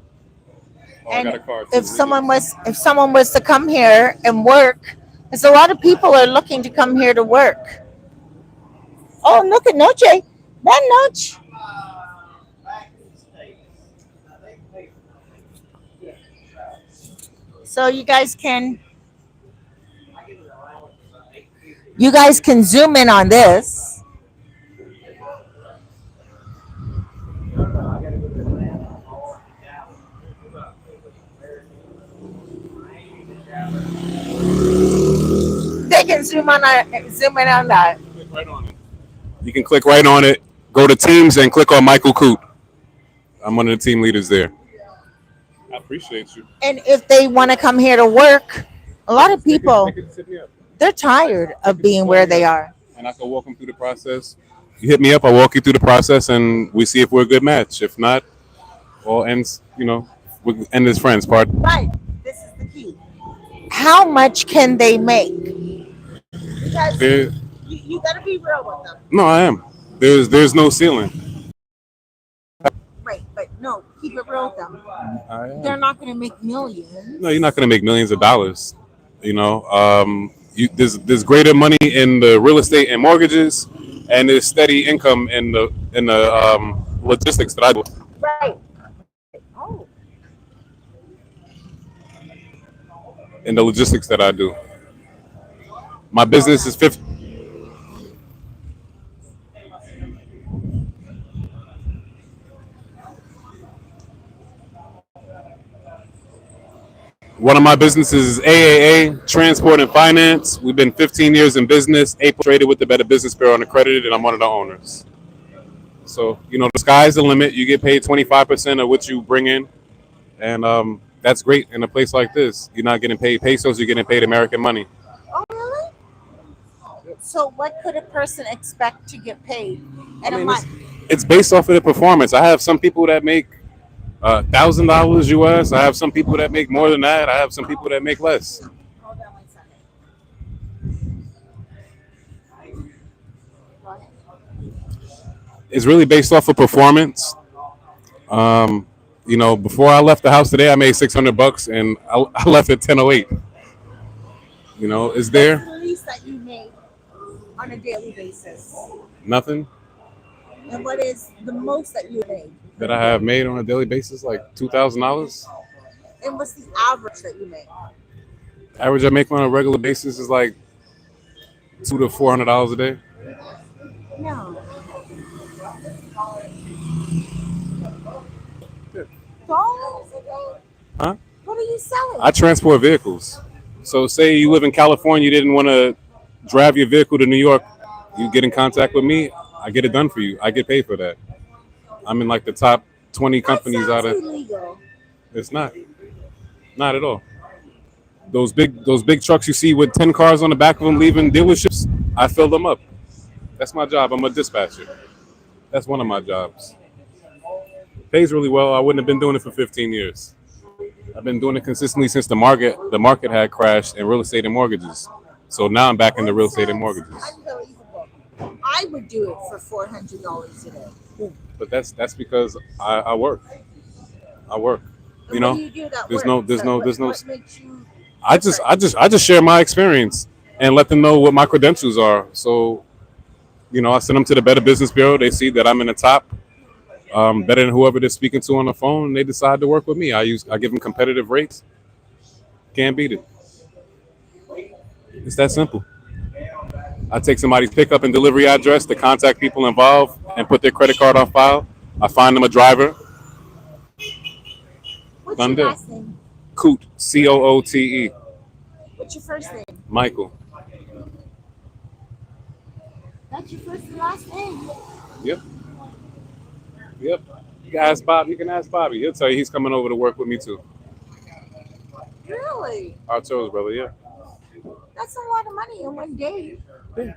And if someone was to come here and work, because a lot of people are looking to come here to work. Oh, look at Noche. That Noche. So you guys can zoom in on this. They can zoom in on that. You can click right on it, go to Teams, and click on Michael Coot. I'm one of the team leaders there. I appreciate you. And if they want to come here to work, a lot of people, they're tired of being where they are. And I can walk them through the process. You hit me up, I walk you through the process, and we see if we're a good match. If not, all ends, we end as friends. Pardon. Right. This is the key. How much can they make? Because you got to be real with them. No, I am. There's no ceiling. Right, but no, keep it real with them. I am. They're not going to make millions. No, you're not going to make millions of dollars. There's greater money in the real estate and mortgages, and there's steady income in the logistics that I do. Right. Oh. In the logistics that I do. My business is 50. One of my businesses is AAA, Transport and Finance. We've been 15 years in business. April traded with the Better Business Bureau unaccredited, and I'm one of the owners. So, the sky's the limit. You get paid 25% of what you bring in. And that's great in a place like this. You're not getting paid pesos, you're getting paid American money. Oh, really? So what could a person expect to get paid in a month? It's based off of the performance. I have some people that make $1,000 US. I have some people that make more than that. I have some people that make less. Hold on 1 second. Go ahead. It's really based off of performance. Before I left the house today, I made $600 and I left at 10:08. Is there? What's the least that you make on a daily basis? Nothing And what is the most that you make? that I have made on a daily basis, like $2,000. And what's the average that you make? Average I make on a regular basis is like $200 to $400 a day. No. $2 a day? Huh? What are you selling? I transport vehicles. So say you live in California, you didn't want to drive your vehicle to New York, you get in contact with me, I get it done for you. I get paid for that. I'm in like the top 20 companies out of. Illegal. It's not at all. Those big trucks you see with 10 cars on the back of them leaving dealerships, I fill them up. That's my job. I'm a dispatcher. That's one of my jobs. Pays really well. I wouldn't have been doing it for 15 years. I've been doing it consistently since the market had crashed in real estate and mortgages. So now I'm back into real estate and mortgages. Unbelievable. I would do it for $400 a day. But that's because I work. I work. And what do you do that There's works? no. What makes you I just share my experience and let them know what my credentials are. So, I send them to the Better Business Bureau. They see that I'm in the top, better than whoever they're speaking to on the phone. And they decide to work with me. I give them competitive rates. Can't beat it. It's that simple. I take somebody's pickup and delivery address, the contact people involved, and put their credit card on file. I find them a driver. What's your last name? Coot, Coote. What's your first name? Michael. That's your first and last name. Yep. You can ask Bob. You can ask Bobby. He'll tell you he's coming over to work with me too. Really? Arturo's brother, yeah. That's a lot of money in one day. Yeah.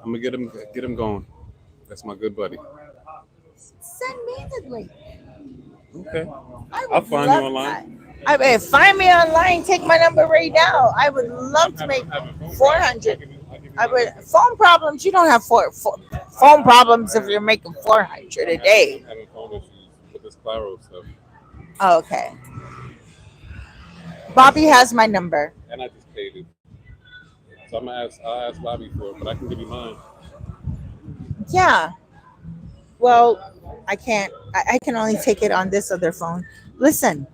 I'm gonna get him going. That's my good buddy. Send me the link. Okay. I'll find you online. I mean, find me online. Take my number right now. I would love to make 400. I would. Phone problems. You don't have phone problems if you're making 400 a day. Having phone issues with this Claro stuff. Oh, okay. Bobby has my number. And I just paid it. So I'll ask Bobby for it, but I can give you mine. Yeah. Well, I can't. I can only take it on this other phone. Listen.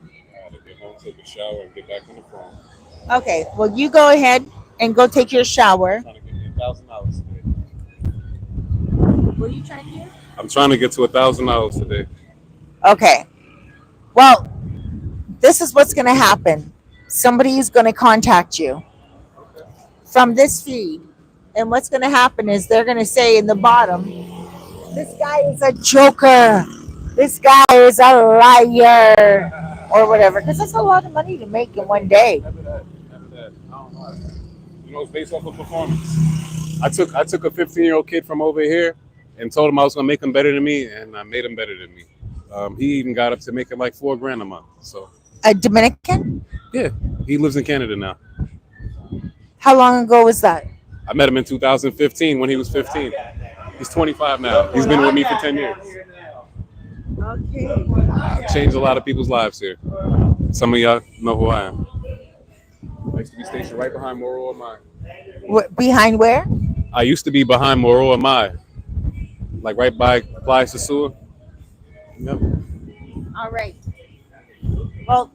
I had to get home, take a shower, and get back on the phone. Okay. Well, you go ahead and go take your shower. I'm trying to get me $1,000 today. What are you trying to do? I'm trying to get to $1,000 today. Okay. Well, this is what's going to happen. Somebody is going to contact you from this feed. And what's going to happen is they're going to say in the bottom, this guy is a joker. This guy is a liar. Or whatever. Because that's a lot of money to make in one day. Never that. I don't know. It's based off of performance. I took a 15-year-old kid from over here and told him I was going to make him better than me, and I made him better than me. He even got up to making like $4,000 a month. So a Dominican? Yeah, he lives in Canada now. How long ago was that? I met him in 2015 when he was 15. He's 25 now. He's been with me for 10 years. Okay. I've changed a lot of people's lives here. Some of y'all know who I am. I used to be stationed right behind Moro Amai. Behind where? I used to be behind Moro Amai. Like right by Plata Sosua. Yep. All right. Well,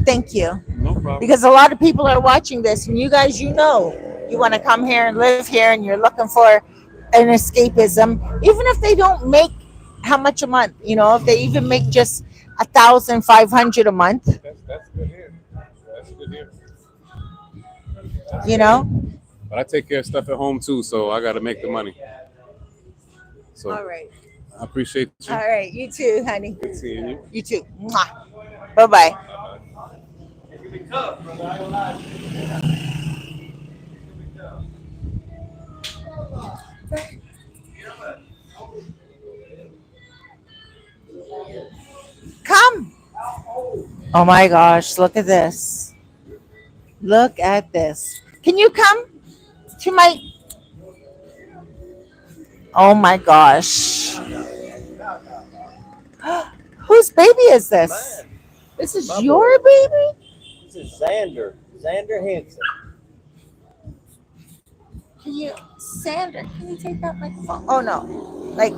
thank you. No problem. Because a lot of people are watching this, and you guys, you want to come here and live here, and you're looking for an escapism, even if they don't make how much a month, if they even make just 1,500 a month. That's good here. That's good here. You know. But I take care of stuff at home too, so I got to make the money. So All right. I appreciate you. All right. You too, honey. Good seeing you. You too. Bye bye. Come. Oh my gosh, look at this. Look at this. Can you come to my. Oh my gosh. Whose baby is this? This is your baby? This is Xander. Xander Henson. Can you, Sandra, can you take that microphone? Oh no. Like,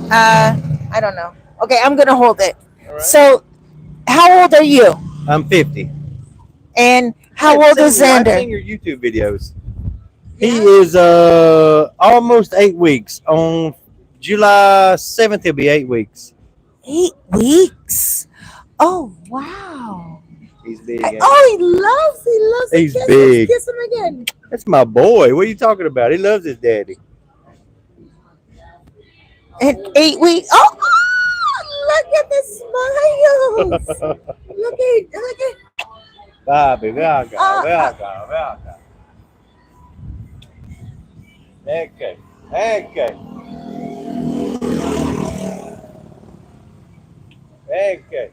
I don't know. Okay, I'm going to hold it. All right. So, how old are you? I'm 50. And how old is I've Xander? seen your YouTube videos. He is almost 8 weeks. On July 7th, he'll be 8 weeks. 8 weeks. Oh wow. He's big. Oh, he loves He's the kiss. big. Let's kiss him again. That's my boy. What are you talking about? He loves his daddy. And 8 weeks. Oh, look at the smiles. look at. Bobby, ven acá, ven acá, ven acá. Okay, okay. Okay.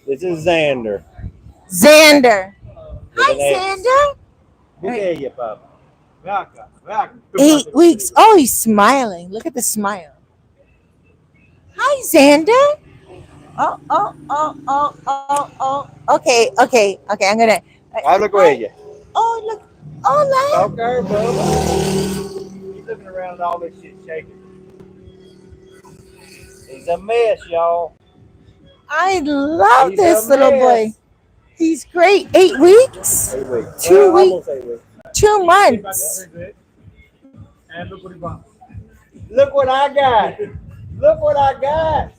This is Xander. Xander. With Hi, an X. Xander. Look at you, Papa. Ven acá, ven acá. 8 weeks. Oh, he's smiling. Look at the smile. Hi, Xander. Oh. Okay. I'm gonna. Habla con ella. Oh, look. Hola. Okay, Bubba. He's looking around all this shit shaking. He's a mess, y'all. I love He's this a little mess. boy. He's great. 8 weeks. 8 weeks. 2 weeks. Almost 8 weeks. 2 months. And look what he bought. Look what I got. Look what I got.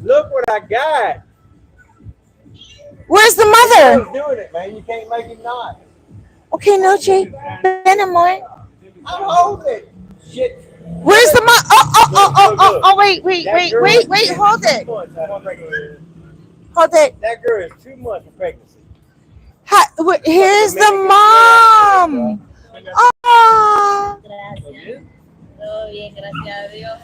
Look what I got. Where's the mother? He's doing it, man. You can't make him not. Okay, Noche. Ven, amor. I'm holding it. Shit. Where's the mother? Oh, wait. Hold it. Hold it. That girl is 2 months of pregnancy. Here's the mom. Oh. Todo bien, gracias a Dios.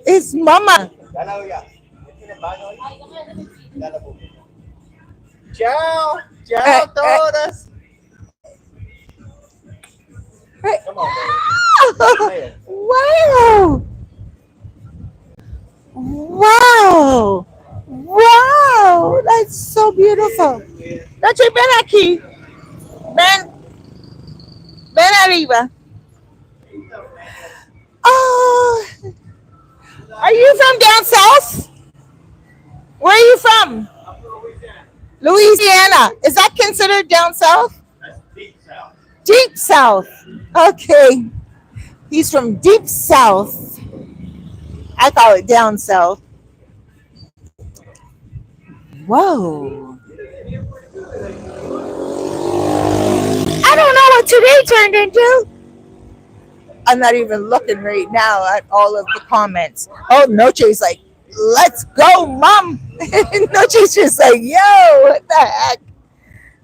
It's mama. Ciao. Ciao, todas. Come on, baby. Wow. That's so beautiful. Noche, ven aquí. Ven arriba. Oh, are you from down south? Where are you from? Louisiana. Is that considered down south? That's deep south. Deep south. Okay. He's from deep south. I call it down south. Whoa. I don't know what today turned into. I'm not even looking right now at all of the comments. Oh, Noche's like, let's go, mom. Noche's just like, yo, what the heck?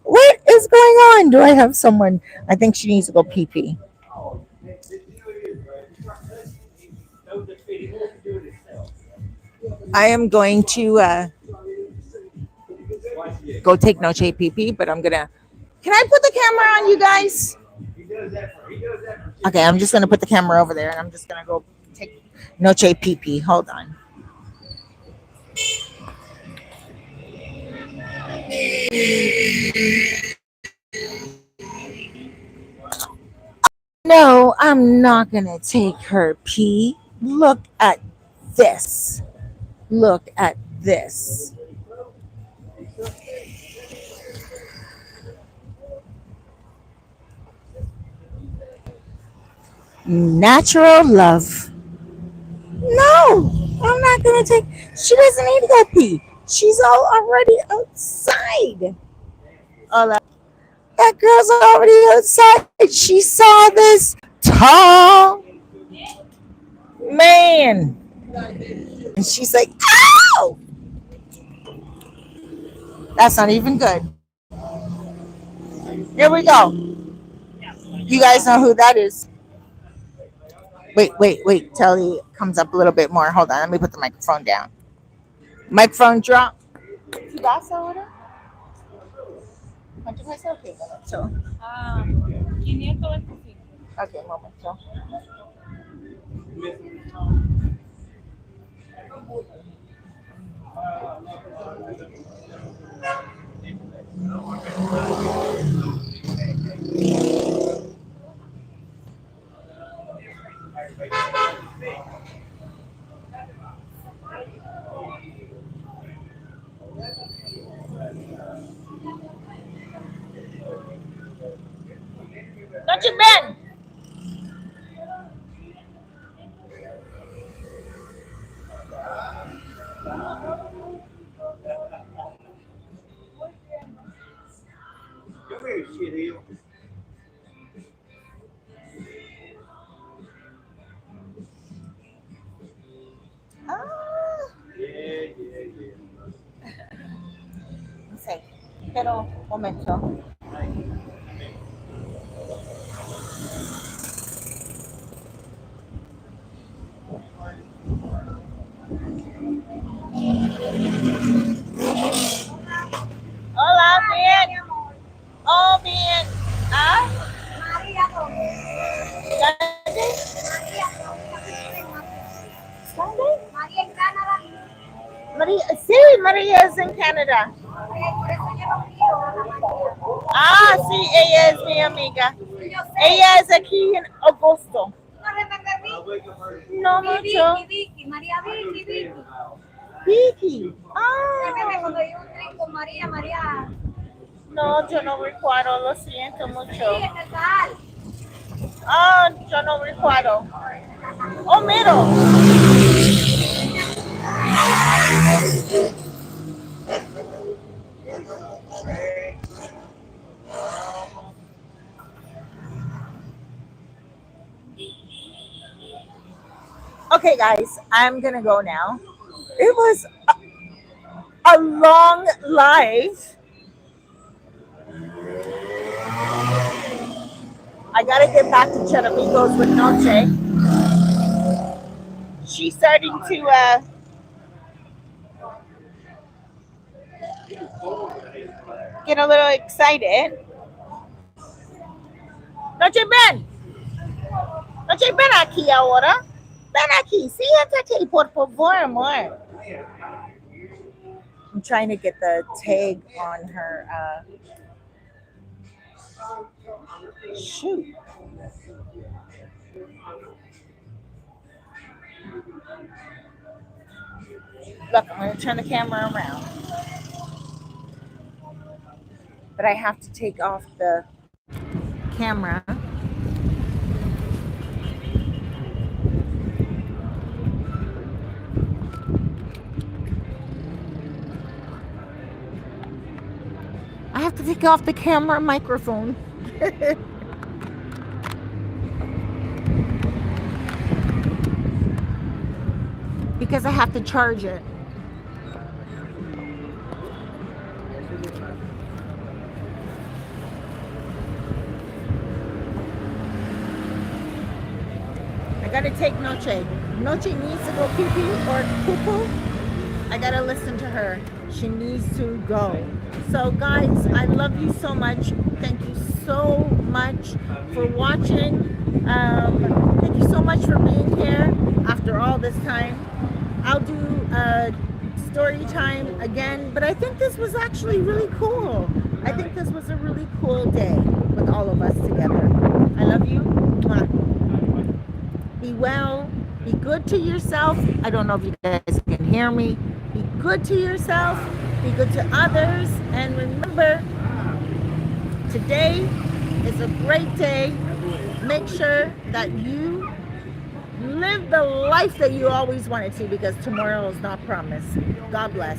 What is going on? Do I have someone? I think she needs to go pee pee. I am going to go take Noche pee pee, but I'm gonna. Can I put the camera on, you guys? Okay, I'm just gonna put the camera over there, and I'm just gonna go take Noche pee pee. Hold on. No, I'm not gonna take her pee. Look at this. Look at this. Natural love. No, I'm not gonna take. She doesn't need to go pee. She's all already outside. Hola. That girl's already outside. She saw this tall man, and she's like, "Ow!" That's not even good. Here we go. You guys know who that is. Wait. Telly comes up a little bit more. Hold on. Let me put the microphone down. Microphone drop. ¿Tú vas ahora? ¿Cuánto cuesta? Ok, momento. 525. Ok, momento. Noche Ben. No sé, pero momento. Hola, bien. Oh, bien. ¿Ah? ¿Dónde? ¿Dónde? María, sí, María es en Canadá. Ah, sí, ella es mi amiga. Ella es aquí en agosto. No mucho. Vicky, María Vicky, Vicky. Vicky. Ah. Cuando hay un drink con María, María. No, yo no recuerdo, lo siento mucho. Sí, ¿qué tal? Ah, yo no recuerdo. Oh, miro. Okay, guys, I'm gonna go now. It was a long live. I gotta get back to Charamicos with Noche. She's starting to get a little excited. Noche, ven. Noche, ven aquí ahora. Ven aquí. Siéntate, por favor, amor. I'm trying to get the tag on her. Shoot. Look, I'm going to turn the camera around. But I have to take off the camera. I have to take off the camera microphone. Because I have to charge it. I gotta take Noche. Noche needs to go pee-pee or poo-poo. I gotta listen to her. She needs to go. So guys, I love you so much. Thank you so much for watching. Thank you so much for being here after all this time. I'll do story time again, but I think this was actually really cool. I think this was a really cool day with all of us together. I love you. Mwah. Be well. Be good to yourself. I don't know if you guys can hear me. Be good to yourself. Be good to others. And remember, today is a great day make sure that you live the life that you always wanted to, because tomorrow is not promised. God bless.